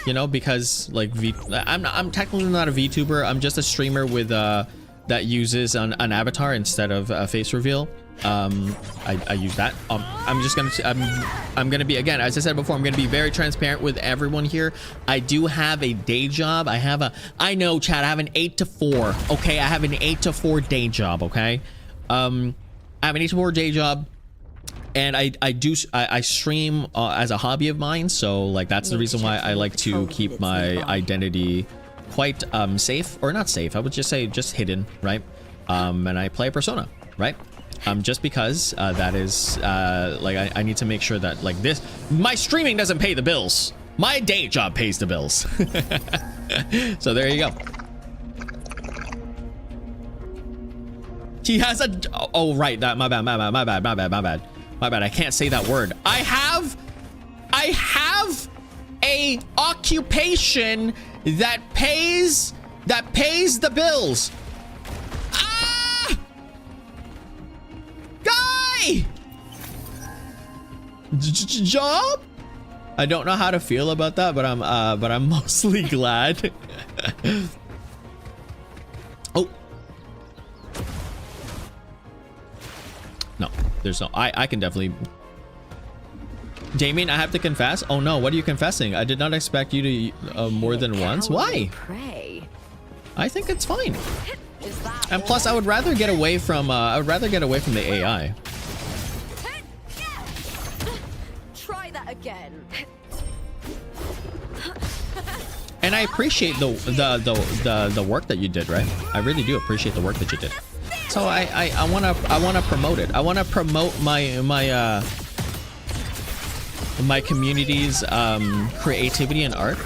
you know, because like I'm technically not a VTuber. I'm just a streamer with that uses an avatar instead of a face reveal. I use that. I'm gonna be, again, as I said before, I'm gonna be very transparent with everyone here. I do have a day job. I know, chat, I have an 8 to 4. Okay, I have an 8 to 4 day job. Okay, I have an 8 to 4 day job. And I stream as a hobby of mine, so like that's the reason why I like to keep my identity quite safe, or not safe. I would just say just hidden, right? And I play a persona, right? Just because that is like I need to make sure that like this, my streaming doesn't pay the bills. My day job pays the bills. So there you go. He has a, oh right, that my bad. I can't say that word. I have a occupation that pays the bills. Ah! Guy! Job? I don't know how to feel about that, but I'm mostly glad. Oh. No, there's no, I can definitely. Damian, I have to confess. Oh no, what are you confessing? I did not expect you to more than once. Why? I think it's fine. And plus, I would rather get away from the AI. Try that again. And I appreciate the work that you did, right? I really do appreciate the work that you did. So I wanna promote it. I wanna promote my community's creativity and art.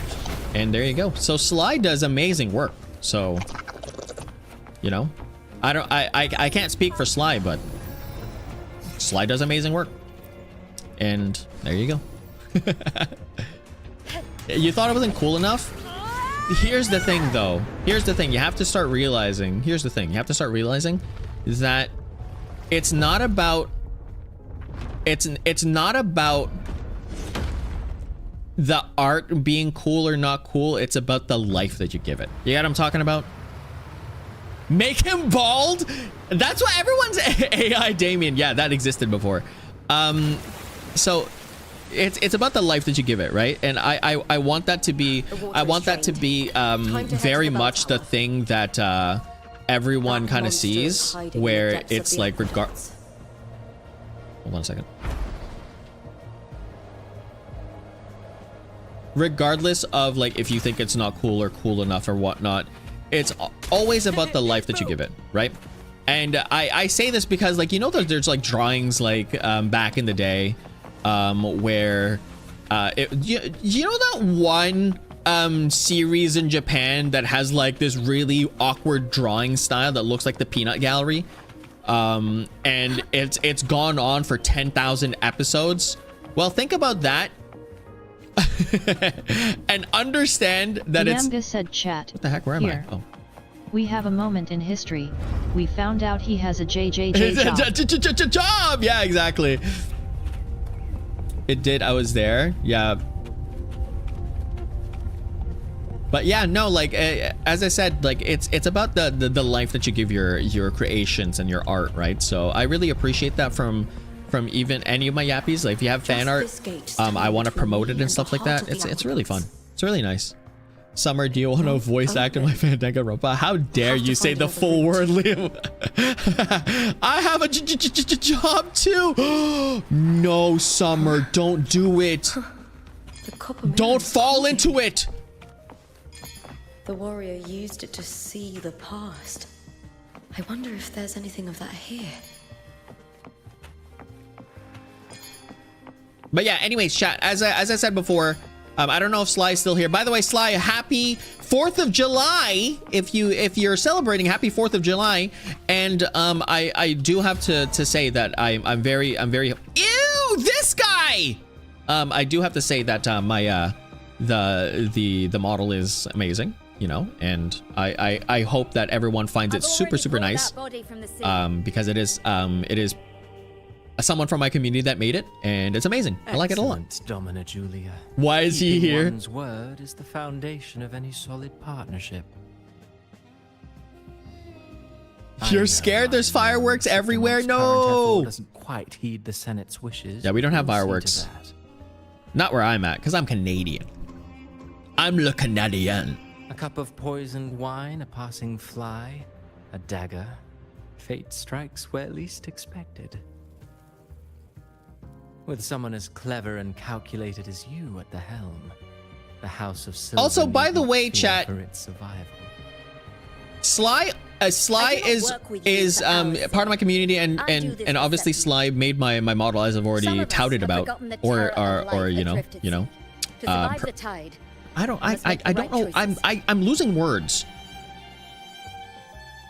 And there you go. So Sly does amazing work. So, you know, I can't speak for Sly, but Sly does amazing work. And there you go. You thought it wasn't cool enough? Here's the thing though. Here's the thing. You have to start realizing. Here's the thing. You have to start realizing is that it's not about the art being cool or not cool. It's about the life that you give it. You know what I'm talking about? Make him bald? That's what everyone's AI Damian. Yeah, that existed before. So it's about the life that you give it, right? And I want that to be very much the thing that everyone kind of sees, where it's like hold on a second. Regardless of like if you think it's not cool or cool enough or whatnot, it's always about the life that you give it, right? And I say this because, like, you know, there's like drawings like back in the day where you know that one series in Japan that has like this really awkward drawing style that looks like the Peanut Gallery, and it's gone on for 10,000 episodes. Well, think about that. And understand that Liamga said, chat. What the heck? Where am I? Oh. We have a moment in history. We found out he has a JJJ job. Yeah, exactly. It did. I was there. Yeah. But yeah, no, like as I said, like it's about the life that you give your creations and your art, right? So I really appreciate that from even any of my yappies. Like if you have fan art, I want to promote it and stuff like that. It's really fun. It's really nice. Summer, do you want to voice act in my Fandango robot? How dare you say the full word, Liam? I have a job too. No, Summer, don't do it. Don't fall into it. The warrior used it to see the past. I wonder if there's anything of that here. But yeah, anyways, chat, as I said before, I don't know if Sly's still here. By the way, Sly, happy 4th of July. If you're celebrating, happy 4th of July. And I do have to say that I'm very ew, this guy. I do have to say that my the model is amazing, you know, and I hope that everyone finds it super nice. Because it is someone from my community that made it, and it's amazing. I like it a lot. Domina Julia. Why is he here? One's word is the foundation of any solid partnership. You're scared there's fireworks everywhere? No! Doesn't quite heed the Senate's wishes. Yeah, we don't have fireworks. Not where I'm at, because I'm Canadian. I'm le Canadien. A cup of poisoned wine, a passing fly, a dagger. Fate strikes where least expected. With someone as clever and calculated as you at the helm, the House of Silver. Also, by the way, chat, for its survival. Sly is part of my community, and obviously Sly made my model, as I've already touted about, or you know. I don't know. I'm losing words.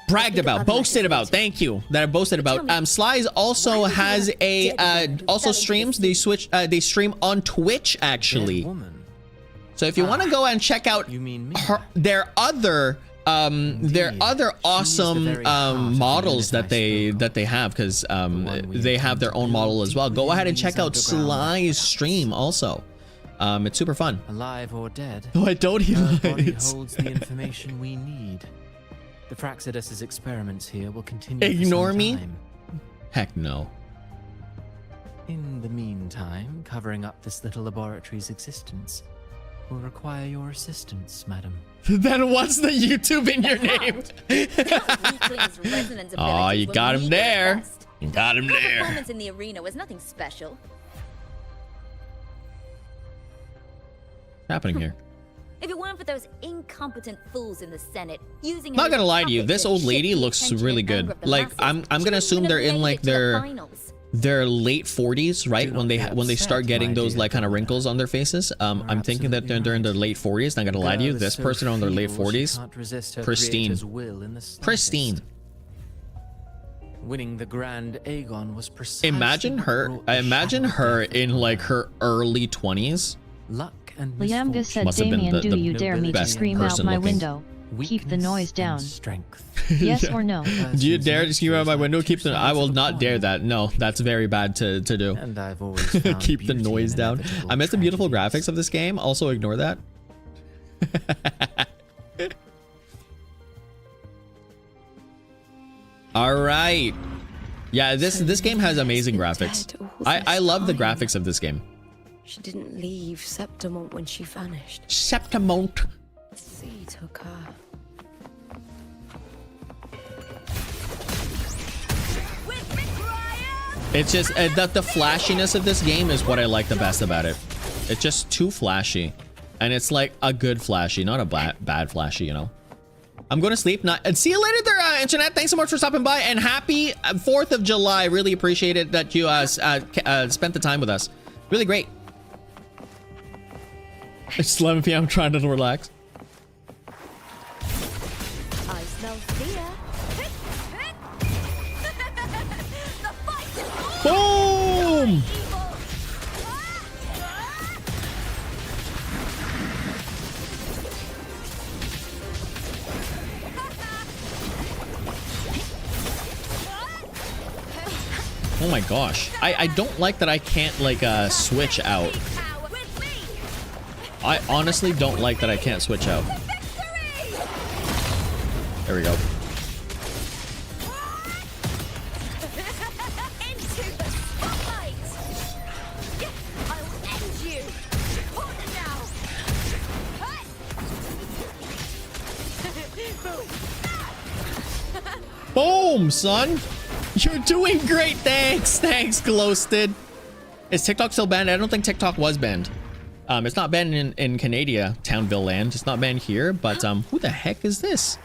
Bragged about, boasted about. Thank you. That I boasted about. Sli's also has a also streams. They stream on Twitch actually. So if you want to go and check out their other awesome models that they have, because they have their own model as well. Go ahead and check out Sly's stream also. It's super fun. Alive or dead. No, I don't. He lies. Holds the information we need. The Fraxidus's experiments here will continue. Ignore me? Time. Heck no. In the meantime, covering up this little laboratory's existence will require your assistance, madam. Then what's the YouTube in your name? Oh, you got him there. You got him there. Performance in the arena was nothing special. What's happening here? If it weren't for those incompetent fools in the Senate using, not gonna lie to you, this old lady looks really good. Like I'm gonna assume they're in like their late 40s, right? When they start getting those like kind of wrinkles on their faces. I'm thinking that they're in their late 40s. Not gonna lie to you, this person on their late 40s, pristine. Winning the Grand Aegon was precisely. Imagine her in like her early 20s. Luck. Liamga said, Damian, do you dare me to scream out my window? Keep the noise down. Yes or no? Do you dare to scream out my window? Keep the. I will not dare that. No, that's very bad to do. And I've always keep the noise down. I miss the beautiful graphics of this game. Also, ignore that. All right. Yeah, this game has amazing graphics. I love the graphics of this game. She didn't leave Septimont when she vanished. Septimont. Sea took her. It's just that the flashiness of this game is what I like the best about it. It's just too flashy, and it's like a good flashy, not a bad flashy, you know. I'm going to sleep. And see you later there, internet. Thanks so much for stopping by, and happy 4th of July. Really appreciate it that you spent the time with us. Really great. It's 11 p.m. I'm trying to relax. I smell fear. The fight is boom! Oh my gosh. I don't like that I can't like switch out. I honestly don't like that I can't switch out. There we go. Into the spotlight! I'll end you! Hold it now! Boom, son. You're doing great. Thanks. Thanks, Glowsted. Is TikTok still banned? I don't think TikTok was banned. It's not banned in Canada, Townville land. It's not banned here, but who the heck is this?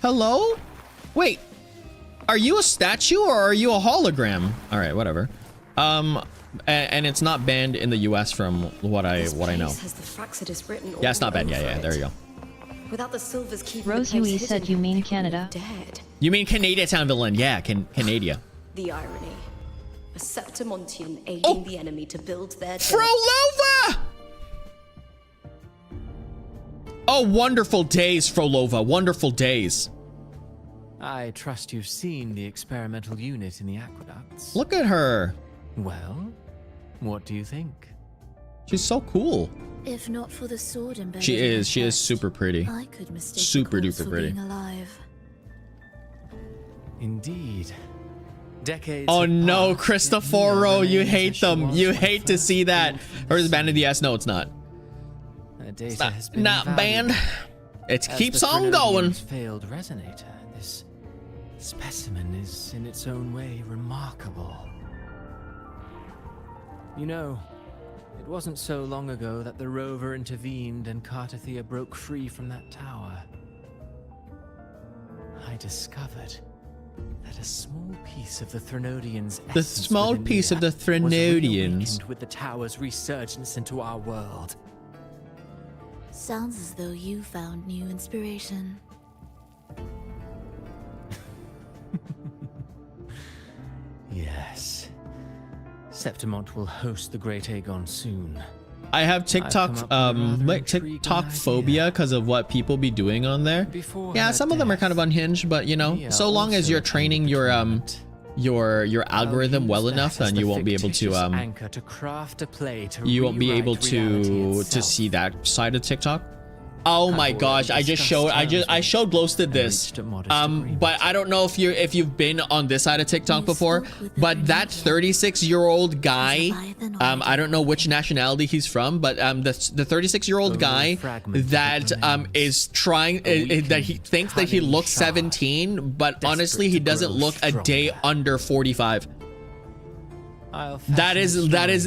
Hello? Wait. Are you a statue or are you a hologram? All right, whatever. And it's not banned in the US from what I know. Yeah, it's not banned. Yeah, there you go. Without the silvers keeping Rose Yui said you mean Canada? Dead. You mean Canada, Townville land? Yeah, Canada. The irony. A Septimontian aiding the enemy to build their Frolova! Oh, wonderful days, Frolova. Wonderful days. I trust you've seen the experimental unit in the aqueducts. Look at her. Well, what do you think? She's so cool. If not for the sword embedded She in her is chest, super pretty. I could mistake Super the cause duper for pretty. being alive. Indeed. Decades. Oh no, passed, Cristoforo, yet you Mia hate remains as she them. was You when hate to first see that. called Or is for it banned in the US? No, it's not. Her data It's not, has been not banned. It As keeps the on going. Threnodian's failed resonator, this specimen is in its own way remarkable. You know, it wasn't so long ago that the rover intervened and Cartathea broke free from that tower. I discovered that a small piece of the Threnodians' The essence small within piece of Mia the was Threnodians. reawakened with the tower's resurgence into our world. Sounds as though you found new inspiration. Yes. Septimont will host the Great Aegon soon. I have TikTok, I've come up with a rather like intriguing TikTok idea. phobia because of what people be doing on there. Before Yeah, her some of them are death, kind of unhinged, but you know, Mia so long as also you're training ended the your tournament. your I'll algorithm use well that enough, as then the you won't be able fictitious to anchor to craft a play to you won't be able rewrite reality to itself. see that side of TikTok. Oh my I've gosh, already discussed I showed Glowsted and this. reached a modest agreement. But I don't know if you've been on this side of TikTok You before, spoke with the but that Grenadier. 36-year-old guy, Leviathan or I don't know which nationality he's from, but the 36-year-old Only guy fragmented that remains. is trying that he thinks that he cunning looks shard, 17, but desperate honestly he to doesn't grow look a day stronger. under 45. I'll That is fashion that is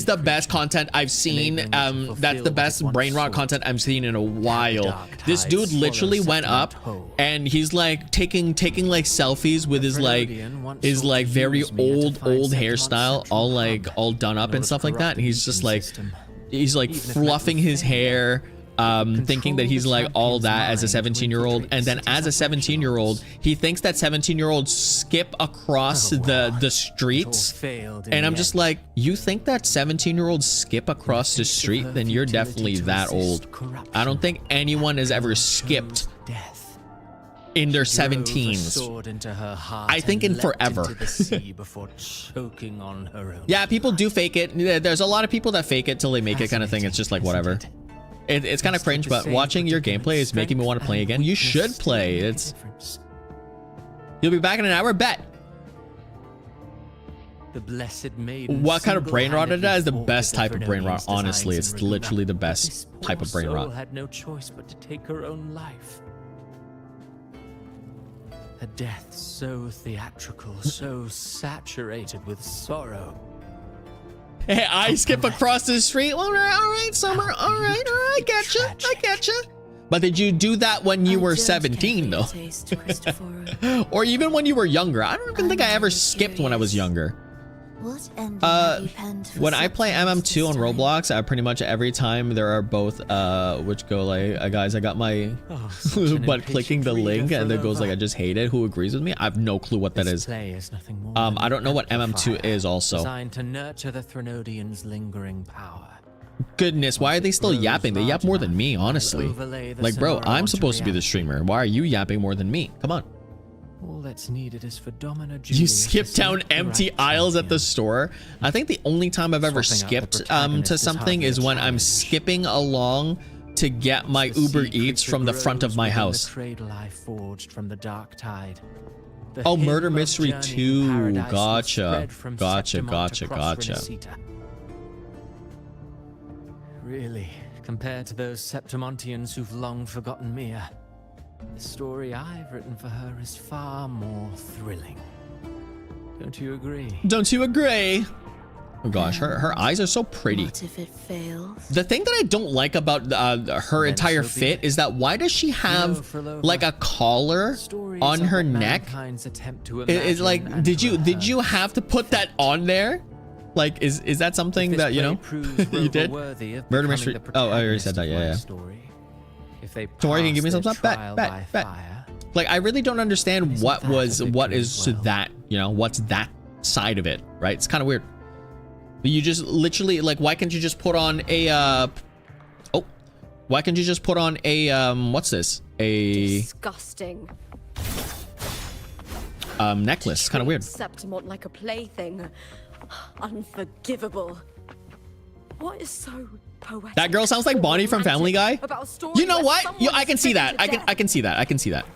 the secret, best content I've seen. enabling it to That's the fulfill best what it once Brainrot sought. content I've seen in a while. dark This tide dude literally swallows went up Septimont whole. and he's like taking like selfies with his Threnodian once his sought like to very use Mia to old find Septimont's hairstyle, central all like hub all done up in and order stuff to like that. corrupt And the he's just Beacon like system. he's like Even if fluffing nothing his failed, hair. Thinking that he's like all that as a 17-year-old, and then as a 17-year-old, he thinks that 17-year-olds skip across Oh, well, the it all streets. failed in And the I'm just end. like, you think that 17-year-olds skip across the Think of street? her Then you're futility definitely to that resist old. corruption. I don't think anyone has ever Chose skipped death. in their Drove a 17s. sword into her heart I think and in leapt forever. into the sea before choking on her own. Yeah, people do fake it. There's a lot of people that fake it till they make it kind of thing. It's just like whatever. It's kind of cringe, but watching your gameplay is making me want to play again. You should play. You'll be back in an hour. Bet. The blessed maiden. What kind of brain rot it is? The single-handedly best type of brain rot. thwarted the Honestly, designs it's in Raguna. literally the This best type poor of brain soul rot. had no choice but to take her own life. A death so theatrical, so saturated with sorrow. Hey, I skip across the street. All right, Summer. All right, I get you. I get you. But did you do that when you were 17, though? Or even when you were younger? I don't even think I ever skipped when I was younger. What ending have you penned for When I play Septimus MM2 on this time? Roblox, I pretty much every time there are both, which go like, guys, I got my, but clicking the link and it goes like, I just hate it. Who agrees with me? I have no clue what that is. Play is nothing more I don't know what MM2 is also. Designed to nurture the Threnodians' lingering power. Goodness, why are they still yapping? They yap more than me, honestly. Like, bro, I'm supposed to be the streamer. Why are you yapping more than me? Come on. All that's needed is for Domina You Julius skip to down select the empty right aisles at the champion. store. I think the only time I've ever Swapping out the skipped protagonist to is something hardly is a when I'm challenge. skipping along to get my Uber Eats from the front of my house. The cradle I forged from the dark tide. The Oh, hymn Murder of Mystery journey in 2. paradise will Gotcha. spread from Gotcha, Septimont gotcha, across gotcha. Renacita. Really, compared to those Septimontians who've long forgotten Mia, the story I've written for her is far more thrilling. Don't you agree? Don't you agree? Oh gosh, her eyes are so pretty. What if it fails? The thing that I don't like about her entire fit is that why does she have like a collar on her neck? It's like, did you have to put that on there? Like, is that something that, you know, you did? Murder Mystery. Oh, I already said that. Yeah. Don't worry, you can give me some stuff. Bet. Like, I really don't understand what is that, you know, what's that side of it, right? It's kind of weird. You just literally, like, why can't you just put on a, why can't you just put on a, what's this? A Disgusting. Necklace. Kind of weird. Septimont like a plaything. Unforgivable. What is so poetic? That girl sounds like Bonnie from Family Guy. About a story You know where what? someone's I can see that. stricken to I can see that. I can see that.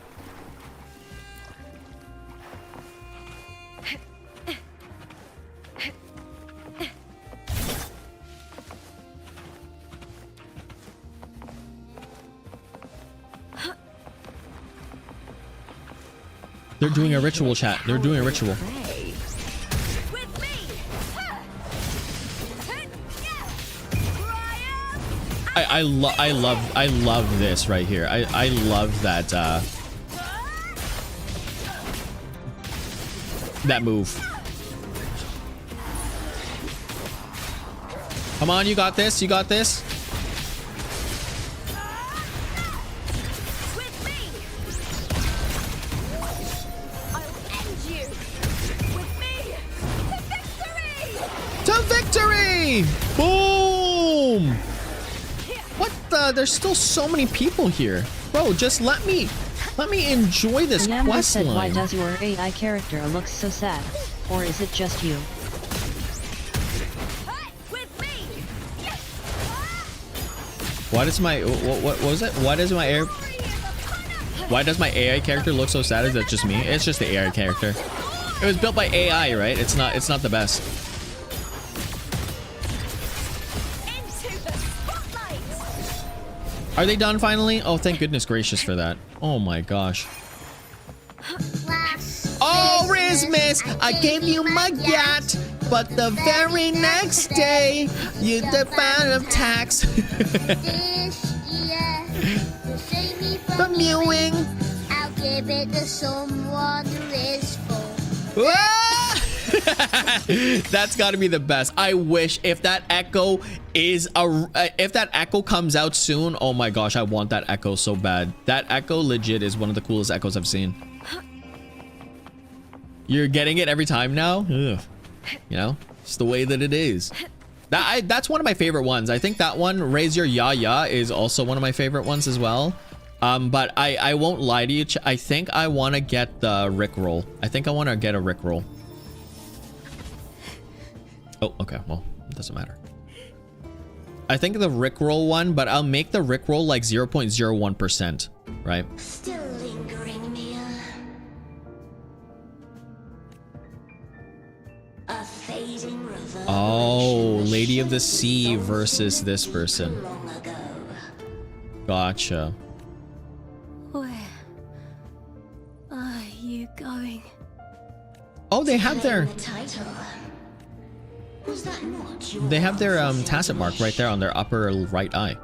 They're doing a ritual, chat. They're doing a ritual. I love this right here. I love that that move. Come on, you got this. You got this. Boom! What the? There's still so many people here. Bro, just let me enjoy this quest said, line. why does your AI character look so sad? Or is it just you? Why does my what was it? Why does my my AI character look so sad? Is that just me? It's just the AI character. It was built by AI, right? It's not the best. Are they done finally? Oh, thank goodness gracious for that. Oh my gosh. Oh, Christmas, I gave you my yacht, but the very next day, you defied of tax. From mewing, I'll give it to someone who is full. That's got to be the best. I wish if that echo is if that echo comes out soon. Oh my gosh, I want that echo so bad. That echo legit is one of the coolest echoes I've seen. You're getting it every time now. Ugh. You know, it's the way that it is. That's one of my favorite ones. I think that one, Raise Your Ya Ya, is also one of my favorite ones as well. But I won't lie to you. I think I want to get the Rickroll. I think I want to get a Rickroll. Oh, okay. Well, it doesn't matter. I think the Rickroll one, but I'll make the Rickroll like 0.01%, right? Still lingering, Mia. A fading reverberation. Oh, Lady of the Sea versus this person. Gotcha. Where are you going? Oh, they have their... Was that not your They have their tacit mark right there on their upper right eye,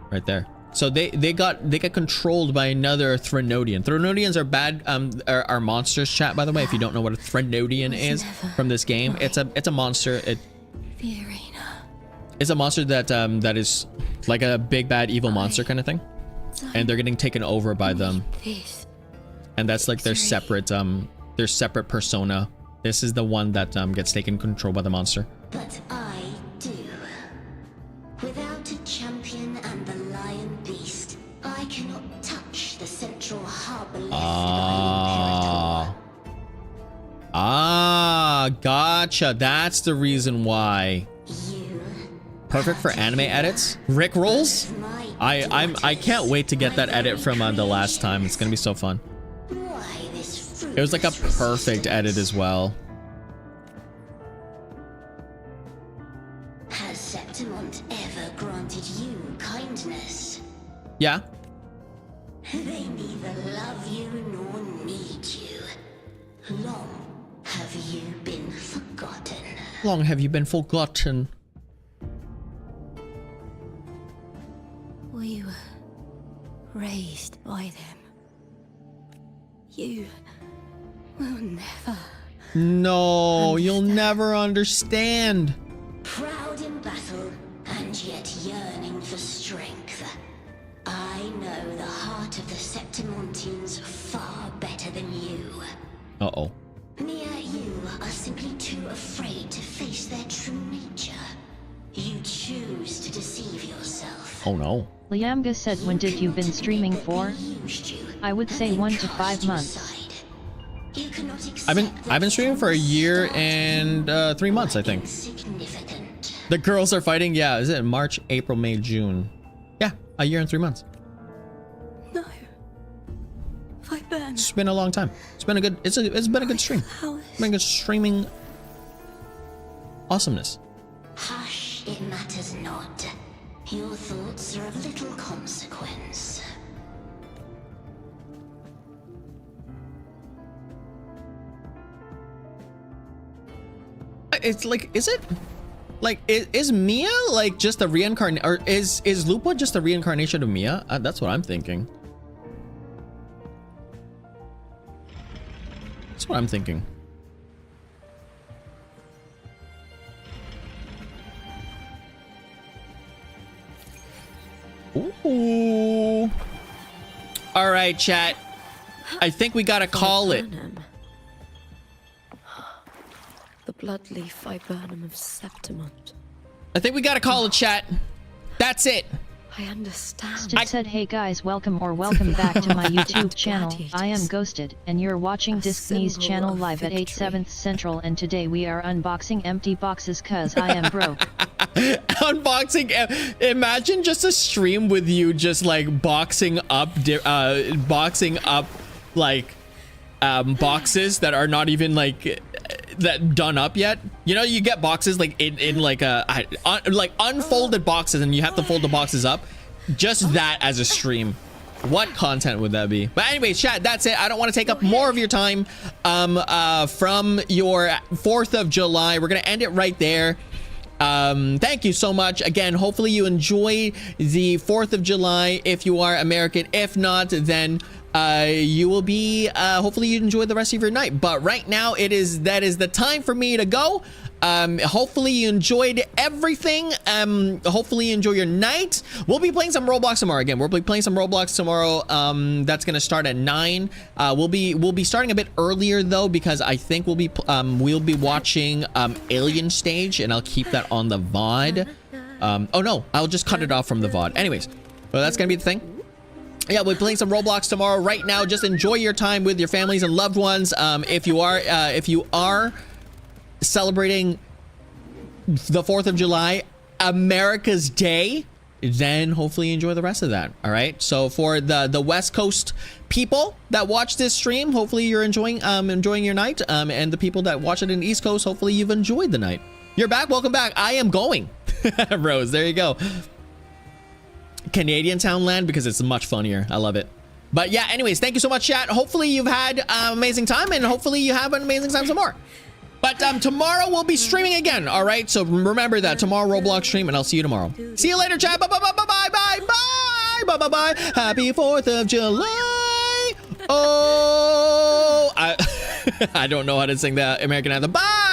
right there. So they get controlled by another Threnodian. Threnodians are bad are monsters, chat, by the way. If you don't know what a Threnodian is from this game, it's a monster. It's a monster that that is like a big bad evil monster kind of thing, and they're getting taken over by them. And that's like their separate persona. This is the one that gets taken control by the monster. But I do. Without a champion and the lion beast, I cannot touch the central harbor. Gotcha. That's the reason why. Perfect for anime edits. Rick rolls. I can't wait to get that edit from the last time. It's gonna be so fun. It was like a perfect edit as well. Has Septimont ever granted you kindness? Yeah. They neither love you nor need you. Long have you been forgotten? Long have you been forgotten? We were raised by them. You will never. No, you'll never understand. Proud in battle, and yet yearning for strength. I know the heart of the Septimontians far better than you. Uh-oh. Mia, you are simply too afraid to face their true nature. You choose to deceive yourself. Oh no. Liamga said, when did you been streaming for? I would say 1 to 5 months. I've been streaming for a year and 3 months, I think. The girls are fighting. Yeah, is it March, April, May, June? Yeah, a year and 3 months. No. Viburnum. It's been a long time. It's been a good. It's been a good stream. It's been a good streaming. Awesomeness. Hush, it matters not. Your thoughts are of little consequence. It's like, is it? Like, is Mia like just a reincarnation, or is Lupa just a reincarnation of Mia? That's what I'm thinking. That's what I'm thinking. Ooh. All right, chat. I think we gotta call it. The bloodleaf viburnum of Septimont. I think we gotta call it, chat. That's it. I understand. Stid said, hey guys, welcome back to my YouTube channel. I am Ghosted, and you're watching Disney's channel live at 8/7 Central, and today we are unboxing empty boxes cause I am broke. Unboxing. Imagine just a stream with you just like boxing up like boxes that are not even like that done up yet. You know, you get boxes like in like like unfolded boxes, and you have to fold the boxes up. Just that as a stream. What content would that be? But anyways, chat, that's it. I don't want to take up more of your time from your 4th of July. We're gonna end it right there. Thank you so much again. Hopefully you enjoy the 4th of July if you are American. If not, then you will be hopefully you enjoy the rest of your night. But right now that is the time for me to go. Hopefully you enjoyed everything. Hopefully you enjoy your night. We'll be playing some Roblox tomorrow. Again, we'll be playing some Roblox tomorrow. That's gonna start at 9. We'll be starting a bit earlier though, because I think we'll be watching Alien Stage, and I'll keep that on the VOD. Oh no, I'll just cut it off from the VOD. Anyways, well, that's gonna be the thing. Yeah, we're playing some Roblox tomorrow. Right now, just enjoy your time with your families and loved ones. If you are celebrating the 4th of July, America's Day, then hopefully enjoy the rest of that. All right. So for the West Coast people that watch this stream, hopefully you're enjoying your night. And the people that watch it in the East Coast, hopefully you've enjoyed the night. You're back. Welcome back. I am going. Rose, there you go. Canadian Townland, because it's much funnier. I love it. But yeah, anyways, thank you so much, chat. Hopefully you've had an amazing time, and hopefully you have an amazing time some more. But tomorrow we'll be streaming again. All right, so remember that tomorrow Roblox stream, and I'll see you tomorrow. See you later, chat. Bye bye bye bye bye bye bye bye bye bye. Happy 4th of July. Oh, I don't know how to sing the American anthem. Bye.